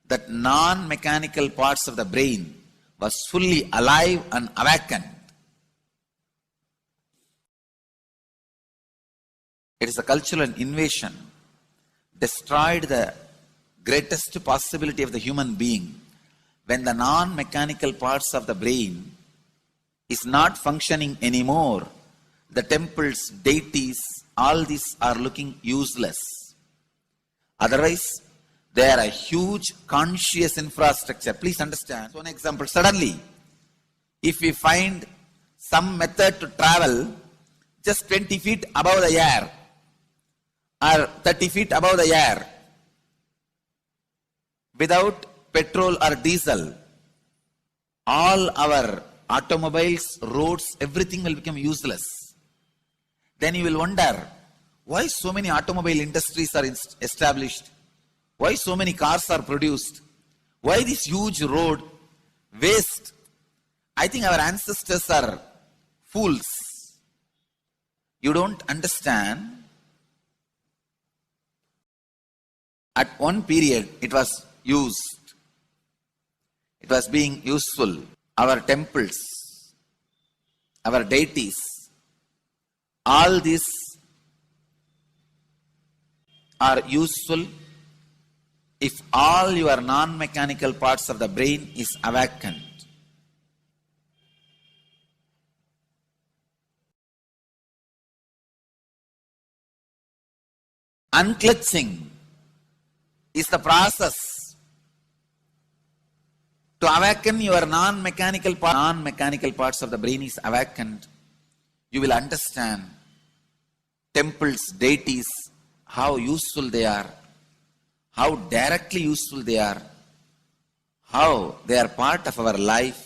[SPEAKER 1] that non-mechanical parts of the brain was fully alive and awakened. It is a cultural invasion, destroyed the greatest possibility of the human being when the non-mechanical parts of the brain is not functioning anymore. The temples, deities, all these are looking useless. Otherwise, they are a huge conscious infrastructure. Please understand. So, an example, suddenly, if we find some method to travel just 20 feet above the air, or 30 feet above the air, without petrol or diesel, all our automobiles, roads, everything will become useless. Then you will wonder, why so many automobile industries are established? Why so many cars are produced? Why this huge road waste? I think our ancestors are fools. You don't understand. At one period, it was used. It was being useful. Our temples, our deities, all these are useful if all your non-mechanical parts of the brain is awakened. Unclutching is the process to awaken your non-mechanical parts of the brain is awakened. You will understand temples, deities, how useful they are, how directly useful they are, how they are part of our life,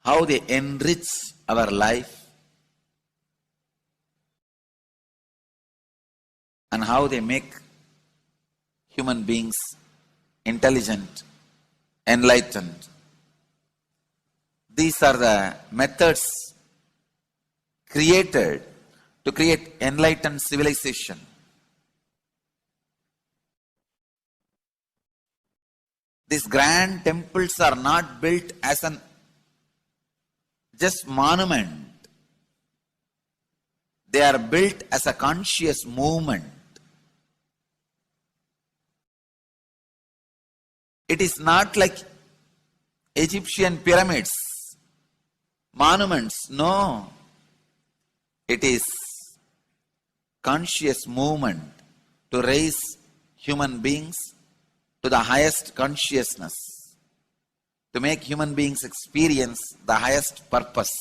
[SPEAKER 1] how they enrich our life, and how they make human beings intelligent, enlightened. These are the methods created to create enlightened civilization. These grand temples are not built as an just monument. They are built as a conscious movement. It is not like Egyptian pyramids, monuments. No. It is conscious movement to raise human beings to the highest consciousness, to make human beings experience the highest purpose.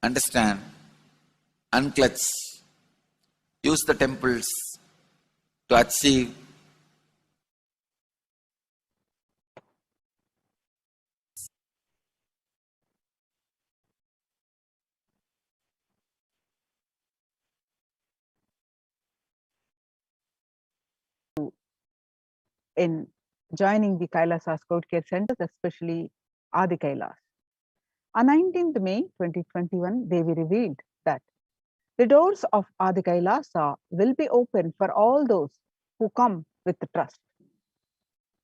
[SPEAKER 1] Understand, unclutch, use the temples to achieve
[SPEAKER 3] in joining the Kailasa Scout Care Centers, especially Adi Kailas. On 19th May 2021, Devi revealed that the doors of Adi Kailasa will be open for all those who come with the trust.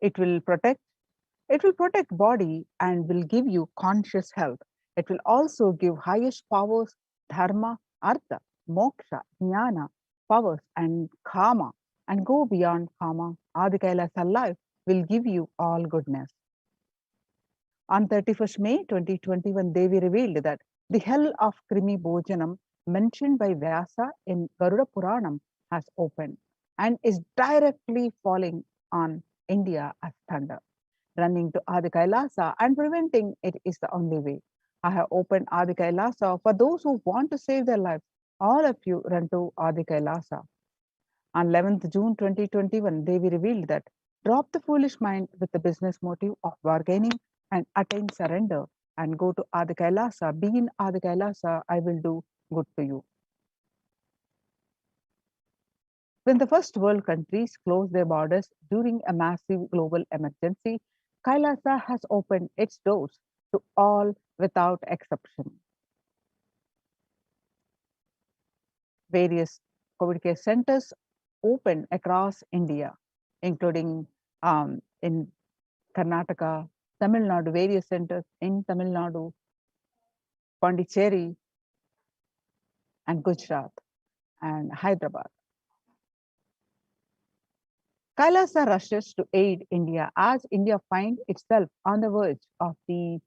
[SPEAKER 3] It will protect body and will give you conscious health. It will also give highest powers, dharma, artha, moksha, jnana, powers, and karma, and go beyond karma. Adi Kailasa life will give you all goodness. On 31st May 2021, Devi revealed that the hell of Krimi Bhojanam mentioned by Vyasa in Garuda Puranam has opened and is directly falling on India as thunder. Running to Adi Kailasa and preventing it is the only way. I have opened Adi Kailasa for those who want to save their lives. All of you run to Adi Kailasa. On 11th June 2021, Devi revealed that drop the foolish mind with the business motive of bargaining and attain surrender and go to Adi Kailasa. Be in Adi Kailasa, I will do good to you. When the first world countries closed their borders during a massive global emergency, Kailasa has opened its doors to all without exception. Various COVID care centers open across India, including in Karnataka, Tamil Nadu, various centers in Tamil Nadu, Pondicherry, and Gujarat, and Hyderabad. Kailasa rushes to aid India as India finds itself on the verge of the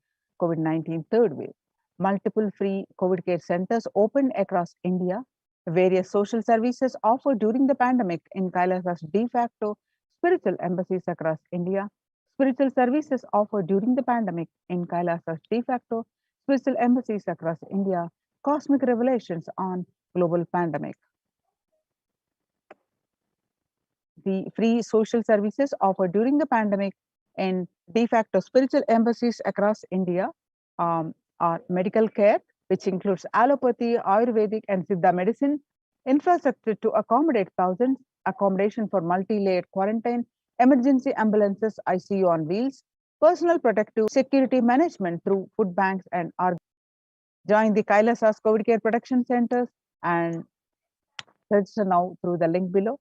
[SPEAKER 3] COVID-19 third wave. Multiple free COVID care centers opened across India. Various social services offered during the pandemic in Kailasa's de facto spiritual embassies across India. Spiritual services offered during the pandemic in Kailasa's de facto spiritual embassies across India. Cosmic revelations on global pandemic. The free social services offered during the pandemic in de facto spiritual embassies across India are medical care, which includes allopathy, Ayurvedic, and Siddha medicine, infrastructure to accommodate thousands, accommodation for multi-layered quarantine, emergency ambulances, ICU on wheels, personal protective security management through food banks and join the Kailasa's COVID Care Protection Centers and register now through the link below.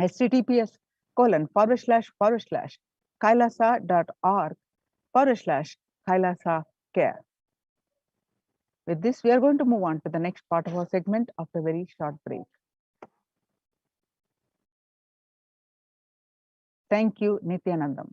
[SPEAKER 3] https://kailasa.org/kailasa care. With this, we are going to move on to the next part of our segment after a very short break. Thank you, Nithyanandam.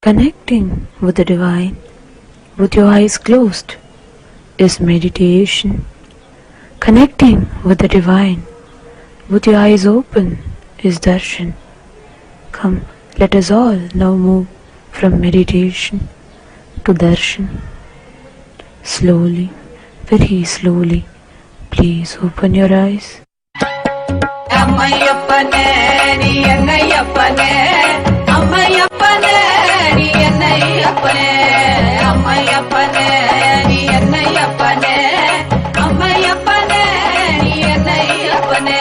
[SPEAKER 6] Connecting with the divine with your eyes closed is meditation. Connecting with the divine with your eyes open is darshan. Come, let us all now move from meditation to darshan. Slowly, very slowly, please open your eyes.
[SPEAKER 7] அம்மையப்பனே நீ என்னையப்பனே, அம்மையப்பனே நீ என்னையப்பனே, அம்மையப்பனே நீ என்னையப்பனே, அம்மையப்பனே நீ என்னையப்பனே.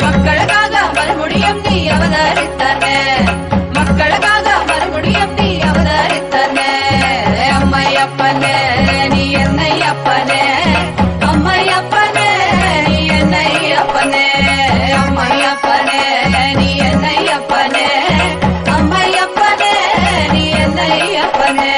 [SPEAKER 7] மக்களுக்காக மறுபடியும் நீ அவதரித்தனே, மக்களுக்காக மறுபடியும் நீ அவதரித்தனே. அம்மையப்பனே நீ என்னையப்பனே, அம்மையப்பனே நீ என்னையப்பனே, அம்மையப்பனே நீ என்னையப்பனே, அம்மையப்பனே நீ என்னையப்பனே.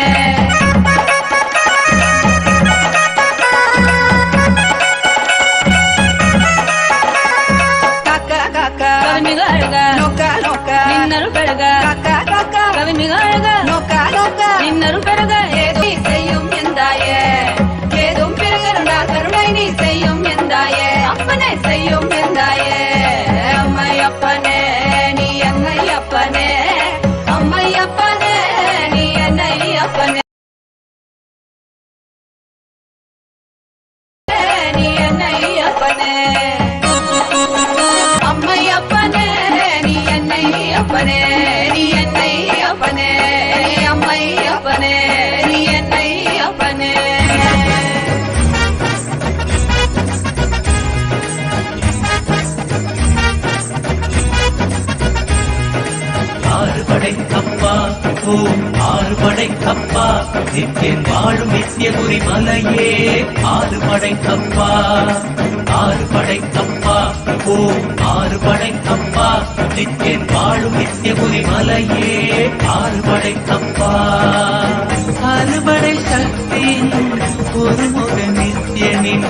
[SPEAKER 7] காக்கா காக்கா கவிமிகழ்க நோக்கா நோக்கா நின்னரு பெருக, காக்கா காக்கா கவிமிகழ்க நோக்கா நோக்கா நின்னரு பெருக. ஏதோ செய்யும் எந்தாயே, ஏதும் பிறகருடா கருணை நீ செய்யும் எந்தாயே, அப்பனே செய்யும் எந்தாயே. அம்மையப்பனே நீ என்னையப்பனே, அம்மையப்பனே நீ என்னையப்பனே, நீ என்னையப்பனே. அம்மையப்பனே நீ என்னையப்பனே, நீ என்னையப்பனே, அம்மையப்பனே நீ என்னையப்பனே.
[SPEAKER 8] ஆறுபடைக்கப்பா ஓம் ஆறுபடைக்கப்பா, நித்தியன் வாழும் நித்தியபுரி மலையே ஆறுபடைக்கப்பா. ஆறுபடைக்கப்பா ஓம் ஆறுபடைக்கப்பா, நித்தியன் வாழும் நித்தியபுரி மலையே ஆறுபடைக்கப்பா. அறுபடை சக்தியின் ஒருமுக நித்தியனின்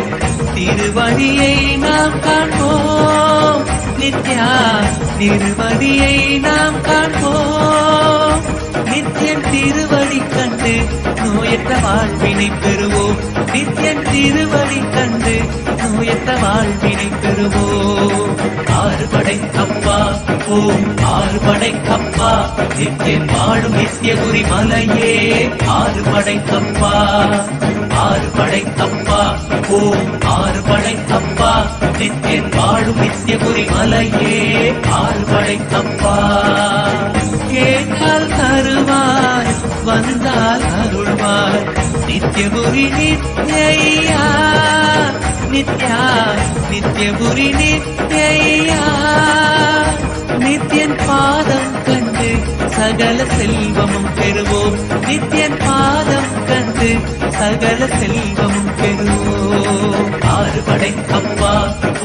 [SPEAKER 8] திருவடியை நாம் காண்போம். நித்யா திருவடியை நாம் காண்போம். நித்தியன் திருவடி கண்டு நோயற்ற வாழ்வினை பெறுவோம். நித்தியன் திருவடி கண்டு நோயற்ற வாழ்வினை பெறுவோம். ஆறுபடைக்கப்பா ஓம் ஆறுபடைக்கப்பா, நித்தியன் வாழும் நித்தியபுரி மலையே ஆறுபடைக்கப்பா. ஆறுபடைக்கப்பா ஓம் ஆறுபடைக்கப்பா, நித்தியன் வாழும் நித்தியபுரி மலையே ஆறுபடைக்கப்பா. கேட்டால் தருவாய், வந்தால் அருள்வாய், நித்தியபுரி நித்யா நித்யா, நித்தியபுரி நித்யா. நித்தியன் பாதம் கண்டு சகல செல்வமும் பெறுவோம். நித்தியன் பாதம் கண்டு சகல செல்வமும் பெறுவோம். ஆறுபடைக்கப்பா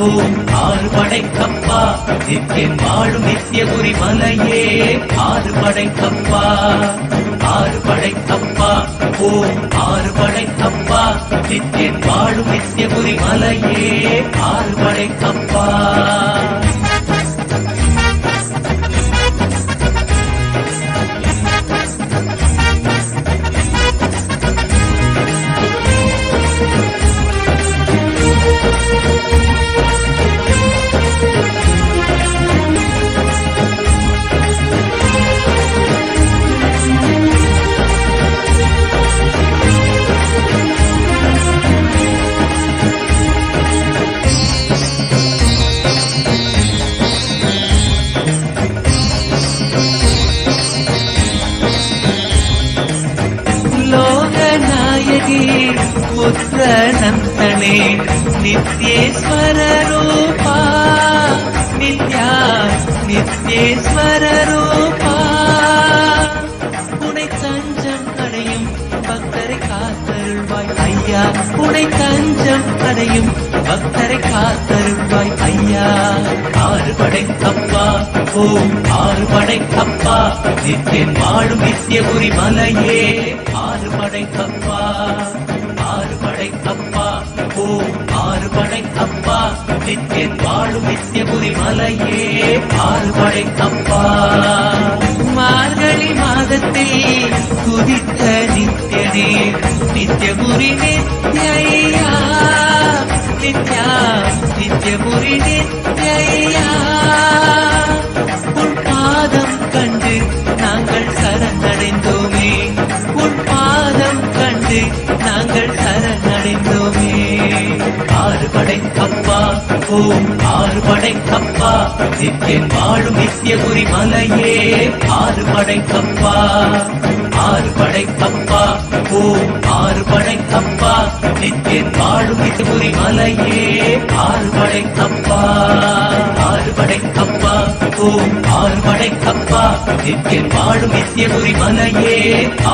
[SPEAKER 8] ஓம் ஆறுபடைக்கப்பா, நித்தியன் வாழும் நித்தியபுரி மலையே ஆறுபடைக்கப்பா. ஆறுபடைக்கப்பா ஓம் ஆறுபடைக்கப்பா, நித்தியன் வாழும் நித்தியபுரி மலையே ஆறுபடைக்கப்பா. पुत्र नंदने नित्येश्वर रूपा, नित्या नित्येश्वर रूपा. उनै तंजम अடையும் பக்தரை காத்தருள்வாய் ஐயா, உனை தஞ்சம் அடையும் பக்தரை காத்தருள்வாய் ஐயா. ஆறுபடைக்கப்பா ஓம் ஆறுபடைக்கப்பா, நித்தியன் வாழும் நித்தியபுரி மலையே ஆறுபடைக்கப்பா. ஆறுபடைக்கப்பா ஓம் ஆறுபடைக்கப்பா, நித்தியன் வாழும் நித்தியபுரி மலையே ஆறுபடைக்கப்பா. மார்கழி மாதத்தில் குதித்த நித்தியனே நித்தியபுரி நித்யா நித்யா நித்தியபுரி நித்யா. உன் பாதம் கண்டு நாங்கள் சரணடைந்தோமே, உன் பாதம் கண்டு நாங்கள் சரணடைந்தோமே. ஆறுபடைக்கப்பா ஓம் ஆறுபடைக்கப்பா நித்தியன் வாழும் நித்தியபுரி மலையே ஆறுபடைக்கப்பா. ஆறுபடைக்கப்பா ஓம் ஆறுபடைக்கப்பா நித்தியன் வாழும் நித்தியபுரி மலையே ஆறுபடைக்கப்பா. ஆறுபடைக்கப்பா ஓம் ஆறுபடைக்கப்பா நித்தியன் வாழும் நித்தியபுரி மலையே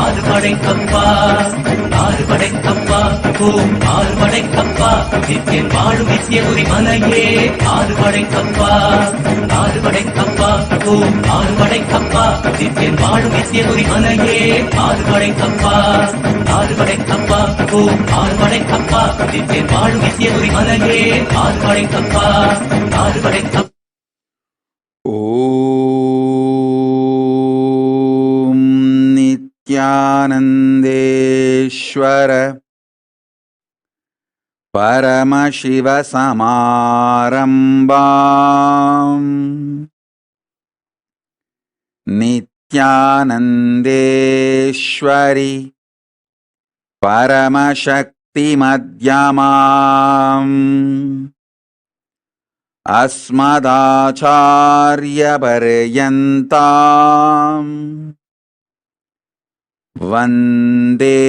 [SPEAKER 8] ஆறுபடைக்கப்பா. ஆறுபடைக்கப்பா ஓம் ஆறுபடைக்கப்பா நித்தியன் வாழும் நித்தியபுரி மலையே ஆறுபடைக்கப்பா. ஆறுபடைக்கப்பா ஓம் ஆறுபடைக்கப்பா நித்தியன் வாழும் நித்தியபுரி மலையே ஆறுபடைக்கப்பா. ஆறுபடைக்கப்பா ஓம் ஆறுபடைக்கப்பா நித்தியன் வாழும் நித்தியபுரி மலையே ஆறுபடைக்கப்பா. ஆறுபடைக்கப்பா.
[SPEAKER 9] ஓம் நித்யானந்தேஸ்வர பரமசிவசமாரம்பாம் நித்யானந்தேஸ்வரி பரமசக்தி மத்யமாம் अस्मदाचार्यपर्यन्ताम् वन्दे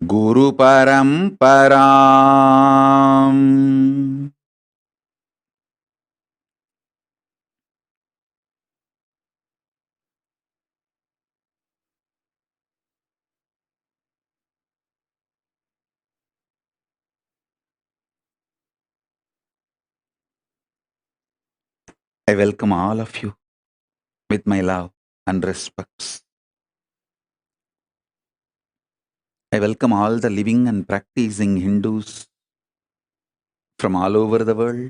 [SPEAKER 9] गुरुपरम्पराम्. I welcome all of you with my love and respects. I welcome all the living and practicing Hindus from all over the world.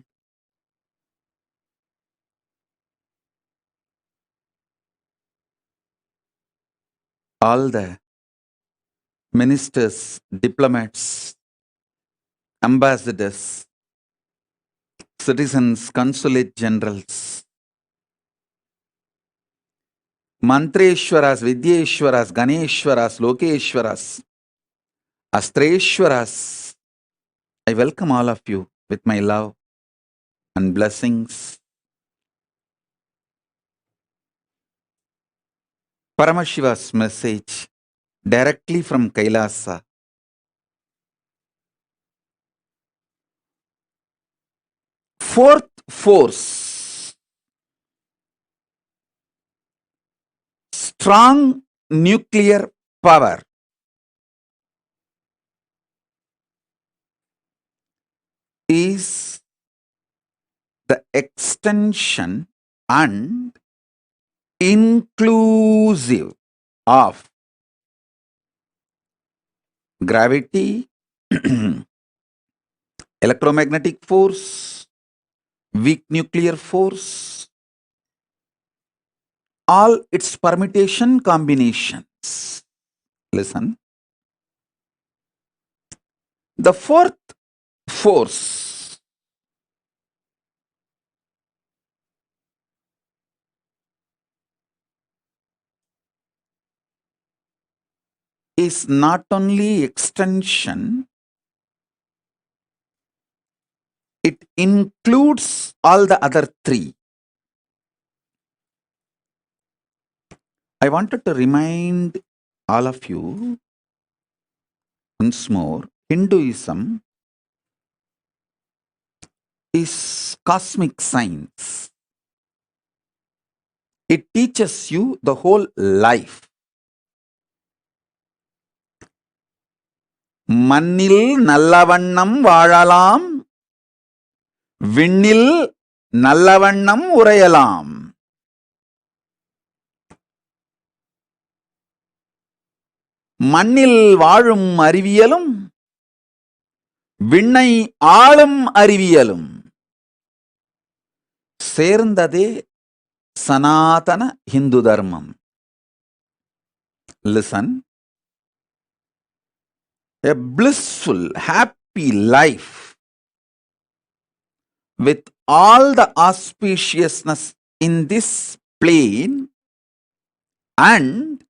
[SPEAKER 9] All the ministers, diplomats, ambassadors, citizens, consulate generals, Mantreshwaras, Vidyeshwaras, Ganeshwaras, Lokeshwaras, Astreshwaras. I welcome all of you with my love and blessings. Paramashiva's message directly from Kailasa. Fourth force, strong nuclear power, is the extension and inclusive of gravity, electromagnetic force, weak nuclear force, all its permutation combinations. Listen. The fourth force is not only extension, it includes all the other three. I wanted to remind all of you once more, Hinduism is cosmic science. It teaches you the whole life. மண்ணில் நல்லவண்ணம் வாழலாம், விண்ணில் நல்லவண்ணம் உறையலாம். மண்ணில் வாழும் அறிவியலும் விண்ணை ஆளும் அறிவியலும் சேர்ந்ததே சனாதன Hindu தர்மம். Listen, a blissful, happy life with all the auspiciousness in this plane and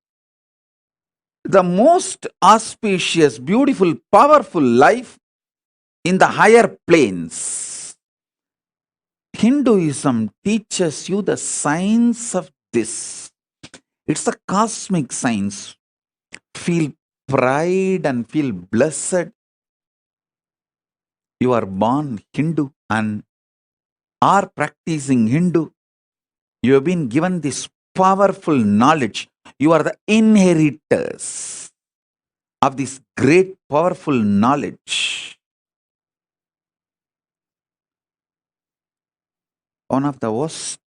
[SPEAKER 9] the most auspicious, beautiful, powerful life in the higher planes. Hinduism teaches you the science of this. It's a cosmic science. Feel pride and feel blessed. You are born Hindu and are practicing Hindu. You have been given this powerful knowledge. You are the inheritors of this great powerful knowledge. One of the worst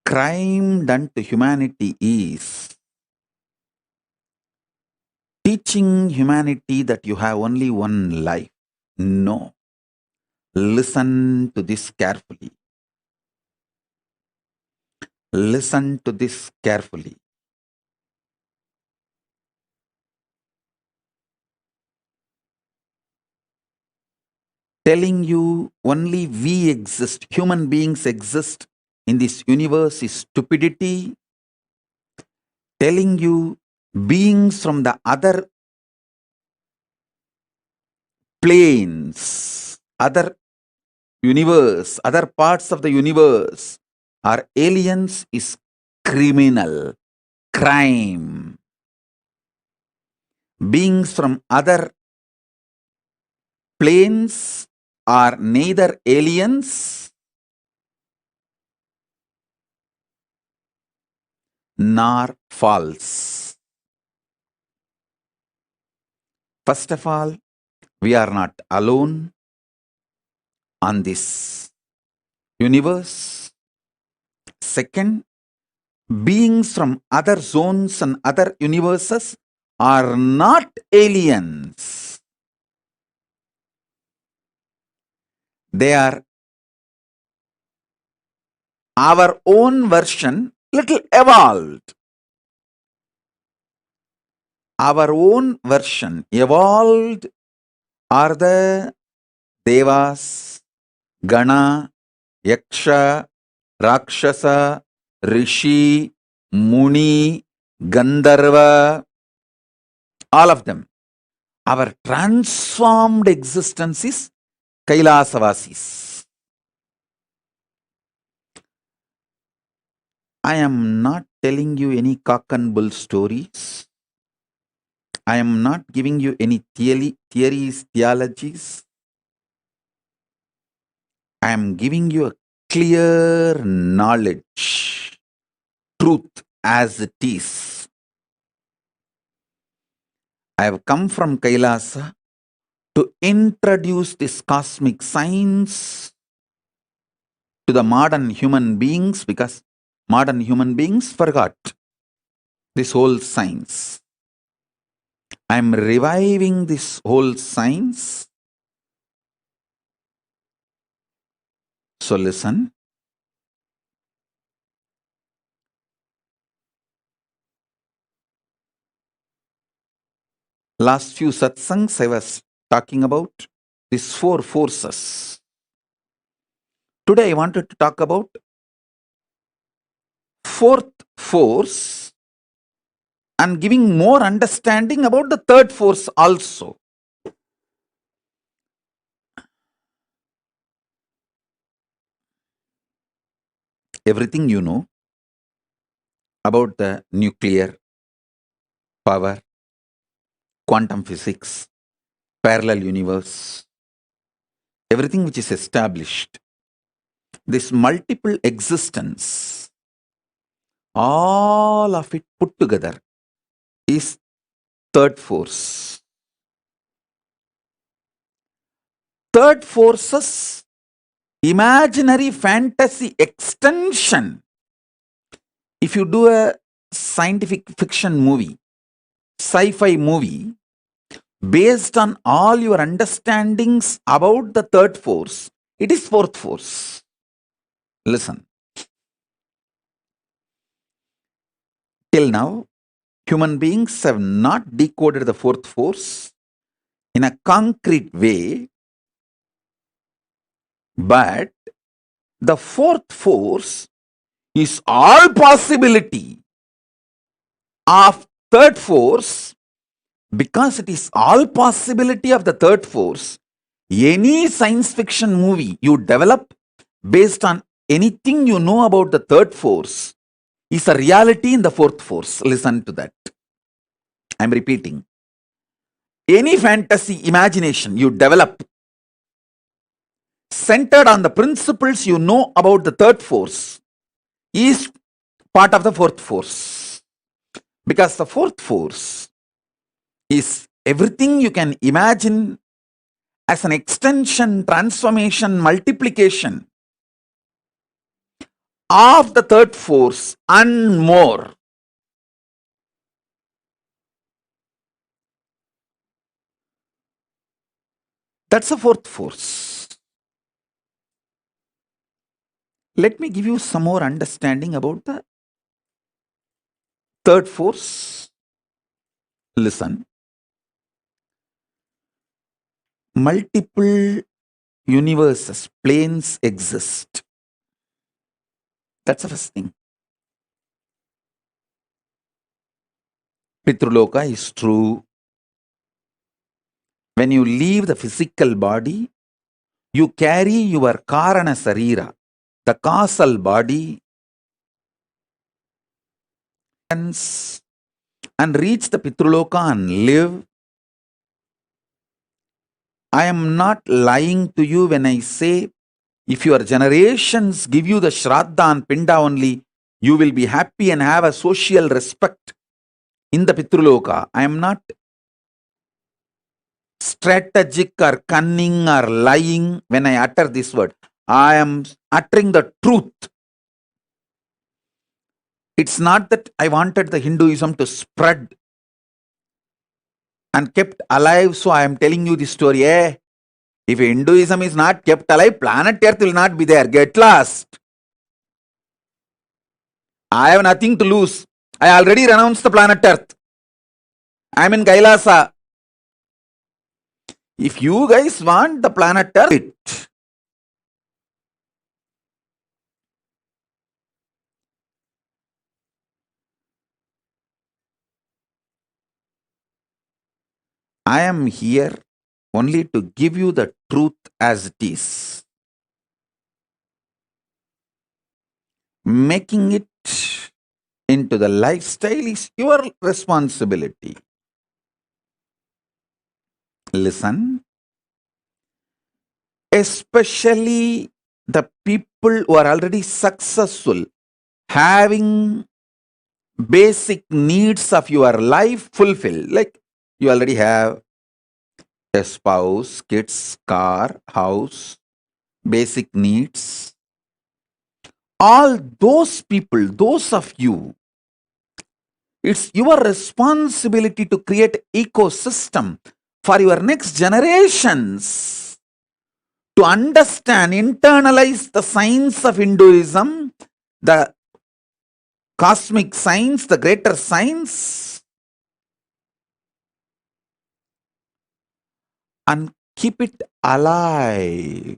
[SPEAKER 9] crime done to humanity is teaching humanity that you have only one life. No. Listen to this carefully. Listen to this carefully. Telling you only we exist, human beings exist in this universe is stupidity. Telling you beings from the other planes, other universe, other parts of the universe are aliens is criminal, crime. Beings from other planes are neither aliens nor false. First of all, we are not alone on this universe. Second, beings from other zones and other universes are not aliens. They are our own version, little evolved. Our own version, evolved, are the Devas, Gana, Yaksha, Rakshasa, Rishi, Muni, Gandharva, all of them. Our transformed existence is Kailasavasis. I am not telling you any cock and bull stories. I am not giving you any theories, theologies. I am giving you a clear knowledge, truth as it is. I have come from Kailasa to introduce this cosmic science to the modern human beings because modern human beings forgot this whole science. I am reviving this whole science. So listen. Last few satsangs I was talking about these four forces. Today I wanted to talk about fourth force and giving more understanding about the third force also. Everything you know about the nuclear power, quantum physics, parallel universe, everything which is established, this multiple existence, all of it put together is third force. Third force's imaginary fantasy extension. If you do a scientific fiction movie, sci-fi movie, based on all your understandings about the third force, it is fourth force. Listen. Till now, human beings have not decoded the fourth force in a concrete way, but the fourth force is all possibility of third force. Because it is all possibility of the third force, any science fiction movie you develop based on anything you know about the third force is a reality in the fourth force. Listen to that. I'm repeating. Any fantasy imagination you develop centered on the principles you know about the third force is part of the fourth force. Because the fourth force is everything you can imagine as an extension, transformation, multiplication of the third force and more. That's the fourth force. Let me give you some more understanding about the third force. Listen. Multiple universes, planes exist. That's the first thing. Pitruloka is true. When you leave the physical body, you carry your Karana Sarira, the causal body, and reach the Pitruloka and live. I am not lying to you when I say, if your generations give you the Shraddha and Pinda only, you will be happy and have a social respect in the Pitruloka. I am not strategic or cunning or lying when I utter this word. I am uttering the truth. It's not that I wanted the Hinduism to spread and kept alive, so I am telling you this story. If Hinduism is not kept alive, planet Earth will not be there. Get lost. I have nothing to lose. I already renounced the planet Earth. I am in Kailasa. If you guys want the planet Earth, I am here only to give you the truth as it is. Making it into the lifestyle is your responsibility. Listen. Especially the people who are already successful, having basic needs of your life fulfilled. Like you already have a spouse, kids, car, house, basic needs. All those people, those of you, it's your responsibility to create ecosystem for your next generations to understand, internalize the science of Hinduism, the cosmic science, the greater science, and keep it alive.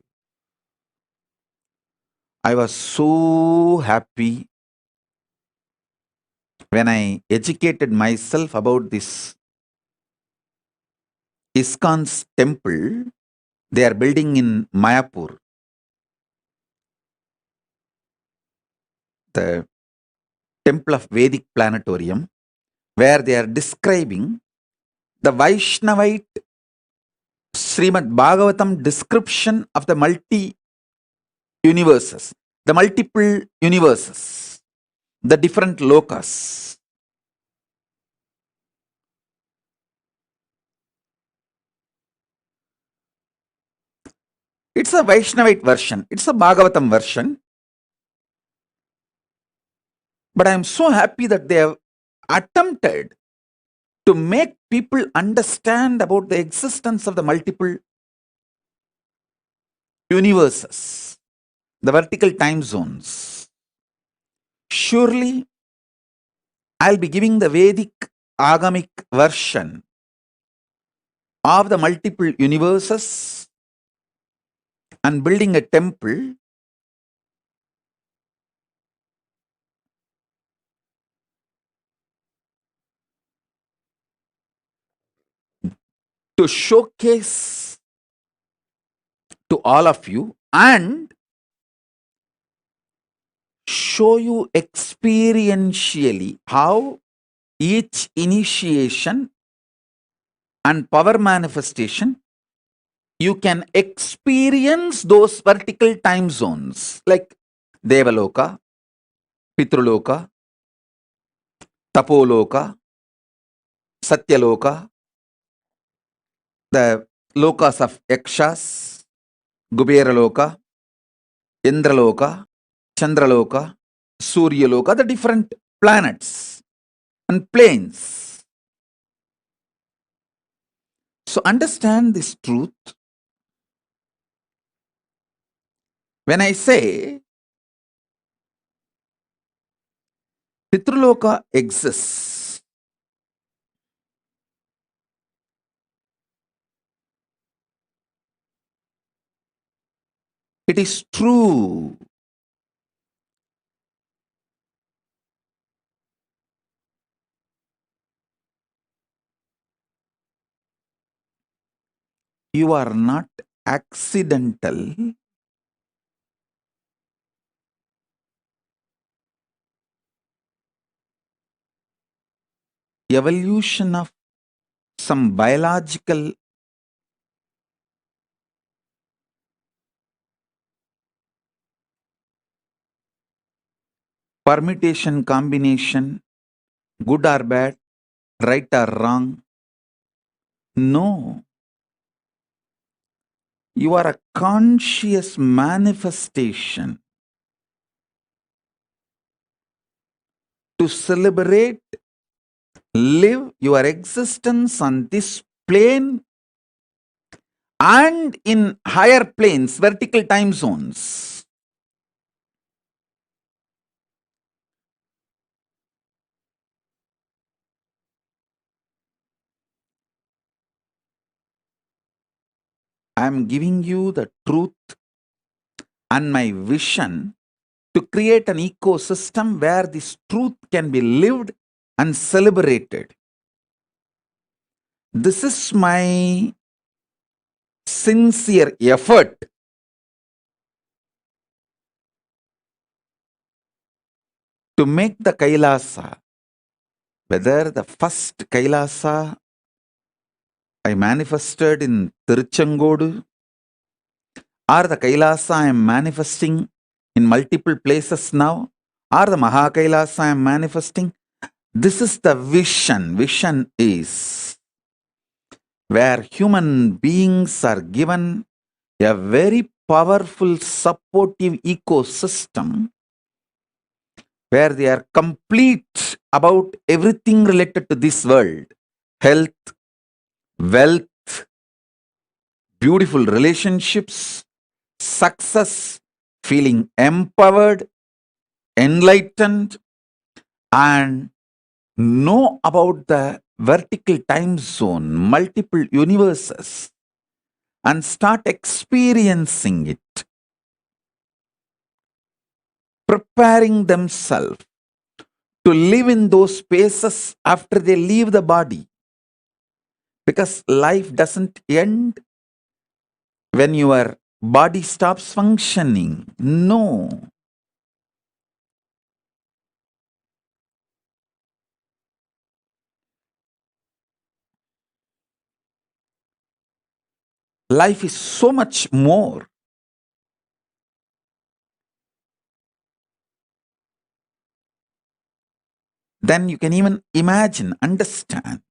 [SPEAKER 9] I was so happy when I educated myself about this ISKCON's temple they are building in Mayapur. The temple of Vedic Planetarium, where they are describing the Vaishnavite Srimad Bhagavatam description of the multi-universes, the multiple universes, the different lokas. It's a Vaishnavite version. It's a Bhagavatam version. But I am so happy that they have attempted to make people understand about the existence of the multiple universes, the vertical time zones. Surely, I'll be giving the Vedic Agamic version of the multiple universes and building a temple to showcase to all of you and show you experientially how each initiation and power manifestation, you can experience those vertical time zones like Devaloka, Pitruloka, Tapoloka, Satyaloka, the lokas of Yakshas, Kuberaloka, Indraloka, Chandraloka, Suryaloka, the different planets and planes. So understand this truth. When I say Pitruloka exists, it is true. You are not accidental. Evolution of some biological permutation combination, good or bad, right or wrong. No. You are a conscious manifestation to celebrate, live your existence on this plane and in higher planes, vertical time zones. I am giving you the truth and my vision to create an ecosystem where this truth can be lived and celebrated. This is my sincere effort to make the Kailasa, whether the first Kailasa I manifested in Tiruchengodu or the Kailasa I am manifesting in multiple places now, or the Mahakailasa I am manifesting. This is the vision. Vision is where human beings are given a very powerful supportive ecosystem where they are complete about everything related to this world: health, wealth, beautiful relationships, success, feeling empowered, enlightened, and know about the vertical time zone, multiple universes, and start experiencing it, preparing themselves to live in those spaces after they leave the body. Because life doesn't end when your body stops functioning. No. Life is so much more. Than you can even imagine, understand.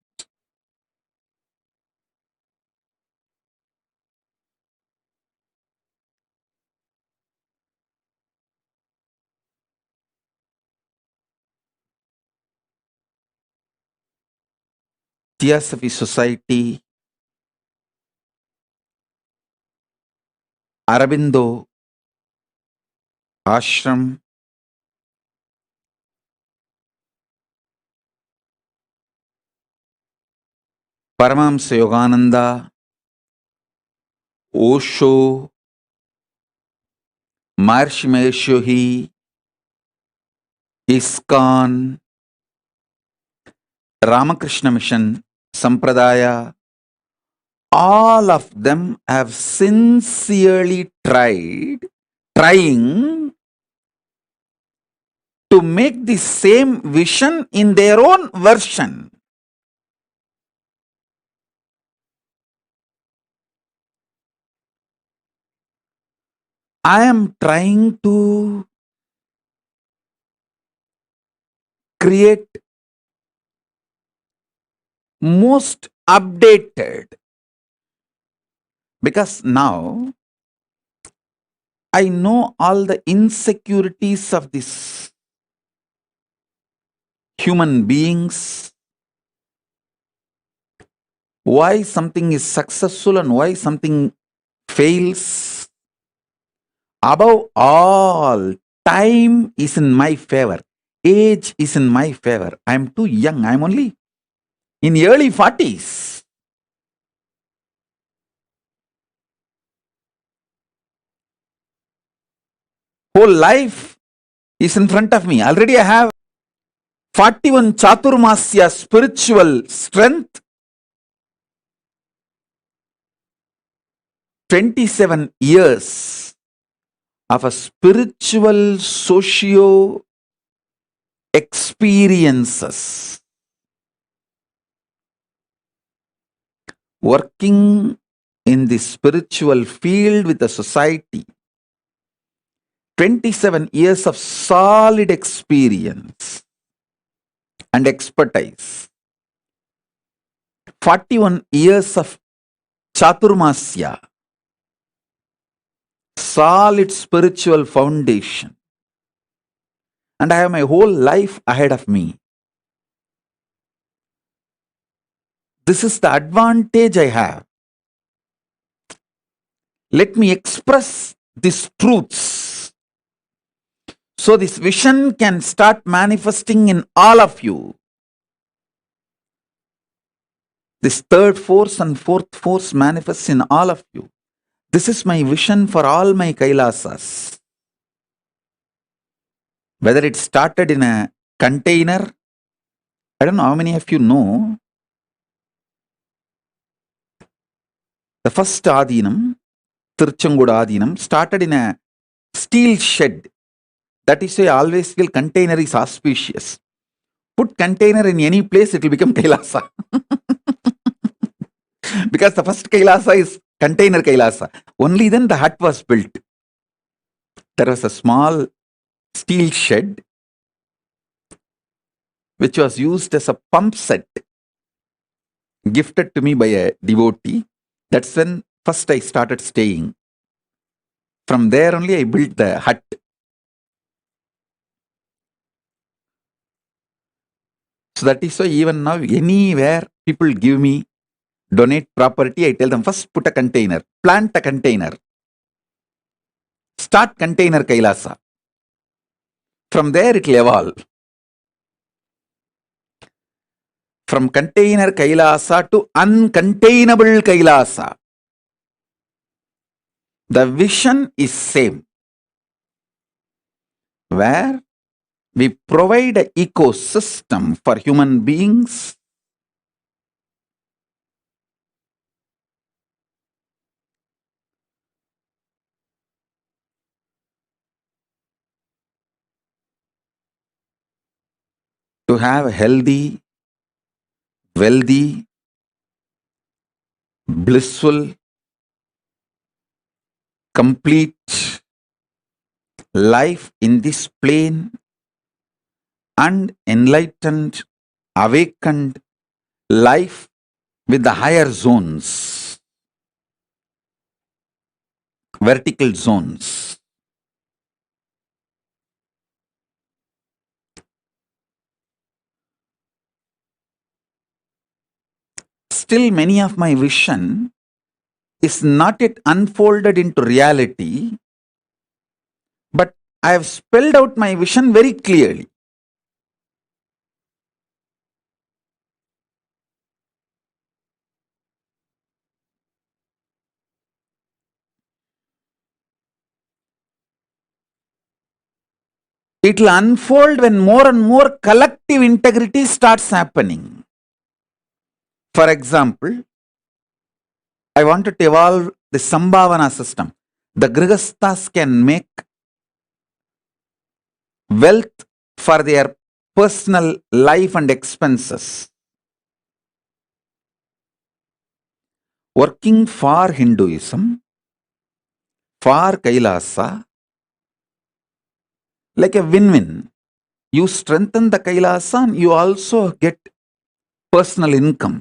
[SPEAKER 9] Theosophy Society, Arabindo Ashram, Paramahamsa Yogananda, Osho, Maharshi Mahesh Yogi, ISKCON, Ramakrishna Mission, Sampradaya, all of them have sincerely trying to make the same vision in their own version. I am trying to create most updated, because now I know all the insecurities of these human beings, why something is successful and why something fails. Above all, time is in my favor. Age is in my favor. I am too young. I am only in early 40s. Whole life is in front of me. Already I have 41 Chaturmasya spiritual strength, 27 years of a spiritual socio experiences, working in the spiritual field with the society, 27 years of solid experience and expertise, 41 years of Chaturmasya, solid spiritual foundation, and I have my whole life ahead of me. This is the advantage I have. Let me express these truths so this vision can start manifesting in all of you. This third force and fourth force manifests in all of you. This is my vision for all my Kailasas. Whether it started in a container, I don't know how many of you know, the first Adinam, Tirchanguda Adinam, started in a steel shed. That is why I always feel container is auspicious. Put container in any place, it will become Kailasa. Because the first Kailasa is container Kailasa. Only then the hut was built. There was a small steel shed which was used as a pump set, gifted to me by a devotee. That's when first I started staying. From there only I built the hut. So that is why even now, anywhere people give me, donate property, I tell them first put a container, plant a container, start container Kailasa. From there it will evolve. From container Kailasa to uncontainable Kailasa. The vision is same, where we provide an ecosystem for human beings to have a healthy, wealthy, blissful, complete life in this plane and enlightened, awakened life with the higher zones, vertical zones. still many of my vision is not yet unfolded into reality, but I have spelled out my vision very clearly. It will unfold when more and more collective integrity starts happening. For example, I wanted to evolve the Sambhavana system. The Grihasthas can make wealth for their personal life and expenses. Working for Hinduism, for Kailasa, like a win-win. You strengthen the Kailasa and you also get personal income.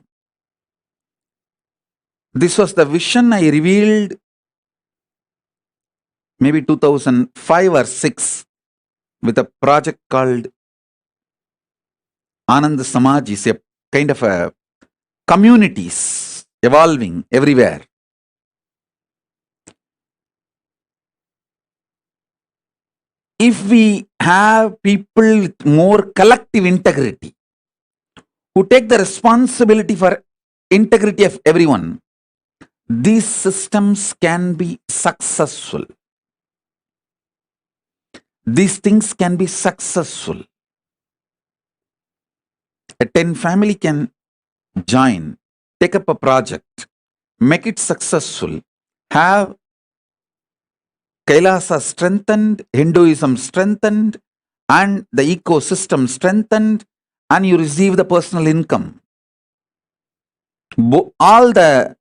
[SPEAKER 9] This was the vision I revealed maybe 2005 or 6 with a project called Anand Samaj. Is a kind of a communities evolving everywhere. If we have people with more collective integrity, who take the responsibility for integrity of everyone, these systems can be successful. These things can be successful. A 10 family can join, take up a project, make it successful, have Kailasa strengthened, Hinduism strengthened, and the ecosystem strengthened, and you receive the personal income. All the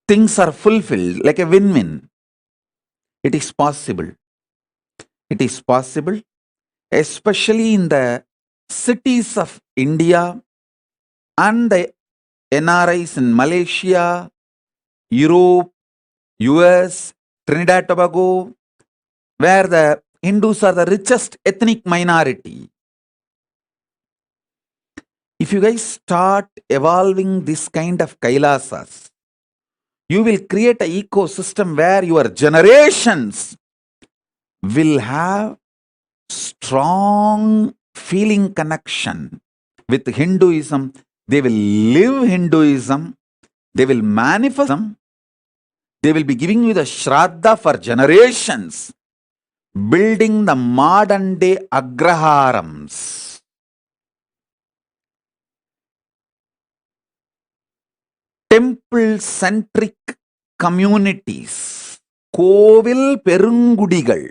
[SPEAKER 9] things are fulfilled like a win-win. It is possible. It is possible, especially in the cities of India and the NRIs in Malaysia, Europe, US, Trinidad, Tobago, where the Hindus are the richest ethnic minority. If you guys start evolving this kind of Kailasas, you will create an ecosystem where your generations will have strong feeling connection with Hinduism. They will live Hinduism. They will manifest them. They will be giving you the Shraddha for generations, building the modern day Agraharams. Temple-centric communities, கோவில் பெருங்குடிகள்.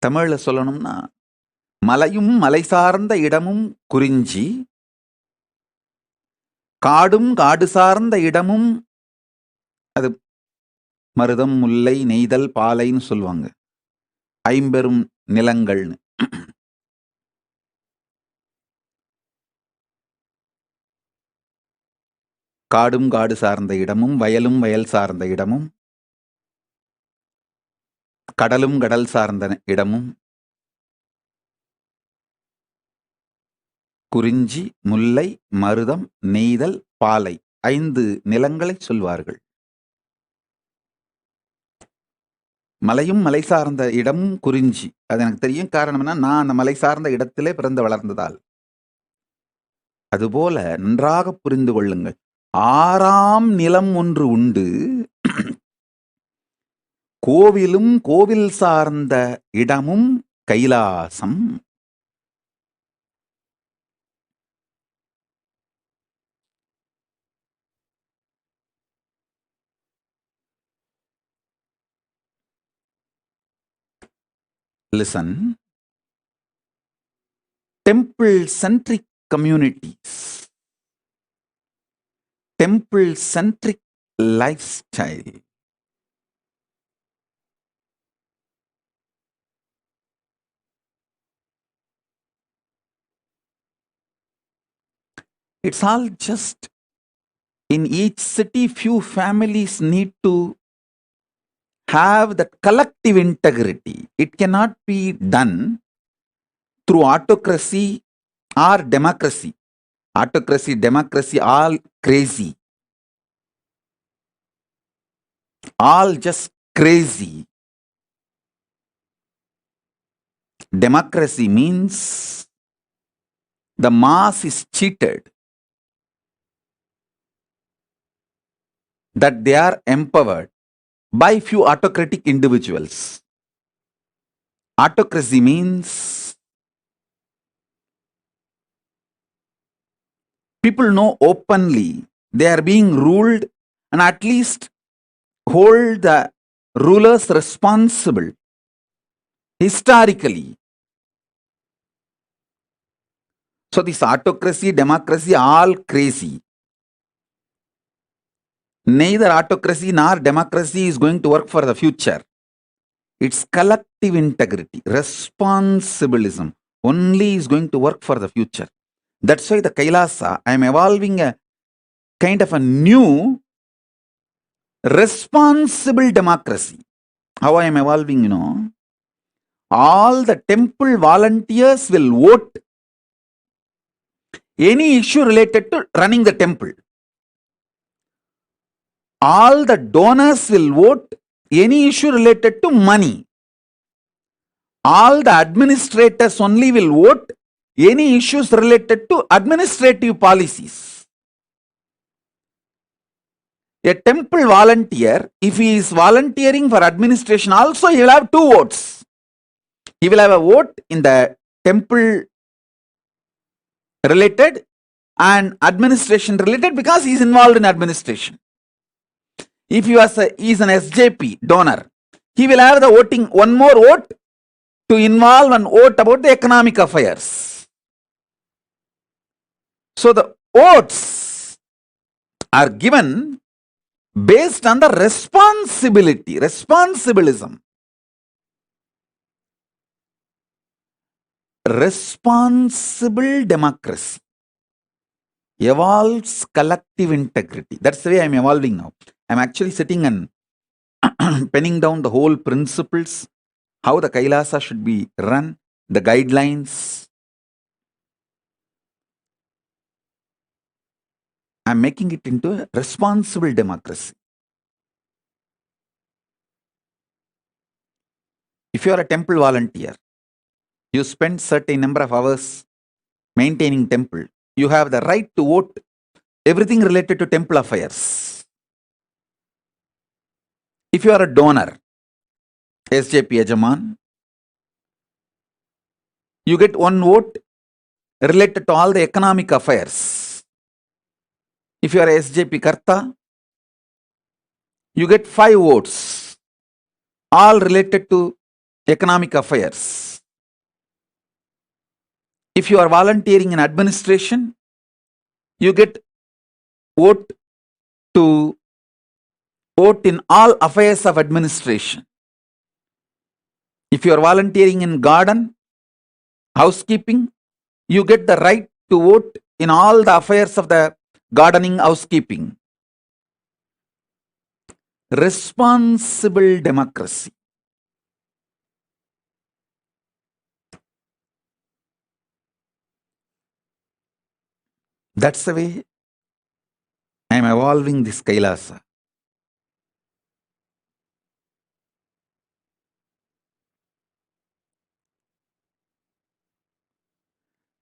[SPEAKER 9] தமிழ்ல சொல்லணும்னா, மலையும் மலை சார்ந்த இடமும் குறிஞ்சி, காடும் காடு சார்ந்த இடமும், அது மருதம், முல்லை, நெய்தல், பாலைன்னு சொல்லுவாங்க. ஐம்பெரும் நிலங்கள்னு. காடும் காடு சார்ந்த இடமும், வயலும் வயல் சார்ந்த இடமும், கடலும் கடல் சார்ந்த இடமும், குறிஞ்சி, முல்லை, மருதம், நெய்தல், பாலை 5 நிலங்களை சொல்வார்கள். மலையும் மலை சார்ந்த இடமும் குறிஞ்சி. அது எனக்கு தெரியும். காரணம்னா நான் அந்த மலை சார்ந்த இடத்திலே பிறந்து வளர்ந்ததால். அதுபோல நன்றாக புரிந்து கொள்ளுங்கள். 6ஆம் நிலம் ஒன்று உண்டு. கோவிலும் கோவில் சார்ந்த இடமும் Kailasam. Listen, temple-centric communities, temple-centric lifestyle, it's all just in each city few families need to have that collective integrity. It cannot be done through autocracy or democracy. Autocracy, democracy, all crazy. All just crazy. Democracy means the mass is cheated, that they are empowered by few autocratic individuals. Autocracy means people know openly they are being ruled and at least hold the rulers responsible historically. So this autocracy, democracy, all crazy. Neither autocracy nor democracy is going to work for the future. It's collective integrity, responsibilism only is going to work for the future. That's why the Kailasa, I am evolving a kind of a new responsible democracy. How I am evolving, all the temple volunteers will vote any issue related to running the temple. All the donors will vote any issue related to money. All the administrators only will vote any issues related to administrative policies. A temple volunteer, if he is volunteering for administration, also he will have 2 votes. He will have a vote in the temple related and administration related because he is involved in administration. If he is an SJP donor, he will have the voting, one more vote to involve and vote about the economic affairs. So the votes are given based on the responsibility, responsibilism. Responsible democracy evolves collective integrity. That's the way I'm evolving now. I'm actually sitting and penning down the whole principles, how the Kailasa should be run, the guidelines. I'm making it into a responsible democracy. If you are a temple volunteer, you spend certain number of hours maintaining temple, you have the right to vote everything related to temple affairs. If you are a donor, SJP Yajaman, you get 1 vote related to all the economic affairs. If you are a SJP Karta, you get 5 votes, all related to economic affairs. If you are volunteering in administration, you get vote to vote in all affairs of administration. If you are volunteering in garden, housekeeping, you get the right to vote in all the affairs of the gardening, housekeeping. Responsible democracy. That's the way I am evolving this Kailasa.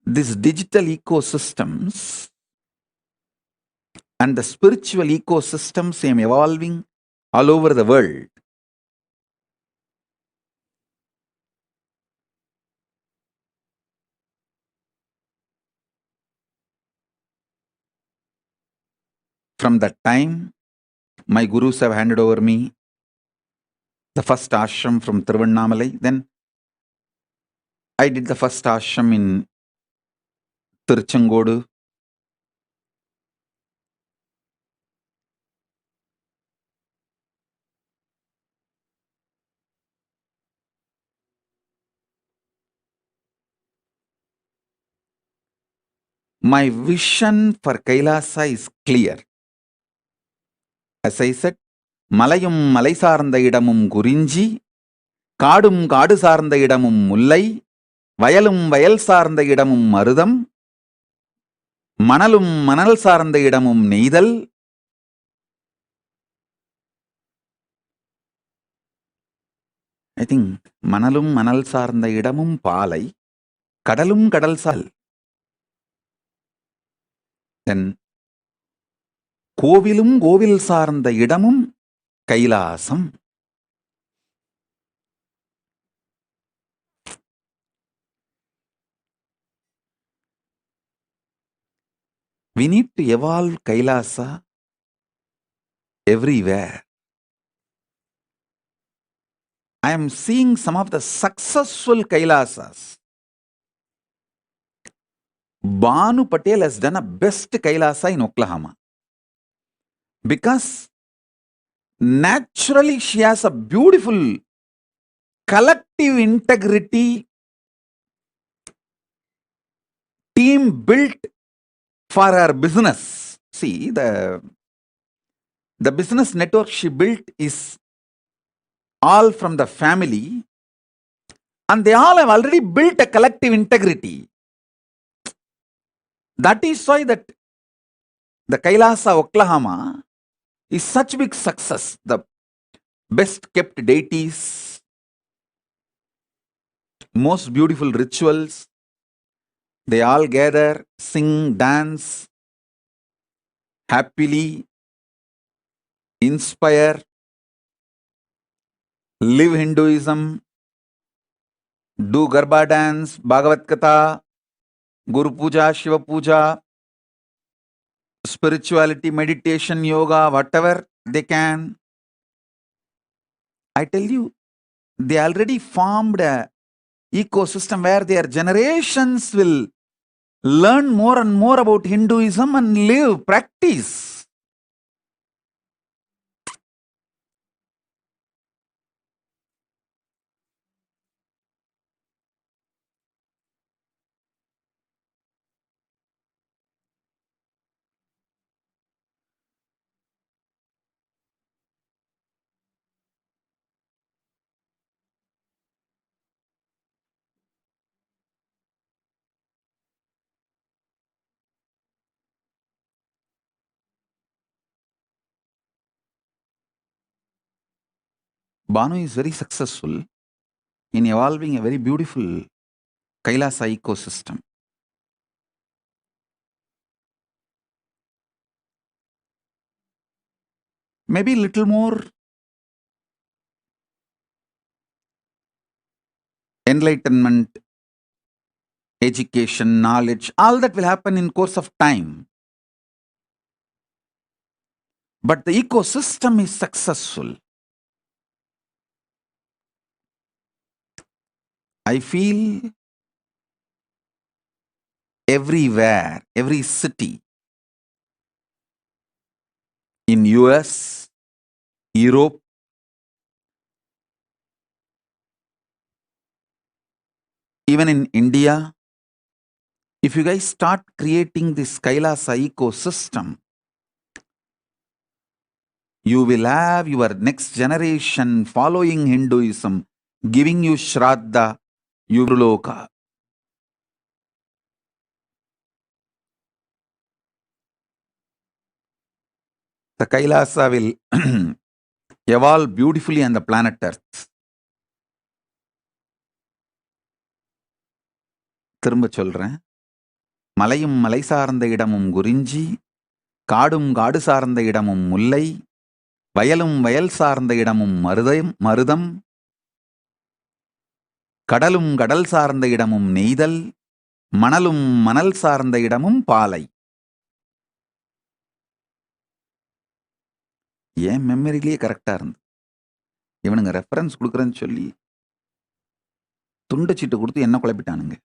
[SPEAKER 9] These digital ecosystems and the spiritual ecosystems I am evolving all over the world. From that time, my gurus have handed over me the first ashram from Tiruvannamalai. Then I did the first ashram in Tiruchengodu. My vision for Kailasa is clear. As I said, மலையும் மலை சார்ந்த இடமும் குறிஞ்சி, காடும் காடு சார்ந்த இடமும் முல்லை, வயலும் வயல் சார்ந்த இடமும் மருதம், மணலும் மணல் சார்ந்த இடமும் நெய்தல், ஐ திங்க் மணலும் மணல் சார்ந்த இடமும் பாலை, கடலும் கடல் சால், தென் கோவிலும் கோவில் சார்ந்த இடமும் Kailasam. We need to evolve Kailasa everywhere. I am seeing some of the successful Kailasas. Banu Patel has done a best Kailasa in Oklahoma because naturally she has a beautiful collective integrity team built for her business. See, the business network she built is all from the family, and they all have already built a collective integrity. That is why that the Kailasa, Oklahoma is such big success. The best kept deities, most beautiful rituals, they all gather, sing, dance, happily, inspire, live Hinduism, do Garba dance, Bhagavad Gita, Guru Puja, Shiva Puja, spirituality, meditation, yoga, whatever they can. I tell you, they already formed a ecosystem where their generations will learn more and more about Hinduism and live, practice. Banu is very successful in evolving a very beautiful Kailasa ecosystem. Maybe little more enlightenment, education, knowledge, all that will happen in course of time. But the ecosystem is successful. I feel everywhere, every city, in US, Europe, even in India, if you guys start creating this Kailasa ecosystem, you will have your next generation following Hinduism, giving you Shraddha, Yurloka. The Kailasa will evolve beautifully on the planet Earth. திரும்ப சொல்றேன், மலையும் மலை சார்ந்த இடமும் குறிஞ்சி, காடும் காடு சார்ந்த இடமும் முல்லை, வயலும் வயல் சார்ந்த இடமும் மருதம், கடலும் கடல் சார்ந்த இடமும் நெய்தல், மணலும் மணல் சார்ந்த இடமும் பாலை. ஏன் மெமரிலேயே கரெக்டா இருந்து இவனுங்க ரெஃபரன்ஸ் கொடுக்குறேன்னு சொல்லி துண்டு சீட்டு கொடுத்து என்ன குழப்பிட்டானுங்க.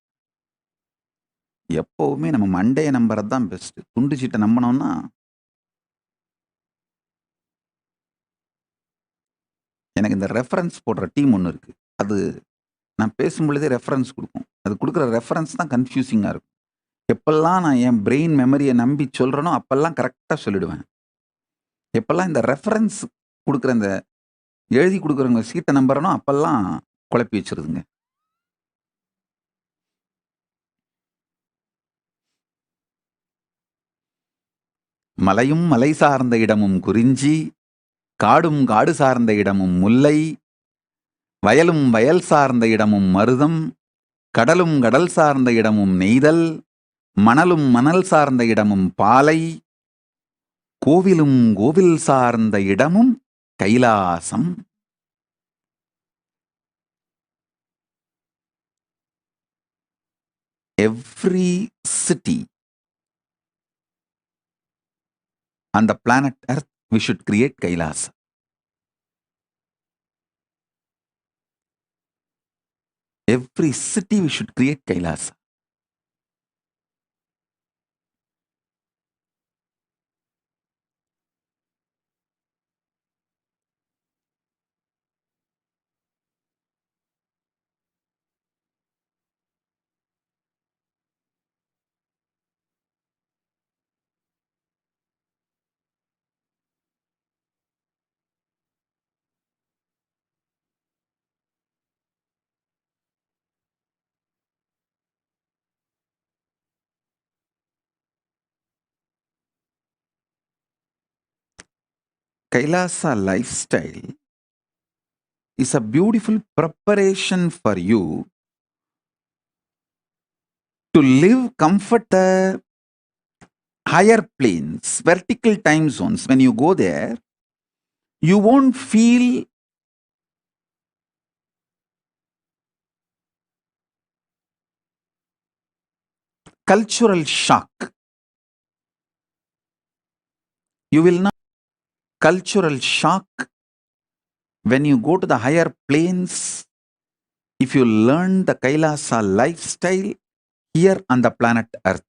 [SPEAKER 9] எப்பவுமே நம்ம மண்டையை நம்புறது தான் பெஸ்ட். துண்டு சீட்டை நம்பினோம்னா எனக்கு இந்த ரெஃபரன்ஸ் போடுற டீம் ஒன்று இருக்கு. அது நான் பேசும் பொழுதே ரெஃபரன்ஸ் கொடுக்கும். அது கொடுக்குற ரெஃபரன்ஸ் தான் கன்ஃபியூசிங்காக இருக்கும். எப்பெல்லாம் நான் என் பிரெயின் மெமரியை நம்பி சொல்கிறேனோ அப்பெல்லாம் கரெக்டாக சொல்லிடுவேன். எப்பெல்லாம் இந்த ரெஃபரன்ஸ் கொடுக்குற இந்த எழுதி கொடுக்குறவங்க சீட்டை நம்புறனோ அப்பெல்லாம் குழப்பி வச்சிருதுங்க. மலையும் மலை சார்ந்த இடமும் குறிஞ்சி, காடும் காடு சார்ந்த இடமும் முல்லை, வயலும் வயல் சார்ந்த இடமும் மருதம், கடலும் கடல் சார்ந்த இடமும் நெய்தல், மணலும் மணல் சார்ந்த இடமும் பாலை, கோவிலும் கோவில் சார்ந்த இடமும் Kailasam. Every city on the planet Earth, we should create Kailasa. Every city we should create Kailasa. Kailasa lifestyle is a beautiful preparation for you to live comfortable higher planes, vertical time zones. When you go there, you won't feel cultural shock. You will not cultural shock when you go to the higher planes if you learn the Kailasa lifestyle here on the planet Earth.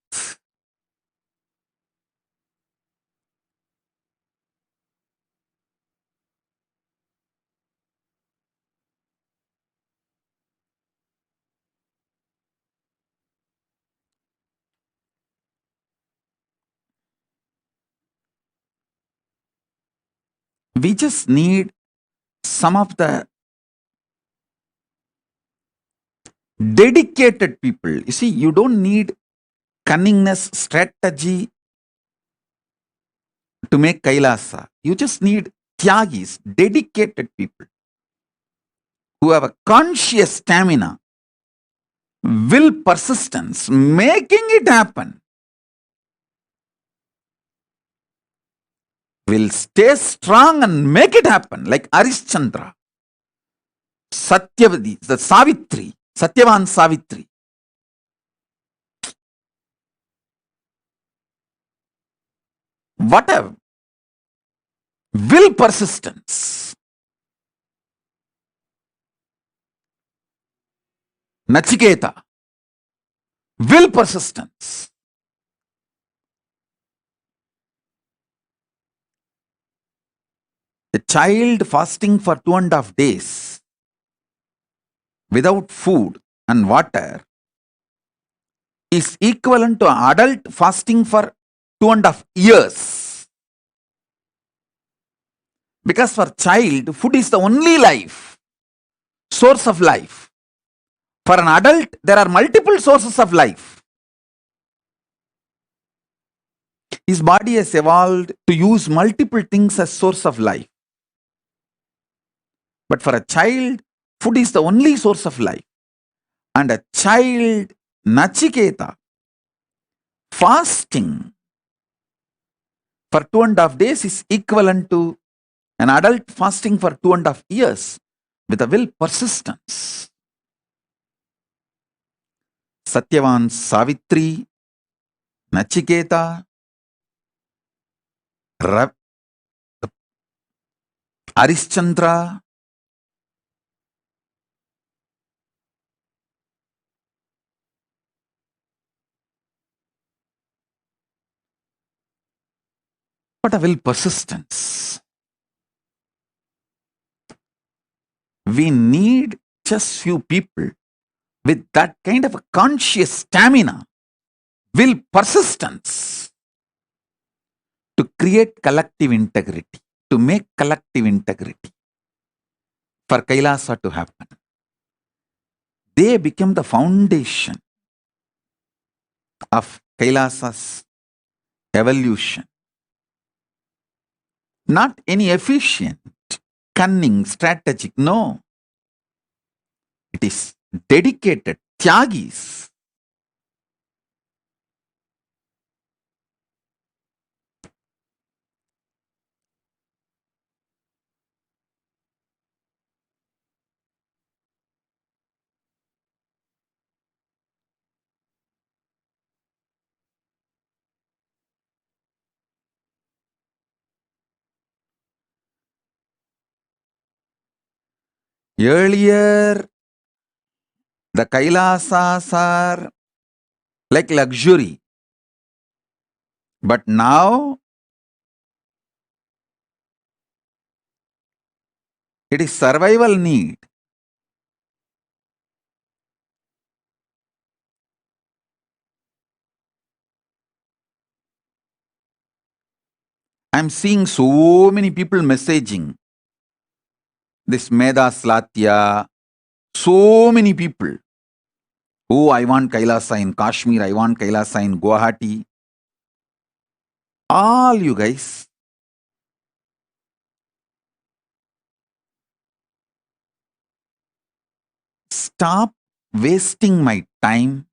[SPEAKER 9] We just need some of the dedicated people. You see, you don't need cunningness, strategy to make Kailasa. You just need Tyagis, dedicated people who have a conscious stamina, will, persistence, making it happen. Will stay strong and make it happen, like Arishchandra, Satyavadi, the Savitri, Satyavan Savitri. Whatever. Will, persistence. Nachiketa. Will, persistence. A child fasting for 2.5 days without food and water is equivalent to an adult fasting for 2.5 years. Because for child, food is the only life, source of life. For an adult, there are multiple sources of life. His body has evolved to use multiple things as source of life. But for a child, food is the only source of life. And a child, Nachiketa, fasting for 2.5 days is equivalent to an adult fasting for 2.5 years with a will, persistence. Satyavan Savitri, Nachiketa, Arishchandra, what a will, persistence. We need just few people with that kind of a conscious stamina, will, persistence to create collective integrity, to make collective integrity for Kailasa to happen. They become the foundation of Kailasa's evolution. Not any efficient, cunning, strategic. No. It is dedicated, tyagis. Earlier, the Kailasas are like luxury. But now, it is survival need. I'm seeing so many people messaging this Meda Slatya. So many people. Oh, I want Kailasa in Kashmir. I want Kailasa in Guwahati. All you guys. Stop wasting my time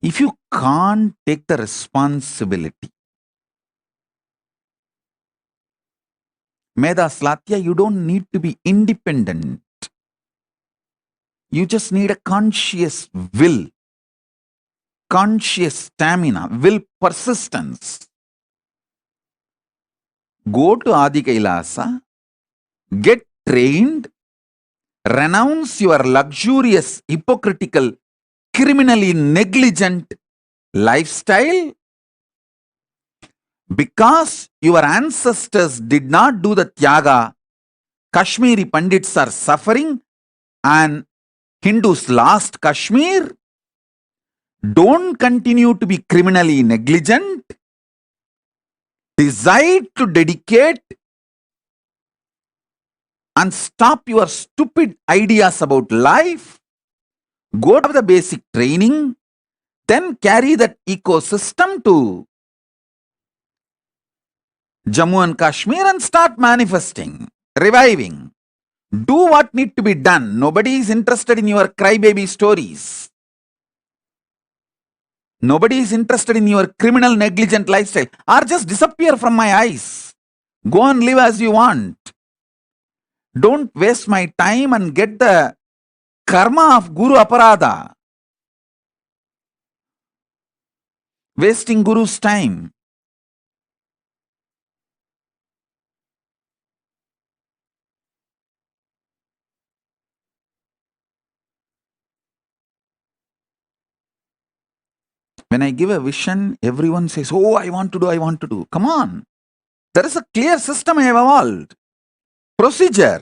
[SPEAKER 9] if you can't take the responsibility. Meda Slatya, you don't need to be independent. You just need a conscious will, conscious stamina, will persistence. Go to Adi Kailasa, get trained, renounce your luxurious, hypocritical, criminally negligent lifestyle. Because your ancestors did not do the tyaga, Kashmiri Pandits are suffering and Hindus lost Kashmir. Don't continue to be criminally negligent. Decide to dedicate and stop your stupid ideas about life. Go to the basic training, then carry that ecosystem to Jammu and Kashmir and start manifesting, reviving. Do what need to be done. Nobody is interested in your crybaby stories. Nobody is interested in your criminal negligent lifestyle. Or just disappear from my eyes. Go and live as you want. Don't waste my time and get the karma of Guru Aparada. Wasting Guru's time. When I give a vision, everyone says, oh, I want to do, I want to do. Come on. There is a clear system I have evolved. Procedure.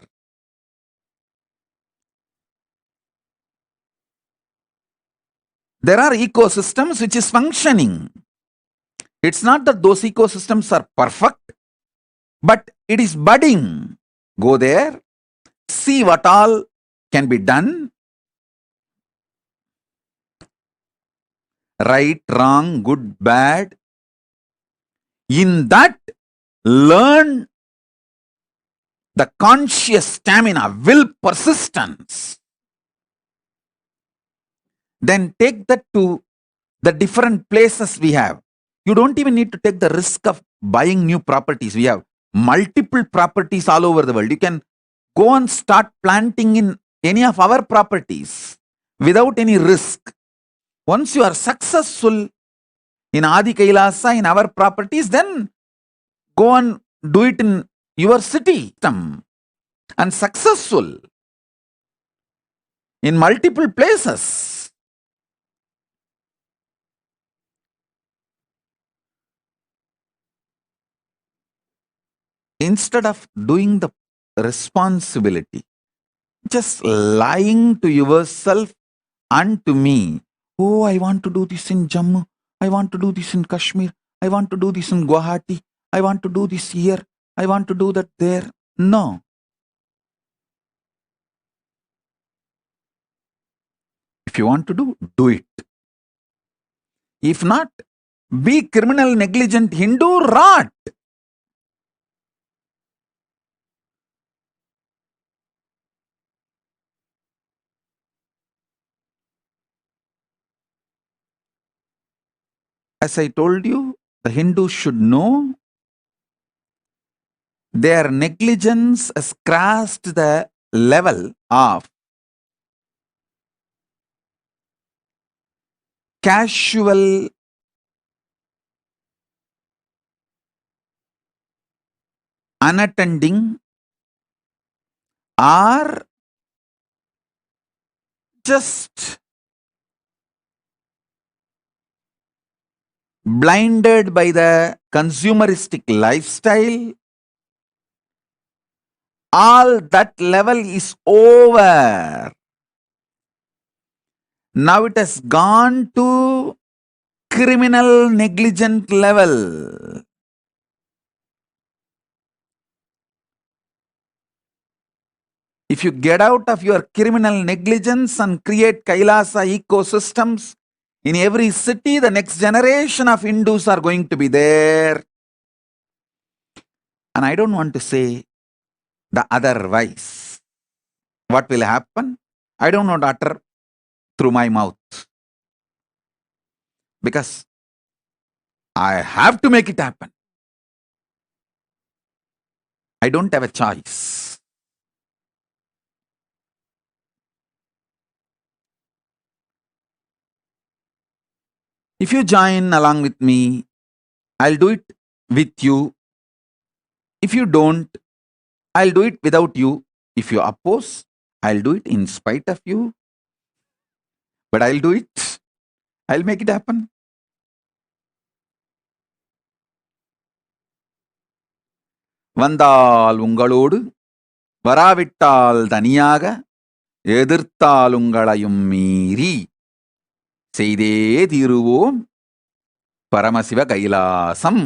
[SPEAKER 9] There are ecosystems which is functioning. It's not that those ecosystems are perfect, but it is budding. Go there, see what all can be done. Right, wrong, good, bad. In that, learn the conscious stamina, will, persistence. Then take that to the different places we have. You don't even need to take the risk of buying new properties. We have multiple properties all over the world. You can go and start planting in any of our properties without any risk. Once you are successful in Adi Kailasa, in our properties, then go and do it in your city and successful in multiple places. Instead of doing the responsibility, just lying to yourself and to me, oh, I want to do this in Jammu, I want to do this in Kashmir, I want to do this in Guwahati, I want to do this here, I want to do that there. No. If you want to do it. If not, be criminal, negligent Hindu, rot. As I told you, the Hindus should know their negligence has crossed the level of casual unattending or just blinded by the consumeristic lifestyle. All that level is over. Now it has gone to criminal negligent level. If you get out of your criminal negligence and create Kailasa ecosystems in every city, the next generation of Hindus are going to be there. And I don't want to say the otherwise. What will happen? I don't want to utter through my mouth. Because I have to make it happen. I don't have a choice. If you join along with me, I'll do it with you. If you don't, I'll do it without you. If you oppose, I'll do it in spite of you. But I'll do it. I'll make it happen. வந்தால் உங்களோடு வராவிட்டால் தனியாக எதிர்த்தால் உங்களையும் மீறி செய்தே தீருவோம் Paramasiva Kailasam.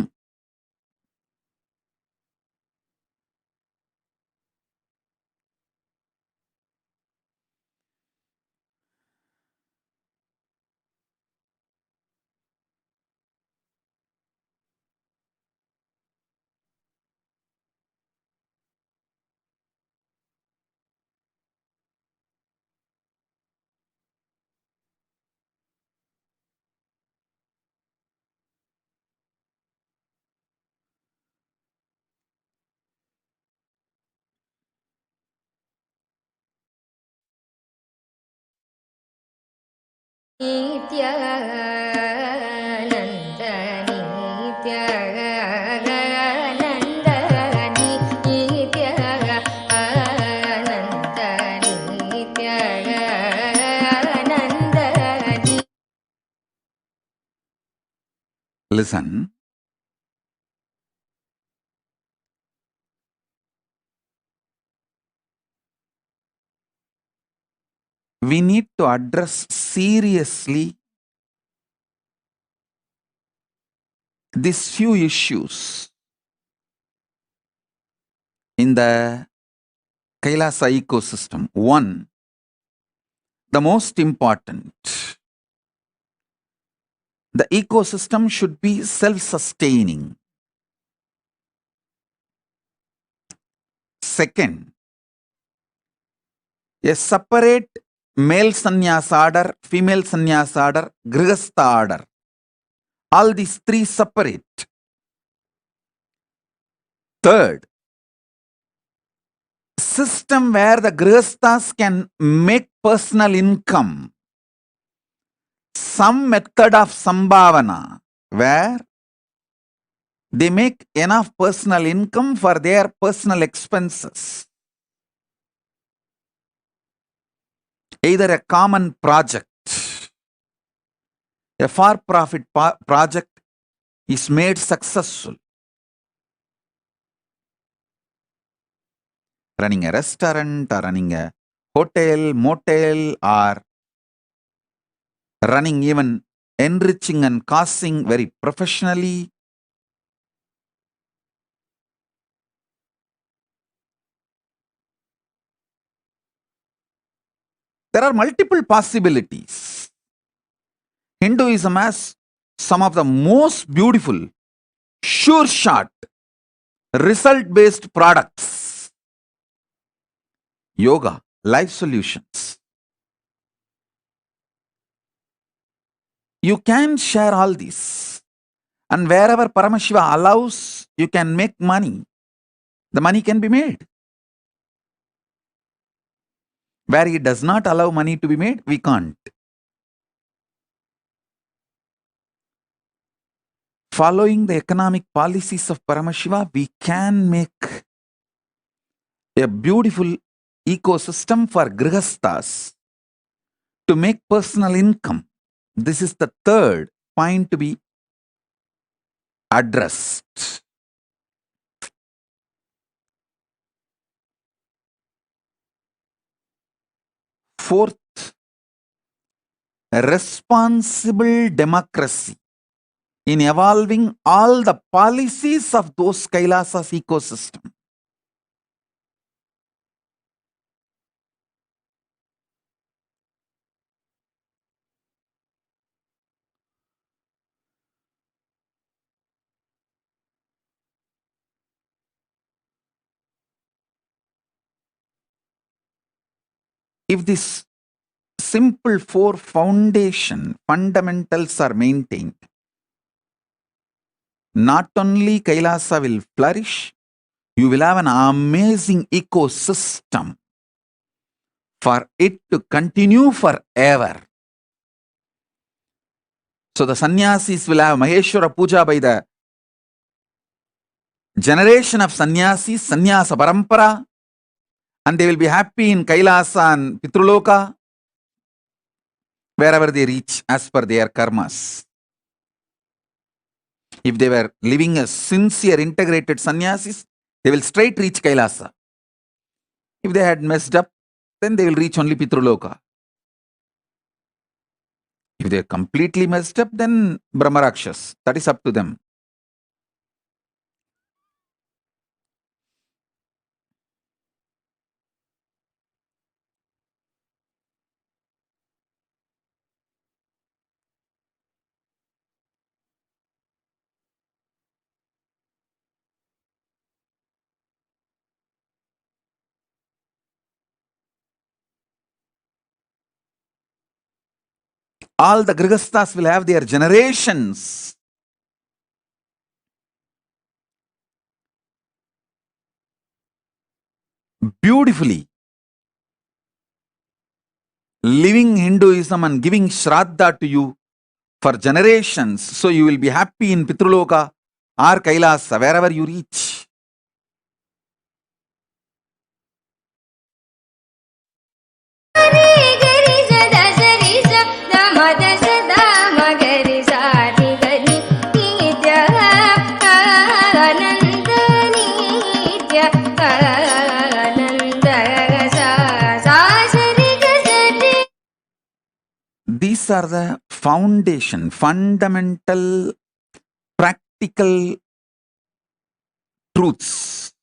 [SPEAKER 9] Listen. We need to address seriously these few issues in the Kailasa ecosystem. One, the most important, the ecosystem should be self-sustaining. Second, a separate male sannyasa order, female sannyasa order, grihastha order. All these three separate. Third, system where the grihasthas can make personal income. Some method of sambhavana where they make enough personal income for their personal expenses. Either a common project, a for-profit project is made successful. Running a restaurant or running a hotel, motel, or running even enriching and causing very professionally. There are multiple possibilities. Hinduism has some of the most beautiful, sure shot, result-based products. Yoga, life solutions. You can share all these. And wherever Paramashiva allows, you can make money. The money can be made. Where he does not allow money to be made, we can't. Following the economic policies of Paramashiva, we can make a beautiful ecosystem for grihasthas to make personal income. This is the third point to be addressed. Fourth, responsible democracy in evolving all the policies of those Kailasas ecosystem. If this simple four fundamentals are maintained, not only Kailasa will flourish, you will have an amazing ecosystem for it to continue forever. So the sannyasis will have Maheshwara Puja by the generation of sannyasis, sannyasa parampara, and they will be happy in Kailasa and Pitruloka, wherever they reach as per their karmas. If they were living as sincere, integrated sannyasis, they will straight reach Kailasa. If they had messed up, then they will reach only Pitruloka. If they are completely messed up, then Brahmarakshas. That is up to them. All the Grihasthas will have their generations beautifully living Hinduism and giving Shraddha to you for generations. So you will be happy in Pitruloka or Kailasa, wherever you reach. These are the foundation, fundamental, practical truths.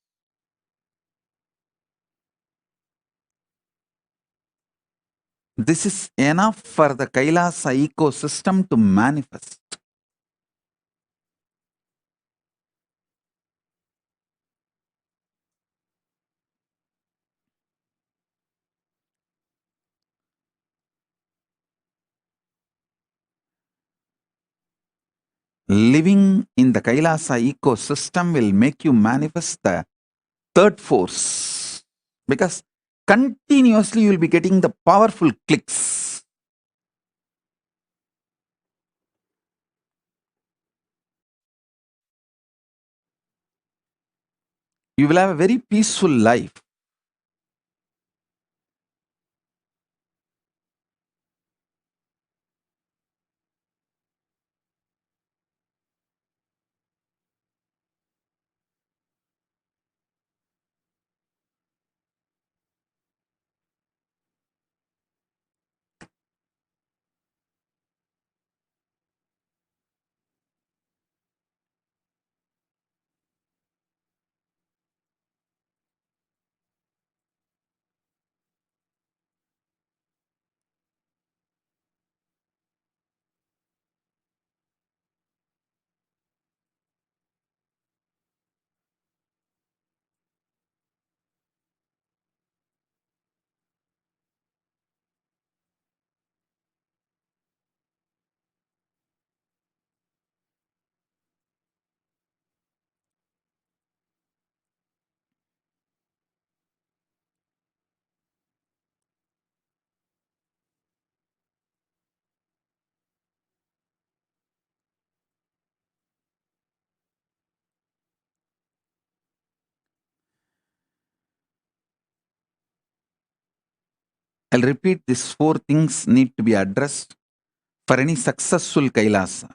[SPEAKER 9] This is enough for the Kailasa ecosystem to manifest. Living in the Kailasa ecosystem will make you manifest the third force, because continuously you will be getting the powerful clicks. You will have a very peaceful life. I'll repeat, these 4 things need to be addressed for any successful Kailasa.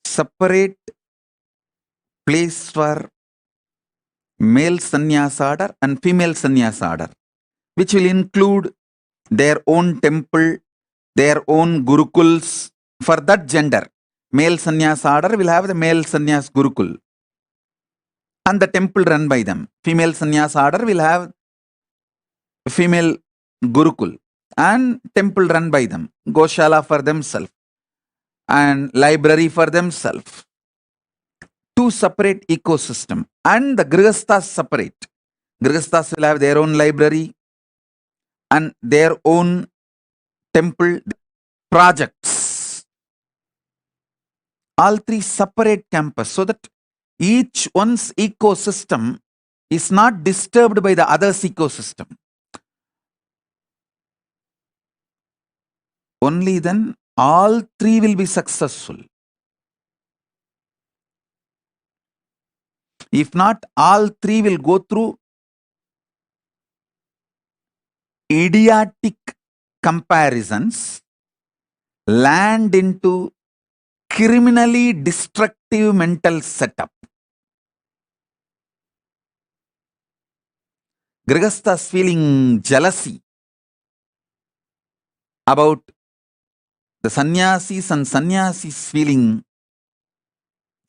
[SPEAKER 9] Separate place for male sannyasa order and female sannyasa order, which will include their own temple, their own gurukuls for that gender. Male sannyasa order will have the male sannyas gurukul and the temple run by them. Female sannyasa order will have female gurukul and temple run by them. Goshala for themselves and library for themselves. 2 separate ecosystem, and the grihasthas separate. Grihasthas will have their own library and their own temple projects. All 3 separate campus so that each one's ecosystem is not disturbed by the other's ecosystem. Only then all 3 will be successful. If not, all 3 will go through idiotic comparisons, land into criminally destructive mental setup. Grihasthas feeling jealousy about the sannyasis and sannyasis feeling,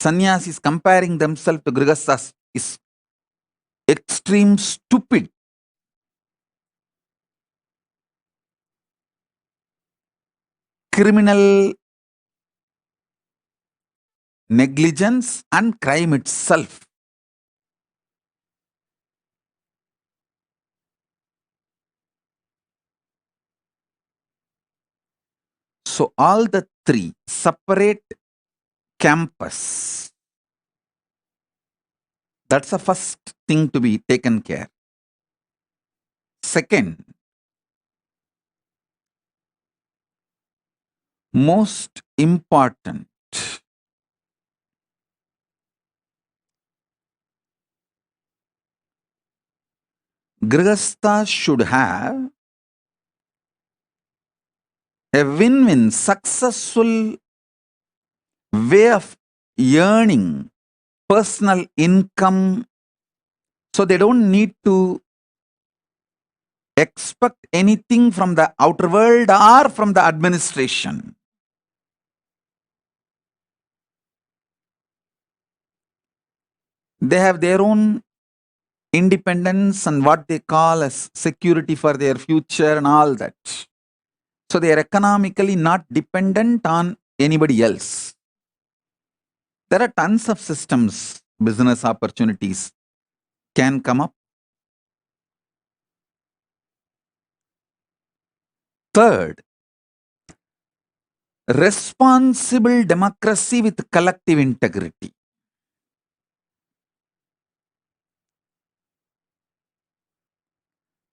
[SPEAKER 9] sannyasis comparing themselves to grihasthas is extreme stupid. Criminal negligence and crime itself. So all the 3 separate campus. That's the first thing to be taken care. Second, most important, grihasthas should have a win-win, successful way of earning personal income, so they don't need to expect anything from the outer world or from the administration. They have their own independence and what they call as security for their future and all that. So they are economically not dependent on anybody else. There are tons of systems, business opportunities can come up. Third, responsible democracy with collective integrity.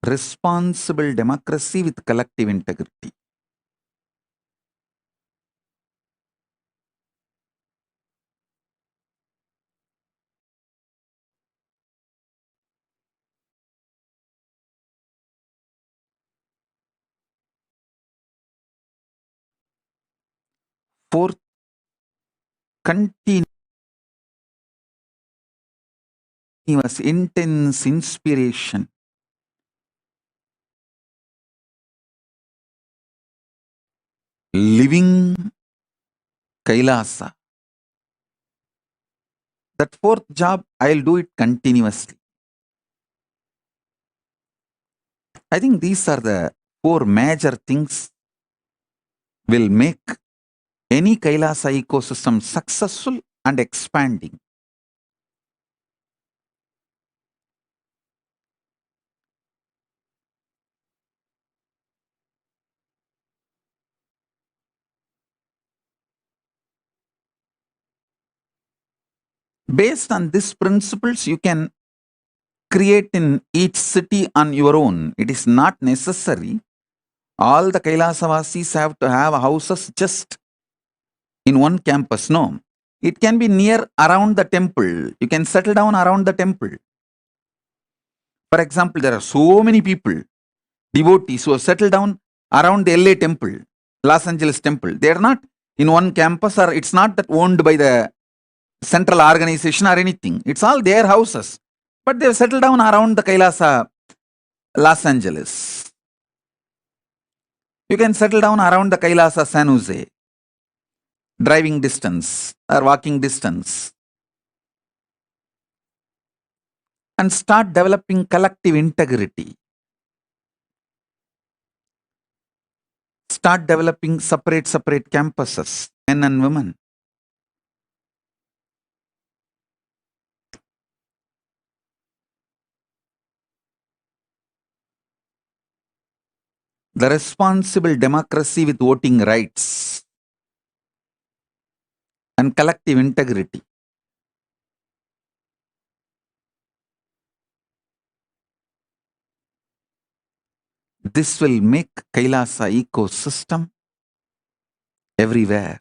[SPEAKER 9] Responsible democracy with collective integrity. Fourth, continuous intense inspiration. Living Kailasa. That 4th job, I'll do it continuously. I think these are the 4 major things will make any Kailasa ecosystem successful and expanding. Based on these principles, you can create in each city on your own. It is not necessary all the Kailasavasis have to have houses just in one campus. No, it can be near around the temple. You can settle down around the temple. For example, there are so many people. devotees who have settled down around the LA temple, Los Angeles temple. They are not in one campus, or it's not that owned by the central organization or anything. It's all their houses. But they have settled down around the Kailasa, Los Angeles. You can settle down around the Kailasa, San Jose, driving distance or walking distance, and start developing collective integrity. Start developing separate campuses, men and women. The responsible democracy with voting rights and collective integrity. This will make Kailasa ecosystem everywhere.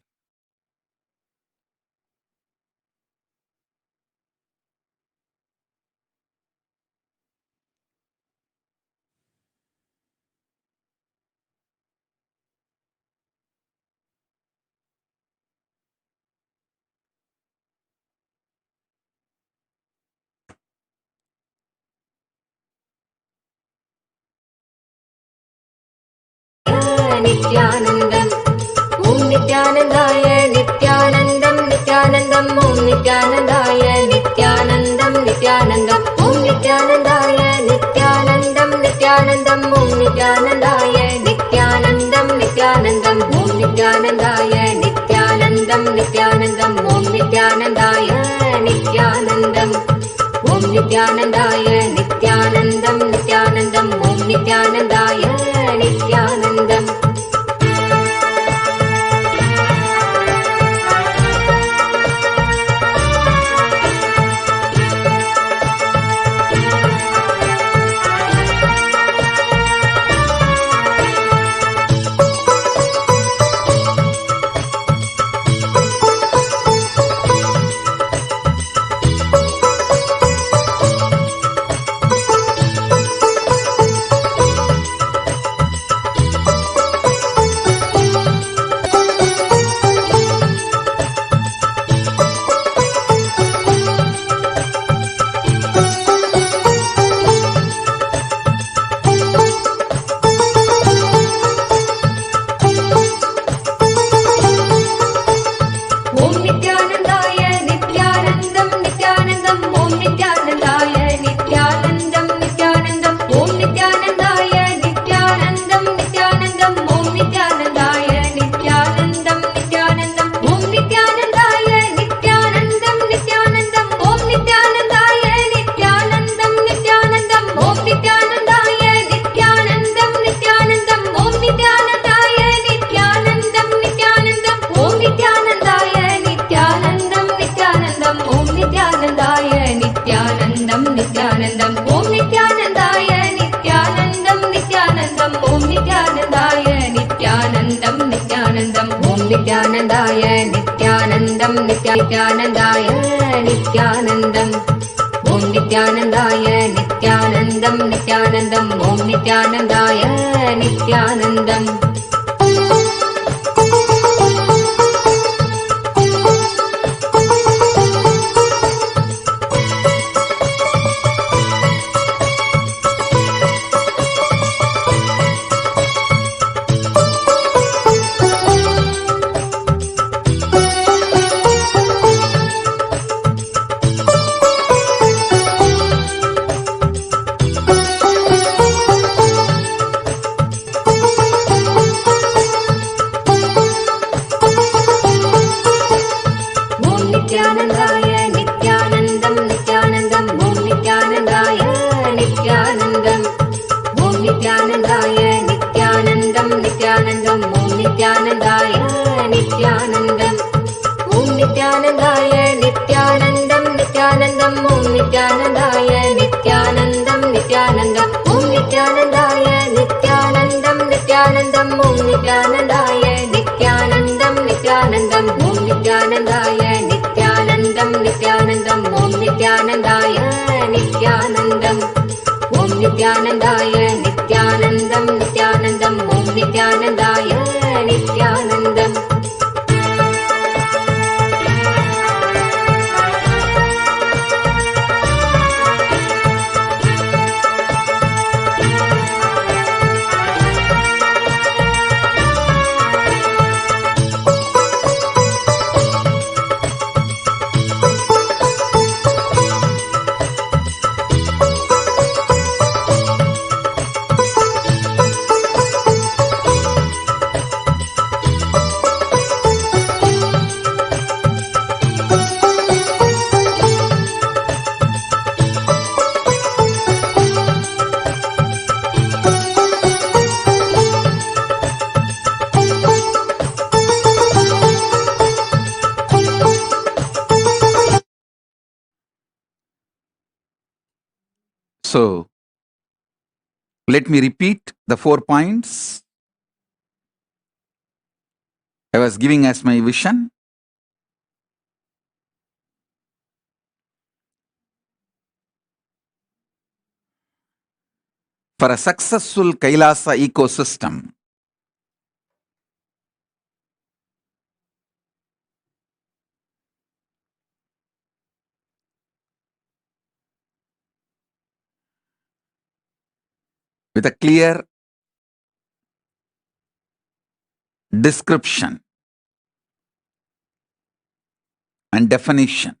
[SPEAKER 7] Nithyanandam, Om Nithyanandaya, Nithyanandam, Nithyanandam, Om Nithyanandaya, Nithyanandam, Nithyanandam, Om Nithyanandaya, Nithyanandam, Nithyanandam, Om Nithyanandaya, Nithyanandam, Nithyanandam, Om Nithyanandaya, Nithyanandam, Nithyanandam, Om Nithyanandaya, Nithyanandam, Om Nithyanandaya, Nithyanandam, Nithyanandam, Om Nithyanandaya, Nithyanandam. Nithyanandaya, Nithyanandam, Nithyanandaya, Nithyanandam, Om Nithyanandaya, Nithyanandam, Nithyanandam, Om Nithyanandaya, Nithyanandam. Nithyanandaya, Nithyanandam, नित्यानन्दाय नित्यानन्दम्
[SPEAKER 9] So, let me repeat the 4 points I was giving as my vision. For a successful Kailasa ecosystem, with a clear description and definition,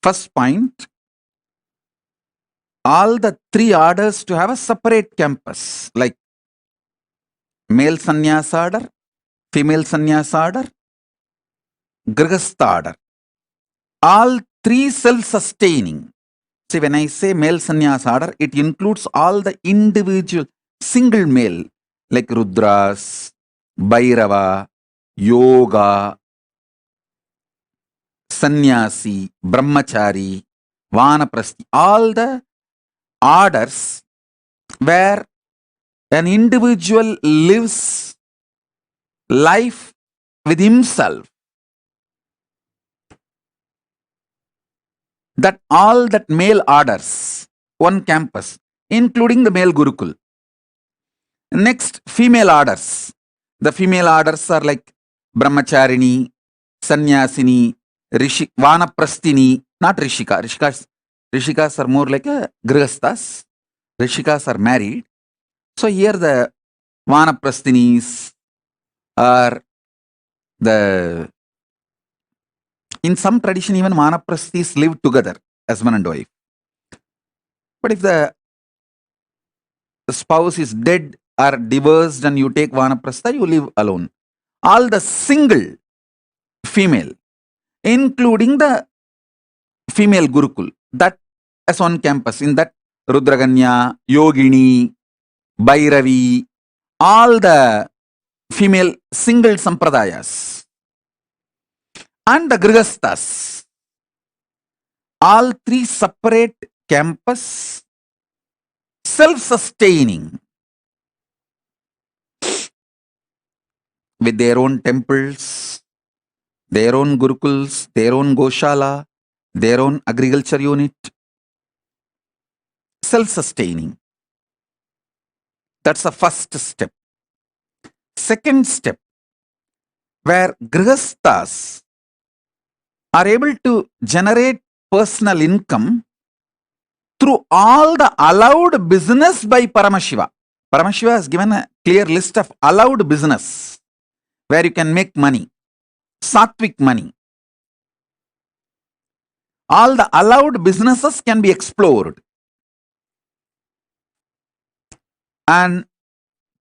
[SPEAKER 9] first point, all the 3 orders to have a separate campus, like male sannyasa order, female sannyasa order, grihastha order. All 3 self-sustaining. See, when I say male sannyasa order, it includes all the individual single male, like Rudras, Bhairava, Yoga, Sannyasi, Brahmachari, Vanaprasthi, all the orders where an individual lives life with himself. That all that male orders, one campus, including the male Gurukul. Next, female orders. The female orders are like Brahmacharini, Sannyasini, Vanaprasthini, not Rishika. Rishikas are more like a Grihasthas. Rishikas are married. So here the Vanaprasthinis are the... In some tradition, even Vanaprasthis live together as man and wife. But if the spouse is dead or divorced and you take Vanaprastha, you live alone. All the single female, including the female Gurukul, that as on campus, in that Rudraganya, Yogini, Bhairavi, all the female single sampradayas, and the Grihasthas, all 3 separate campus, self-sustaining, with their own temples, their own Gurukuls, their own Goshala, their own agriculture unit, self-sustaining. That's the first step. Second step, where Grihasthas are able to generate personal income through all the allowed business by Paramashiva. Paramashiva has given a clear list of allowed business where you can make money, sattvic money. All the allowed businesses can be explored. And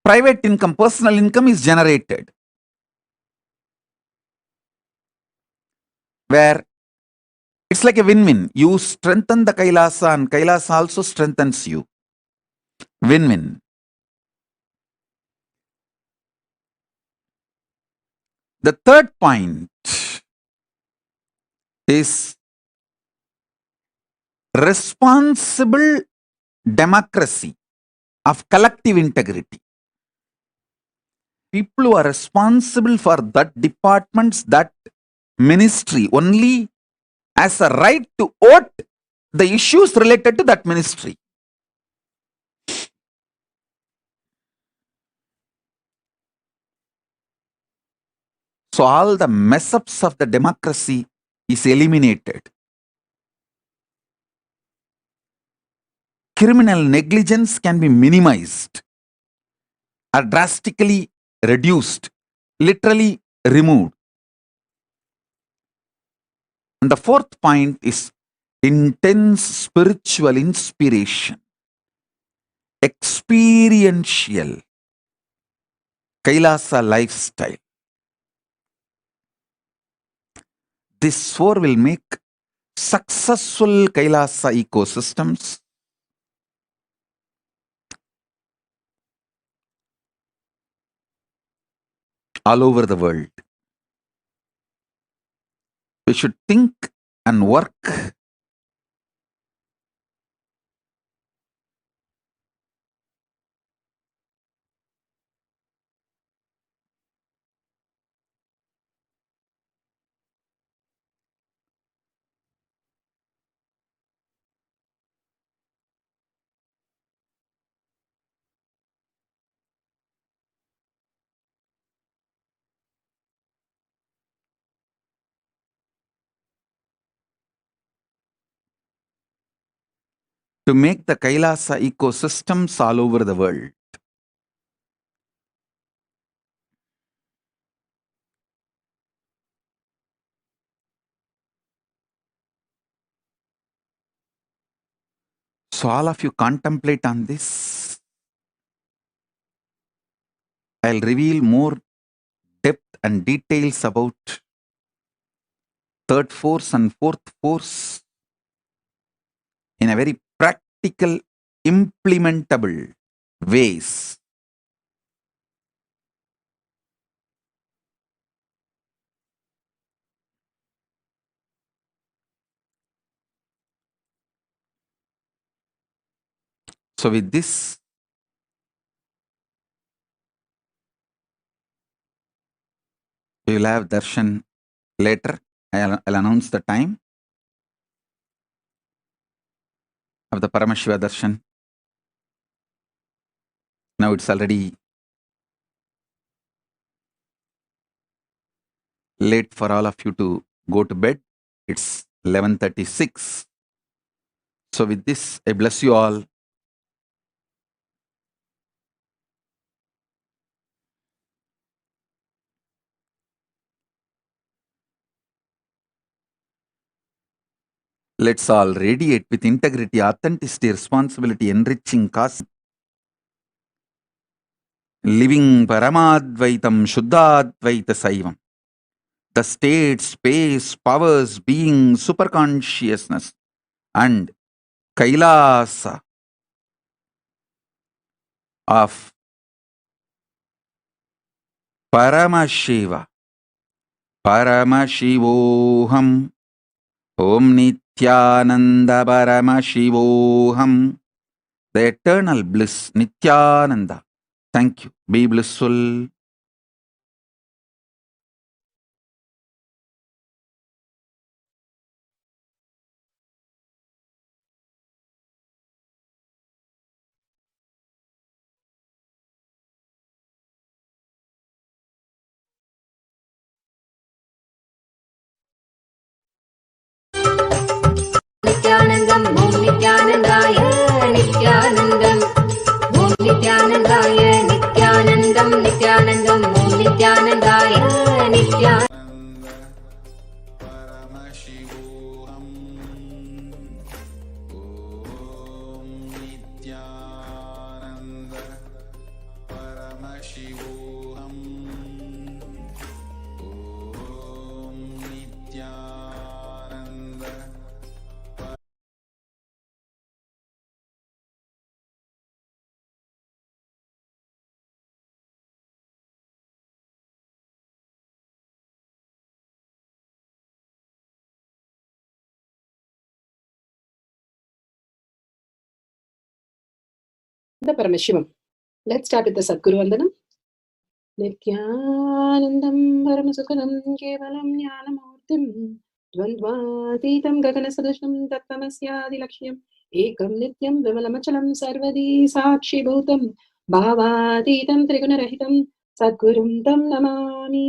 [SPEAKER 9] private income, personal income is generated. Where it's like a win-win. You strengthen the Kailasa and Kailasa also strengthens you. Win-win. The third point is responsible democracy of collective integrity. People who are responsible for that departments, that ministry, only as a right to vote the issues related to that ministry. So all the mess ups of the democracy is eliminated. Criminal negligence can be minimized or drastically reduced, literally removed. And the fourth point is intense spiritual inspiration, experiential Kailasa lifestyle. This four will make successful Kailasa ecosystems all over the world. We should think and work to make the Kailasa ecosystems all over the world. So all of you contemplate on this. I'll reveal more depth and details about third force and fourth force in a very practical, implementable ways. So with this, we will have darshan later. I'll announce the time of the Paramashiva darshan. Now it's already late for all of you to go to bed. It's 11:36. So with this, I bless you all. Let's all radiate with integrity, authenticity, responsibility, enriching cause. Living Paramadvaitam, Shuddhadvaita Saivam. The state, space, powers, being, superconsciousness, and Kailasa of Paramashiva, Paramashivoham, Om Nithyananda Paramashivoham, the eternal bliss, Nithyananda. Thank you. Be blissful.
[SPEAKER 7] नित्यानन्दम् Om नित्यानन्दाय नित्यानन्दम् Om नित्यानन्दाय नित्यानन्दम् नित्यानन्दम् Om नित्यानन्दाय नित्यानन्दम्
[SPEAKER 9] Paramashivoham. Om Nithyananda Paramashivoham. Om Nithyananda.
[SPEAKER 10] The Paramashivam. Let's start with the Sadguru Vandanam. Nithyanandam Paramasukhanam Kevalam Jnanamurtim द्वन्द्वातीतं गगनसदृशं तत्त्वमस्यादिलक्ष्यम् एकं नित्यं विमलमचलं सर्वदी साक्षिभूतं भावातीतं त्रिगुणरहितं सद्गुरुं तं नमामि।